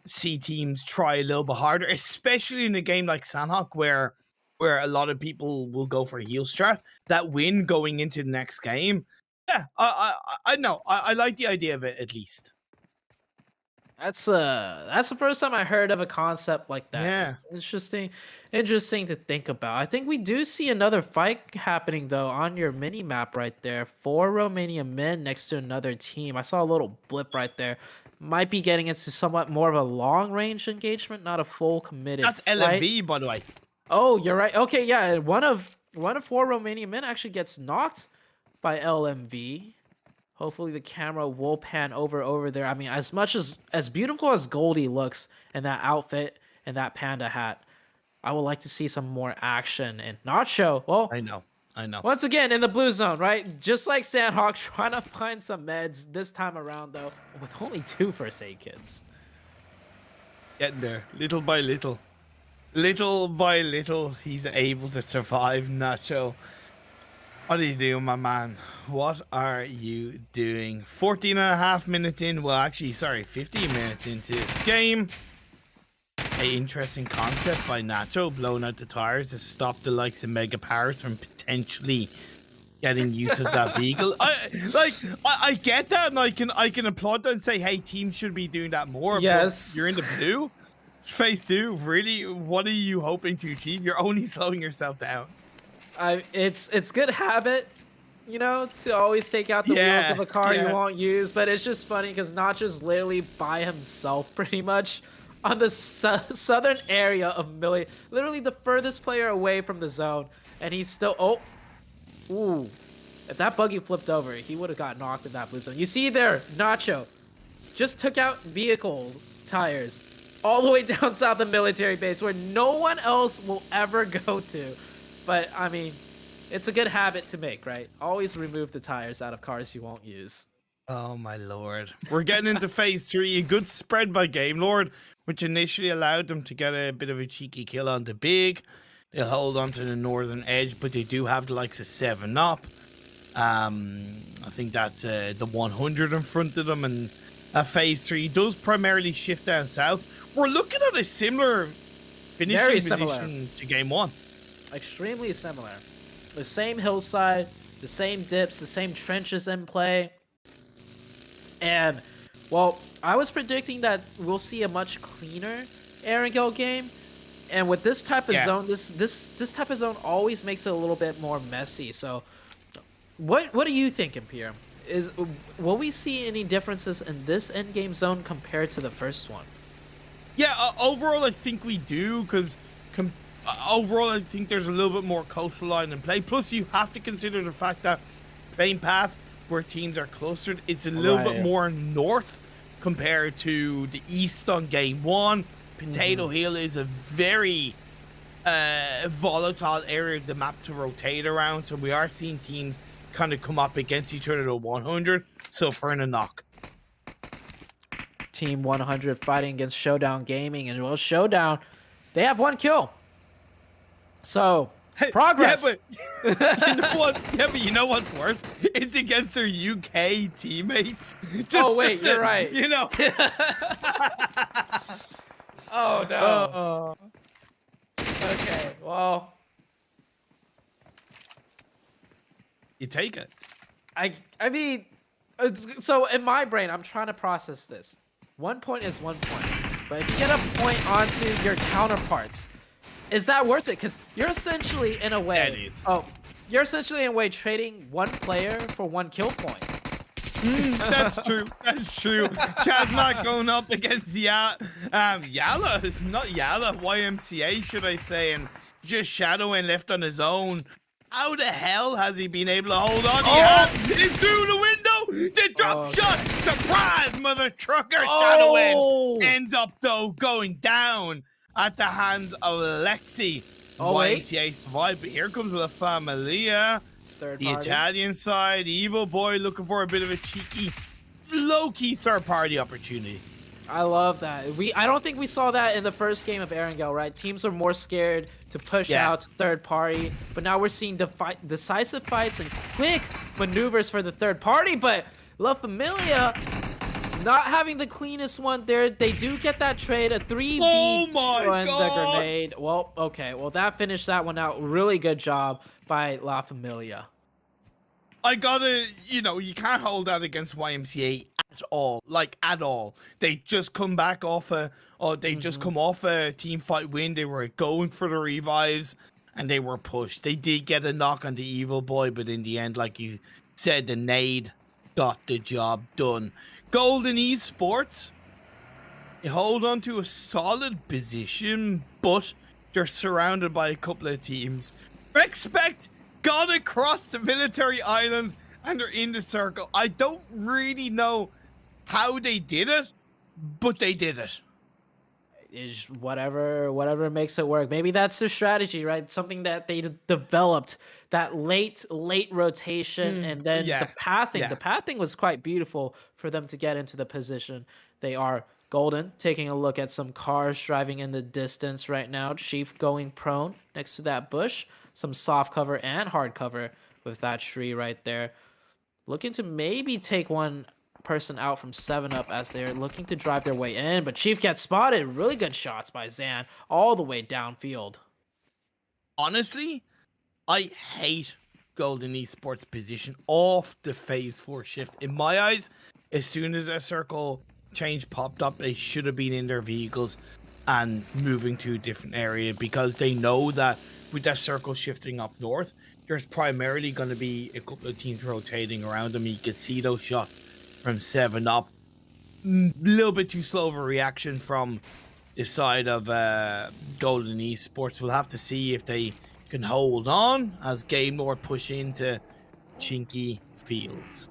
see teams try a little bit harder, especially in a game like Sanhok where a lot of people will go for heal strat. That win going into the next game, yeah, I know. I like the idea of it, at least. That's the first time I heard of a concept like that. Yeah. It's interesting to think about. I think we do see another fight happening though on your mini map right there. 4 Romania men next to another team. I saw a little blip right there. Might be getting into somewhat more of a long range engagement, not a full committed That's fight. LMV, by the way. Oh, you're right. Okay, yeah. One of 4 Romanian men actually gets knocked by LMV. Hopefully the camera will pan over there. I mean, as beautiful as Goldie looks in that outfit and that panda hat, I would like to see some more action. And Nacho, well, I know. Once again in the blue zone, right? Just like Sandhawk, trying to find some meds this time around though, with only 2 first aid kits. Getting there, little by little. Little by little, he's able to survive. Nacho, what are you doing, my man? What are you doing? 14.5 minutes in. Well, actually, sorry, 15 minutes into this game. An interesting concept by Nacho, blowing out the tires to stop the likes of Mega Powers from potentially getting use of that vehicle. I get that, and I can applaud that and say, hey, teams should be doing that more. Yes, but you're in the blue. Phase 2, really? What are you hoping to achieve? You're only slowing yourself down. It's good habit, you know, to always take out the wheels of a car you won't use. But it's just funny because Nacho's literally by himself, pretty much, on the southern area of Millie, literally the furthest player away from the zone, and he's still. Ooh! If that buggy flipped over, he would have got knocked in that blue zone. You see there, Nacho just took out vehicle tires. all the way down south of military base where no one else will ever go to. But I mean, it's a good habit to make, right? Always remove the tires out of cars you won't use. Oh my lord. We're getting into phase 3. A good spread by Game Lord, which initially allowed them to get a bit of a cheeky kill on the big. They'll hold on to the northern edge, but they do have the likes of 7 Up. I think that's the 100 in front of them, and phase 3 does primarily shift down south. We're looking at a similar finishing position to game 1. Extremely similar. The same hillside, the same dips, the same trenches in play. And, well, I was predicting that we'll see a much cleaner Erangel game. And with this type of zone, this type of zone always makes it a little bit more messy. So, what are you thinking, Pierre? Will we see any differences in this endgame zone compared to the first one? Yeah, overall I think we do, because overall I think there's a little bit more coastline in play. Plus, you have to consider the fact that main path, where teams are clustered, it's a little bit more north compared to the east on game 1. Potato Hill is a very volatile area of the map to rotate around, so we are seeing teams kind of come up against each other to 100, so for a knock. Team 100 fighting against Showdown Gaming, and well, Showdown, they have 1 kill. So, progress. Yeah, but you know what? Yeah, but you know what's worse? It's against their UK teammates. You're right. You know. Oh no. Okay, well, you take it. I mean, so in my brain, I'm trying to process this. 1 point is 1 point, but if you get a point onto your counterparts, is that worth it? Because you're essentially in a way, you're essentially in a way trading 1 player for 1 kill point. That's true. That's true. Chaz not going up against Yala. It's not Yala. YMCA, should I say, and just shadowing left on his own. How the hell has he been able to hold on? It's through the window. The drop shot. Surprise, mother trucker. Shadowing ends up though going down at the hands of Lexi. YMCA survived, but here comes La Familia. The Italian side, Evil Boy looking for a bit of a cheeky, low-key third-party opportunity. I love that. I don't think we saw that in the first game of Erangel, right? Teams were more scared to push out third party, but now we're seeing decisive fights and quick maneuvers for the third party. But La Familia not having the cleanest one there. They do get that trade, a 3v on the grenade. Well, okay. Well, that finished that one out. Really good job by La Familia. I gotta, you can't hold that against YMCA at all. Like, at all. They just come back off just come off a team fight win. They were going for the revives, and they were pushed. They did get a knock on the Evil Boy, but in the end, like you said, the nade got the job done. Golden Esports, they hold on to a solid position, but they're surrounded by a couple of teams. Respect got across the military island, and they're in the circle. I don't really know how they did it, but they did it. Is whatever makes it work. Maybe that's their strategy, right? Something that they developed, that late rotation, and then the pathing. The pathing was quite beautiful for them to get into the position they are. Golden taking a look at some cars driving in the distance right now. Chief going prone next to that bush. Some soft cover and hard cover with that tree right there. Looking to maybe take one person out from 7 Up as they're looking to drive their way in, but Chief gets spotted. Really good shots by Zan all the way downfield. Honestly, I hate Golden Esports position off the phase 4 shift. In my eyes, as soon as a circle change popped up, they should have been in their vehicles and moving to a different area, because they know that with that circle shifting up north, there's primarily going to be a couple of teams rotating around them. You can see those shots from 7 Up. A little bit too slow of a reaction from the side of Golden Esports. We'll have to see if they can hold on as Game Lord push into Chinky Fields.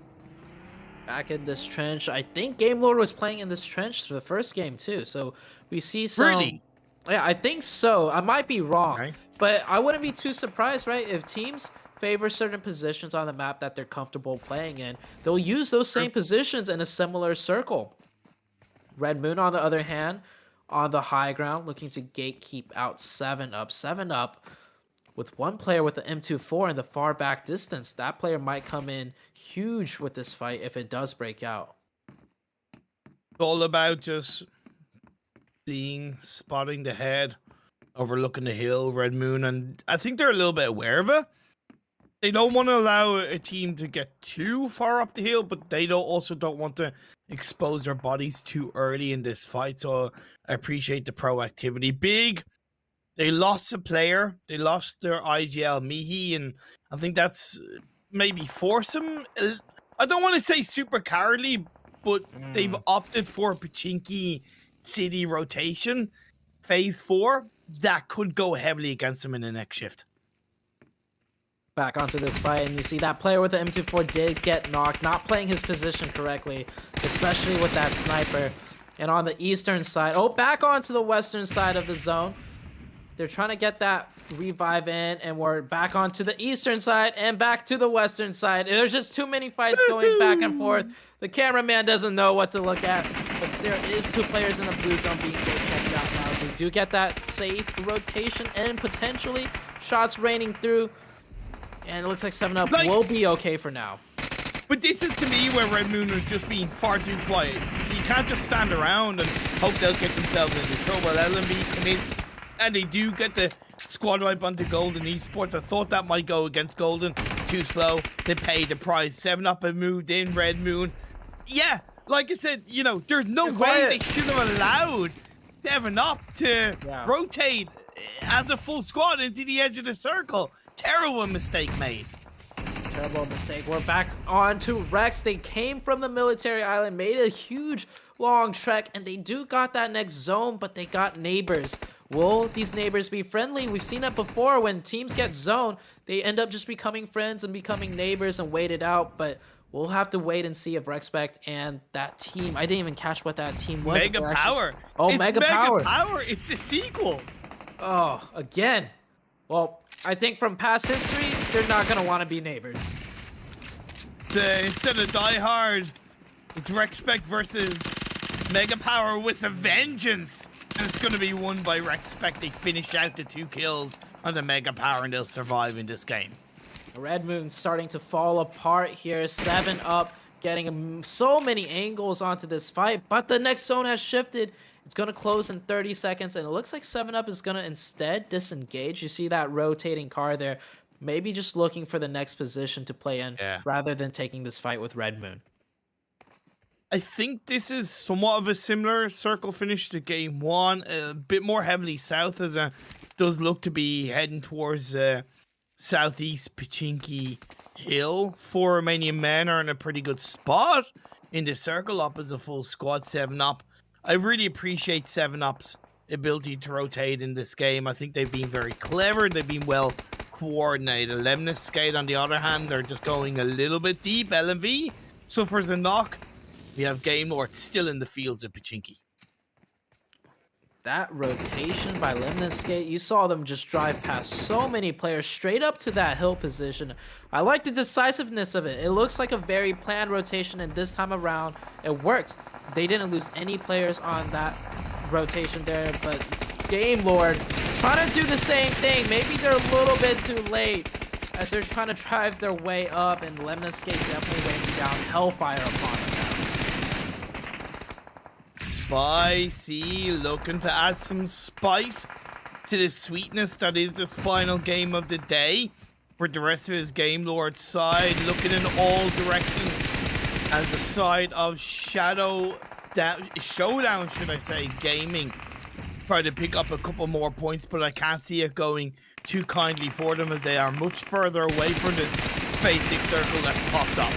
Back in this trench. I think Game Lord was playing in this trench for the first game too. So we see some. Really? Yeah, I think so. I might be wrong, Okay. but I wouldn't be too surprised, right? If teams favor certain positions on the map that they're comfortable playing in, they'll use those True. same positions in a similar circle. Red Moon, on the other hand, on the high ground, looking to gatekeep out 7 up. 7 up with one player with the M24 in the far back distance. That player might come in huge with this fight if it does break out. It's all about just seeing, spotting the head, overlooking the hill, Red Moon, and I think they're a little bit aware of it. They don't want to allow a team to get too far up the hill, but they also don't want to expose their bodies too early in this fight. So I appreciate the proactivity. Big, they lost a player. They lost their IGL Mihi, and I think that's maybe forced them. I don't want to say super cowardly, but they've opted for Pachinki City rotation, phase 4. That could go heavily against them in the next shift. Back onto this fight, and you see that player with the M24 did get knocked, not playing his position correctly, especially with that sniper. And on the eastern side, oh, back onto the western side of the zone. They're trying to get that revive in, and we're back onto the eastern side and back to the western side. There's just too many fights going back and forth. The cameraman doesn't know what to look at, but there is 2 players in the blue zone being kept out now. We do get that safe rotation and potentially shots raining through. And it looks like 7-Up will be okay for now. But this is, to me, where Red Moon are just being far too quiet. You can't just stand around and hope they'll get themselves into trouble. LMB come in, and they do get the squad wipe onto Golden Esports. I thought that might go against Golden. Too slow. They paid the price. 7-Up have moved in, Red Moon. Yeah, like I said, you know, there's no way they should have allowed 7-Up to rotate as a full squad into the edge of the circle. Terrible mistake made. Terrible mistake. We're back on to Rex. They came from the military island, made a huge long trek, and they do got that next zone, but they got neighbors. Will these neighbors be friendly? We've seen it before. When teams get zoned, they end up just becoming friends and becoming neighbors and wait it out, but we'll have to wait and see if Rexpect and that team, I didn't even catch what that team was. Mega Power. Oh, it's Mega Power. It's the sequel. Oh, again. Well, I think from past history, they're not going to want to be neighbors. Instead of Die Hard, it's Rexpect versus Mega Power with a vengeance. And it's going to be won by Rexpect. They finish out the 2 kills on the Mega Power, and they'll survive in this game. Red Moon starting to fall apart here. 7-Up getting so many angles onto this fight, but the next zone has shifted. It's going to close in 30 seconds, and it looks like 7-Up is going to instead disengage. You see that rotating car there. Maybe just looking for the next position to play in rather than taking this fight with Red Moon. I think this is somewhat of a similar circle finish to game 1. A bit more heavily south, as it does look to be heading towards southeast Pachinki Hill. 4 Romanian men are in a pretty good spot in the circle. Up as a full squad. 7-Up. I really appreciate 7-Up's ability to rotate in this game. I think they've been very clever. They've been well coordinated. Lemniscate, on the other hand, they're just going a little bit deep. LMV suffers a knock. We have Game Lord still in the fields of Pachinki. That rotation by Lemniscate, you saw them just drive past so many players straight up to that hill position. I like the decisiveness of it. It looks like a very planned rotation, and this time around, it worked. They didn't lose any players on that rotation there, but Game Lord trying to do the same thing. Maybe they're a little bit too late as they're trying to drive their way up, and Lemniscate definitely raining down Hellfire upon them. Spicy, looking to add some spice to the sweetness that is this final game of the day. For the rest of his Game Lord side, looking in all directions as the side of Showdown, should I say, Gaming. Try to pick up a couple more points, but I can't see it going too kindly for them as they are much further away from this phase 6 circle that's popped up.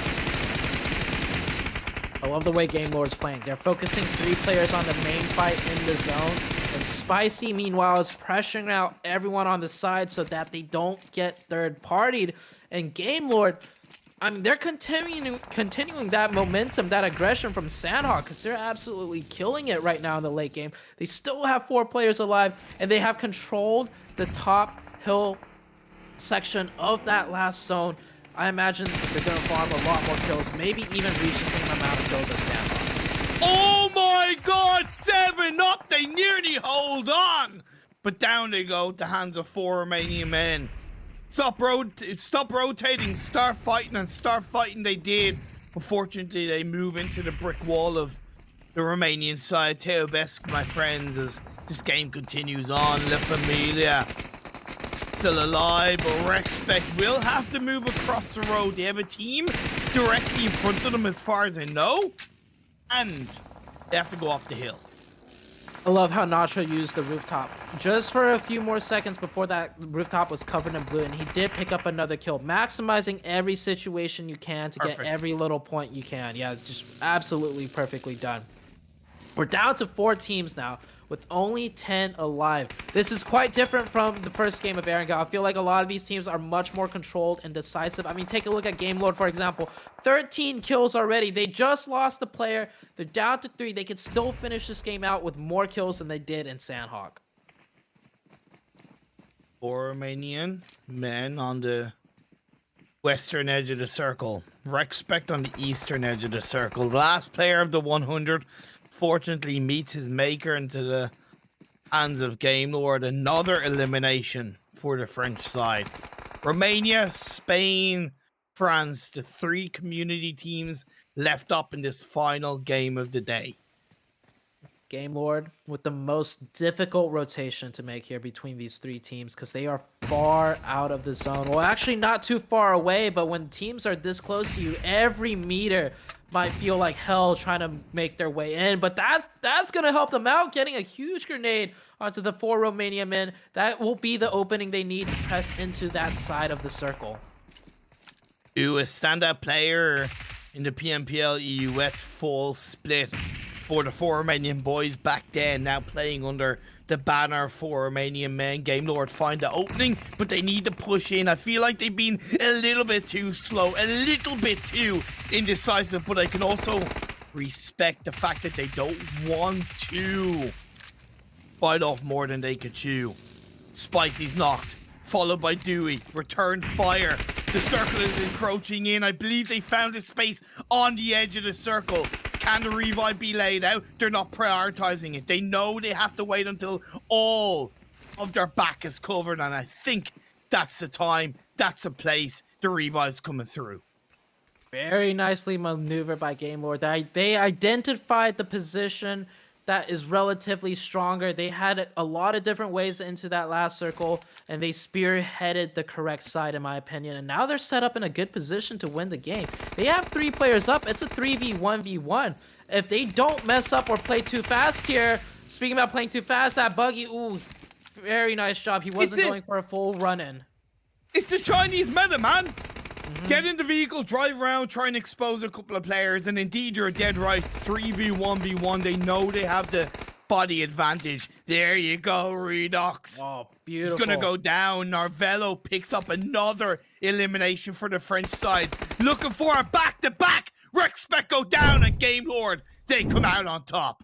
I love the way Game Lord's playing. They're focusing 3 players on the main fight in the zone. And Spicy, meanwhile, is pressuring out everyone on the side so that they don't get third-partied. And Game Lord, I mean, they're continuing that momentum, that aggression from Sandhawk, because they're absolutely killing it right now in the late game. They still have 4 players alive, and they have controlled the top hill section of that last zone. I imagine they're going to farm a lot more kills, maybe even reach the same amount of kills as Sandhawk. Oh my god, 7 up! They nearly hold on! But down they go at the hands of 4 Romanian men. Stop rotating, start fighting, and start fighting they did. Unfortunately, they move into the brick wall of the Romanian side. Teobesk, my friends, as this game continues on. La Familia still alive, but Rexpect will have to move across the road. They have a team directly in front of them as far as I know, and they have to go up the hill. I love how Nacho used the rooftop just for a few more seconds before that rooftop was covered in blue, and he did pick up another kill, maximizing every situation you can to get every little point you can. Yeah, just absolutely perfectly done. We're down to 4 teams now with only 10 alive. This is quite different from the first game of Erangel. I feel like a lot of these teams are much more controlled and decisive. I mean, take a look at Game Lord, for example. 13 kills already. They just lost the player. They're down to 3. They could still finish this game out with more kills than they did in Sandhawk. 4 Romanian men on the western edge of the circle. Rexpect on the eastern edge of the circle. The last player of the 100 fortunately meets his maker into the hands of Game Lord. Another elimination for the French side. Romania, Spain, France, the 3 community teams left up in this final game of the day. Game Lord with the most difficult rotation to make here between these 3 teams, because they are far out of the zone. Well, actually not too far away, but when teams are this close to you, every meter might feel like hell trying to make their way in. But that's going to help them out, getting a huge grenade onto the 4 Romania men. That will be the opening they need to press into that side of the circle. A standout player in the PMPL EUS full split for the 4 Romanian boys back then, now playing under the banner 4 Romanian men. Game Lord find the opening, but they need to push in. I feel like they've been a little bit too slow, a little bit too indecisive, but I can also respect the fact that they don't want to bite off more than they could chew. Spicy's knocked, followed by Dewey. Return fire. The circle is encroaching in. I believe they found a space on the edge of the circle. Can the revive be laid out? They're not prioritizing it. They know they have to wait until all of their back is covered, and I think that's the time, that's the place the revive's coming through. Very nicely maneuvered by Game Lord. They identified the position that is relatively stronger. They had a lot of different ways into that last circle, and they spearheaded the correct side, in my opinion. And now they're set up in a good position to win the game. They have 3 players up. It's a 3v1v1. If they don't mess up or play too fast here, speaking about playing too fast, that Buggy, ooh, very nice job. He wasn't going for a full run-in. It's the Chinese meta, man. Get in the vehicle, drive around, try and expose a couple of players, and indeed you're dead right. 3v1v1, they know they have the body advantage. There you go, Redox. Oh, beautiful. It's gonna go down. Narvello picks up another elimination for the French side. Looking for a back-to-back. Rexpect go down, and Game Lord, they come out on top.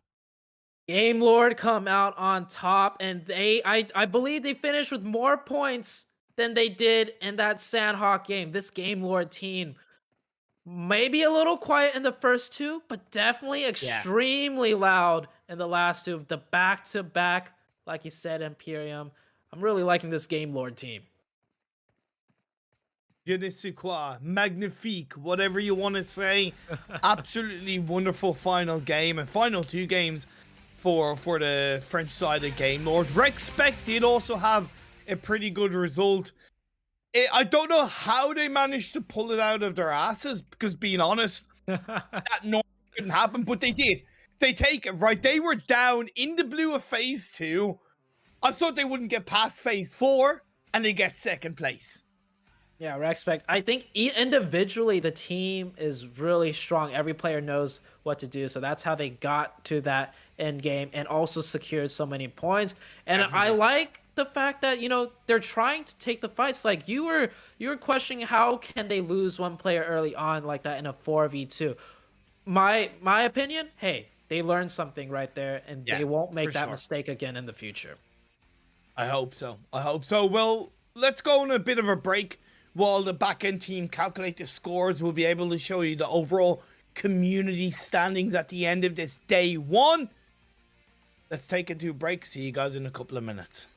Game Lord come out on top, and I believe they finished with more points than they did in that Sandhawk game. This Game Lord team maybe a little quiet in the first 2, but definitely extremely loud in the last 2. The back-to-back, like you said, Imperium. I'm really liking this Game Lord team. Je ne sais quoi, magnifique, whatever you want to say. Absolutely wonderful final game, and final 2 games for the French side of Game Lord. Rexpect did also have a pretty good result. I don't know how they managed to pull it out of their asses, because being honest, that normally couldn't happen, but they did. They take it, right? They were down in the blue of phase 2. I thought they wouldn't get past phase 4, and they get 2nd place. Yeah, Rexpect. I think individually the team is really strong. Every player knows what to do, so that's how they got to that end game and also secured so many points. And I like the fact that, you know, they're trying to take the fights. Like you were questioning how can they lose one player early on like that in a 4v2. My opinion, hey, they learned something right there, and Yeah, they won't make for that sure. mistake again in the future. I hope so. I hope so. Well, let's go on a bit of a break while the back-end team calculate the scores. We'll be able to show you the overall community standings at the end of this day one. Let's take it to a break. See you guys in a couple of minutes.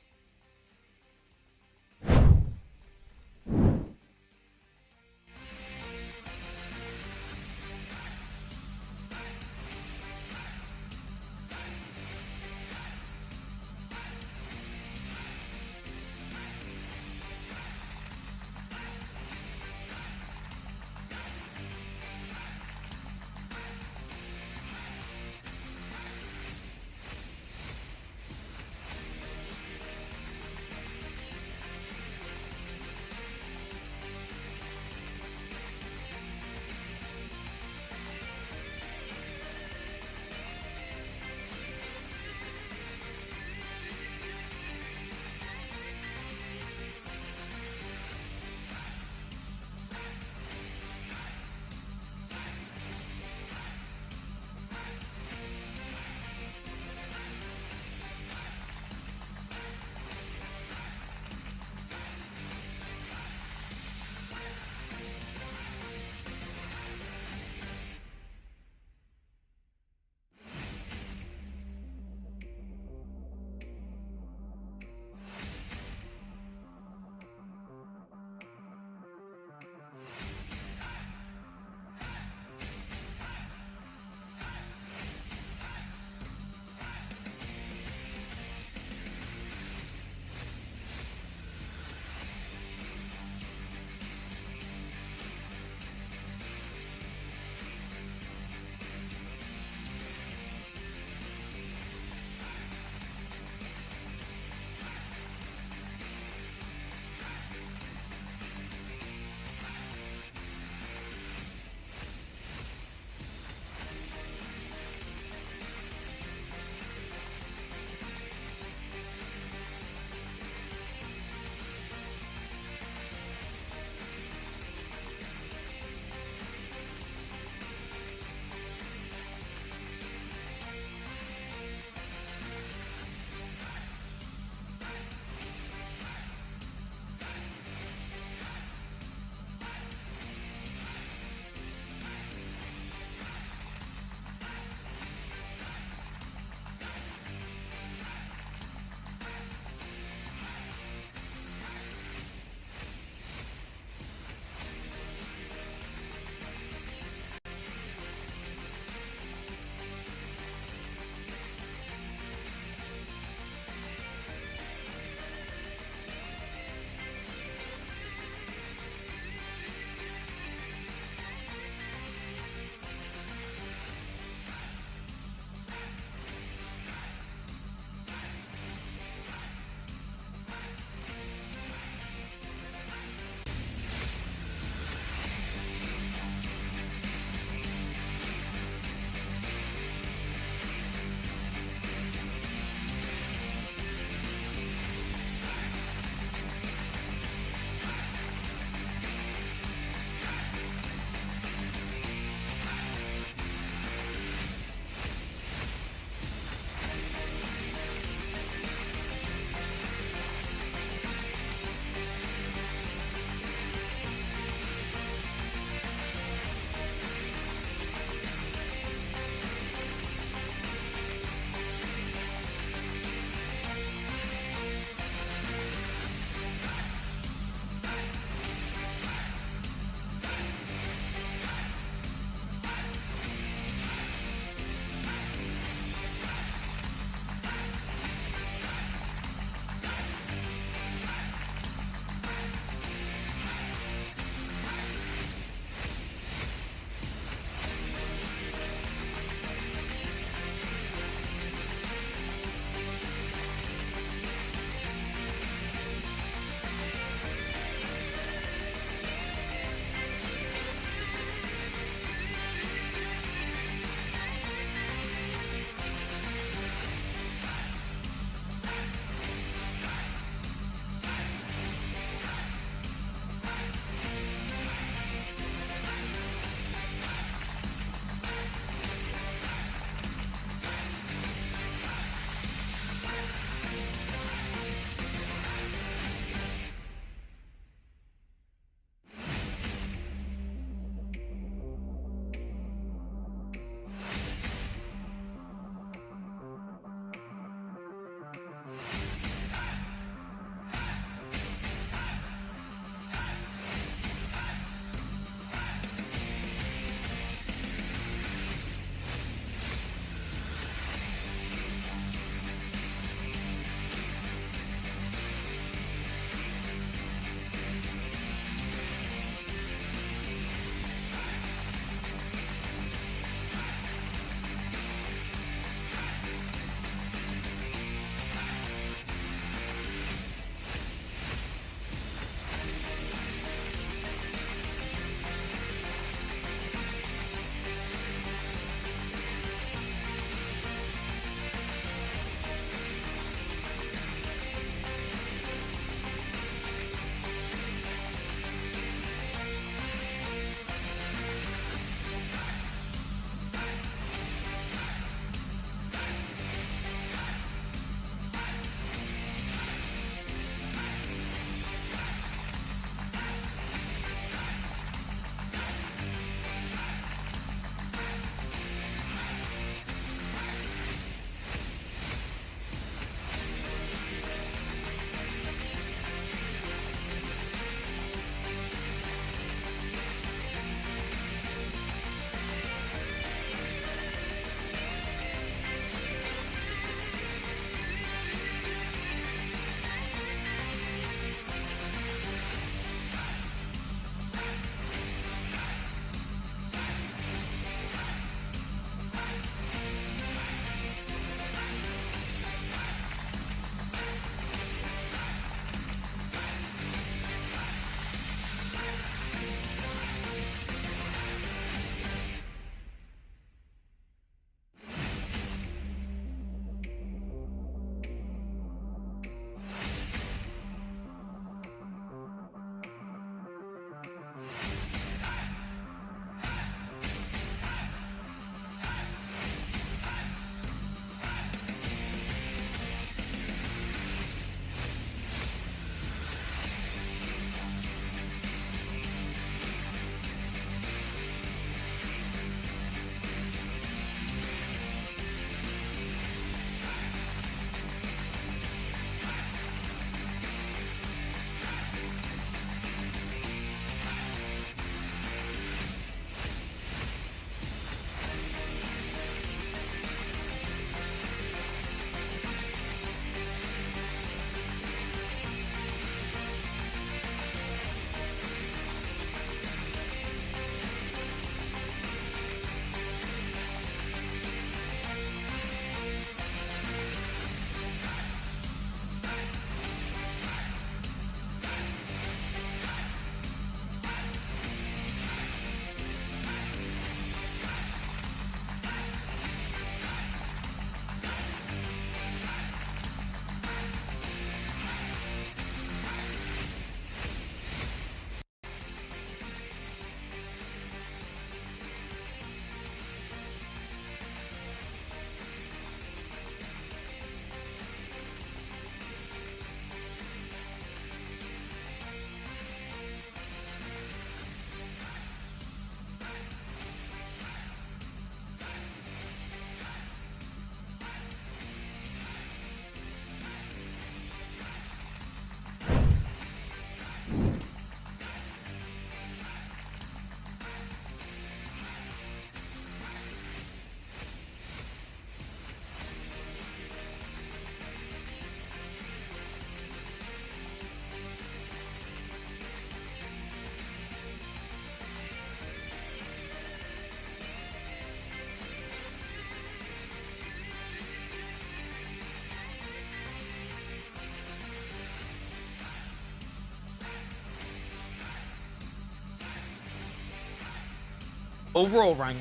overall rank.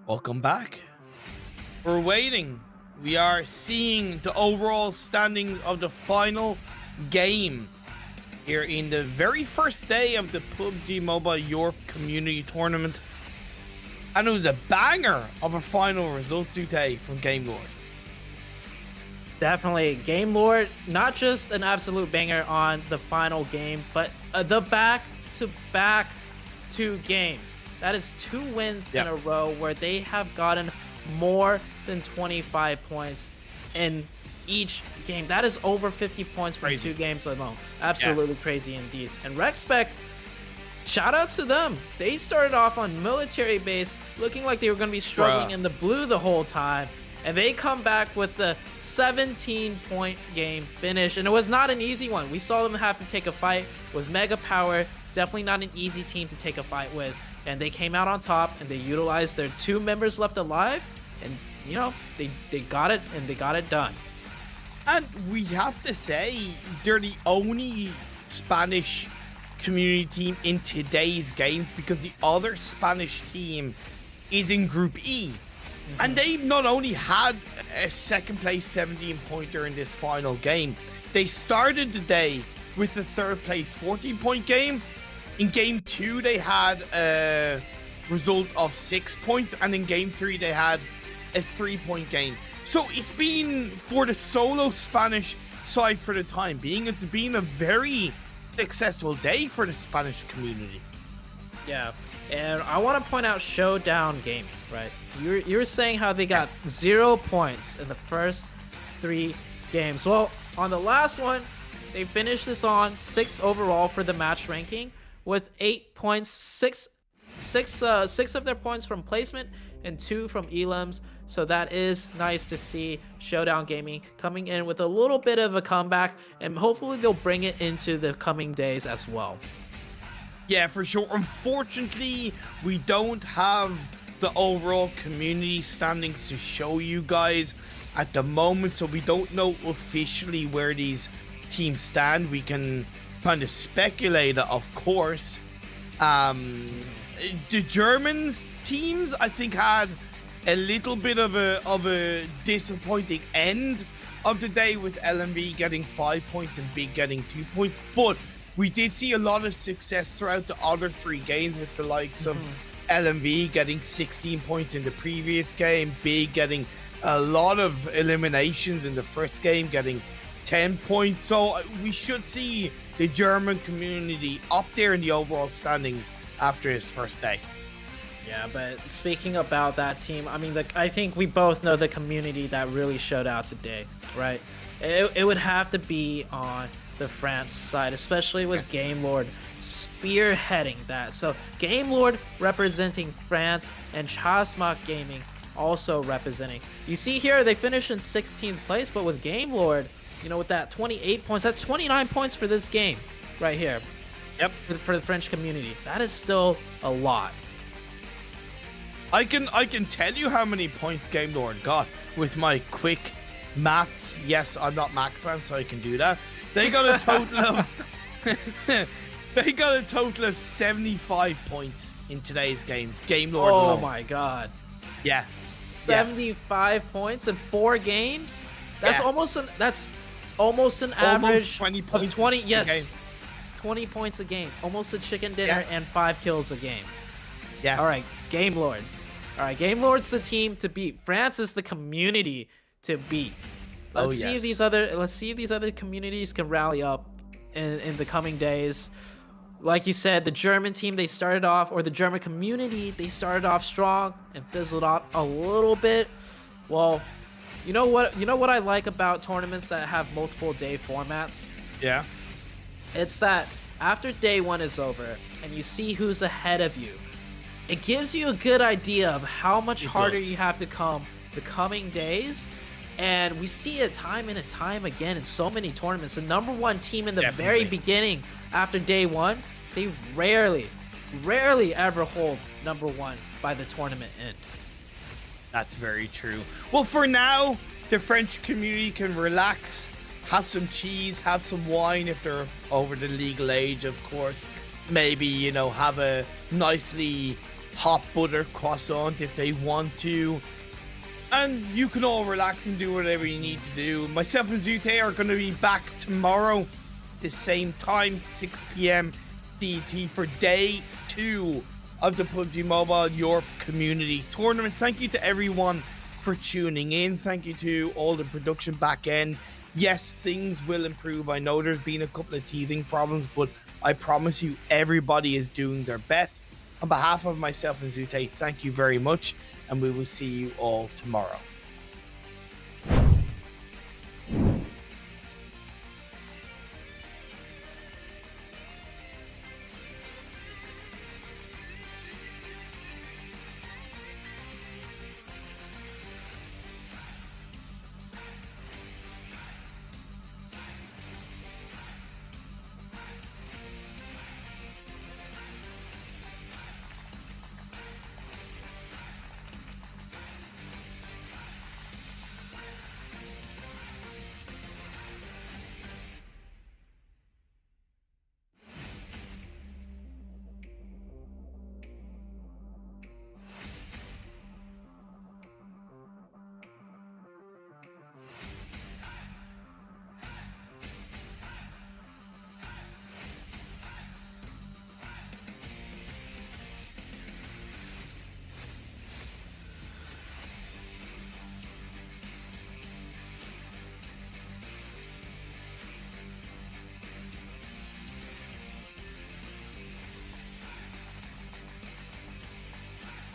Welcome back. We're waiting. We are seeing the overall standings of the final game here in the very first day of the PUBG Mobile Europe Community Tournament. And it was a banger of a final result today from Game Lord. Definitely. Game Lord, not just an absolute banger on the final game, but the back-to-back 2 games. That is 2 wins in a row where they have gotten more than 25 points in each game. That is over 50 points for 2 games alone. Absolutely crazy indeed. And Respect, shout outs to them. They started off on military base looking like they were going to be struggling in the blue the whole time. And they come back with the 17-point game finish. And it was not an easy one. We saw them have to take a fight with Mega Power. Definitely not an easy team to take a fight with. And they came out on top, and they utilized their 2 members left alive, and you know, they got it, and they got it done. And we have to say, they're the only Spanish community team in today's games, because the other Spanish team is in Group E. And they've not only had a second place 17-pointer in this final game, they started the day with a third place 14-point game. In game 2, they had a result of 6 points, and in game 3, they had a 3-point game. So it's been, for the solo Spanish side for the time being, it's been a very successful day for the Spanish community. Yeah, and I want to point out Showdown Gaming, right? You were saying how they got 0 points in the first 3 games. Well, on the last one, they finished this on 6 overall for the match ranking, with 8 points, six of their points from placement and 2 from elims. So that is nice to see Showdown Gaming coming in with a little bit of a comeback, and hopefully they'll bring it into the coming days as well. Yeah, for sure. Unfortunately, we don't have the overall community standings to show you guys at the moment, so we don't know officially where these teams stand. We can kind of speculate, of course. The Germans teams, I think, had a little bit of a disappointing end of the day, with LMV getting 5 points and Big getting 2 points. But we did see a lot of success throughout the other 3 games, with the likes of LMV getting 16 points in the previous game, Big getting a lot of eliminations in the first game, getting 10 points. So we should see the German community up there in the overall standings after his first day. Yeah, but speaking about that team, I mean, I think we both know the community that really showed out today, right? It would have to be on the France side, especially with Game Lord spearheading that. So Game Lord representing France, and Chasmak Gaming also representing. You see here, they finished in 16th place, but with Game Lord, you know, with that 28 points, that's 29 points for this game right here. Yep. For the French community. That is still a lot. I can tell you how many points Game Lord got with my quick maths. Yes, I'm not Maxman, so I can do that. They got a total of they got a total of 75 points in today's games. Game Lord alone. My god. Yeah. 75 points in 4 games? That's almost an average 20 points of 20. Yes. game. 20 points a game. Almost a chicken dinner and 5 kills a game. Yeah. All right, Game Lord. All right, Game Lord's the team to beat. France is the community to beat. Let's see if these other communities can rally up in the coming days. Like you said, the German team, they started off, or the German community, they started off strong and fizzled out a little bit. Well, you know what I like about tournaments that have multiple day formats? Yeah. It's that after day 1 is over and you see who's ahead of you, it gives you a good idea of how much harder you have to come the coming days And we see it time and time again in so many tournaments. The number one team in the very Definitely. beginning, after day one, they rarely ever hold number one by the tournament end. That's very true. Well, for now, the French community can relax, have some cheese, have some wine if they're over the legal age, of course. Maybe, you know, have a nicely hot butter croissant if they want to. And you can all relax and do whatever you need to do. Myself and Zute are going to be back tomorrow at the same time, 6 p.m. DT, for day 2 of the PUBG Mobile Europe Community Tournament. Thank you to everyone for tuning in. Thank you to all the production back end. Yes, things will improve. I know there's been a couple of teething problems, but I promise you everybody is doing their best. On behalf of myself and Zute, thank you very much, and we will see you all tomorrow.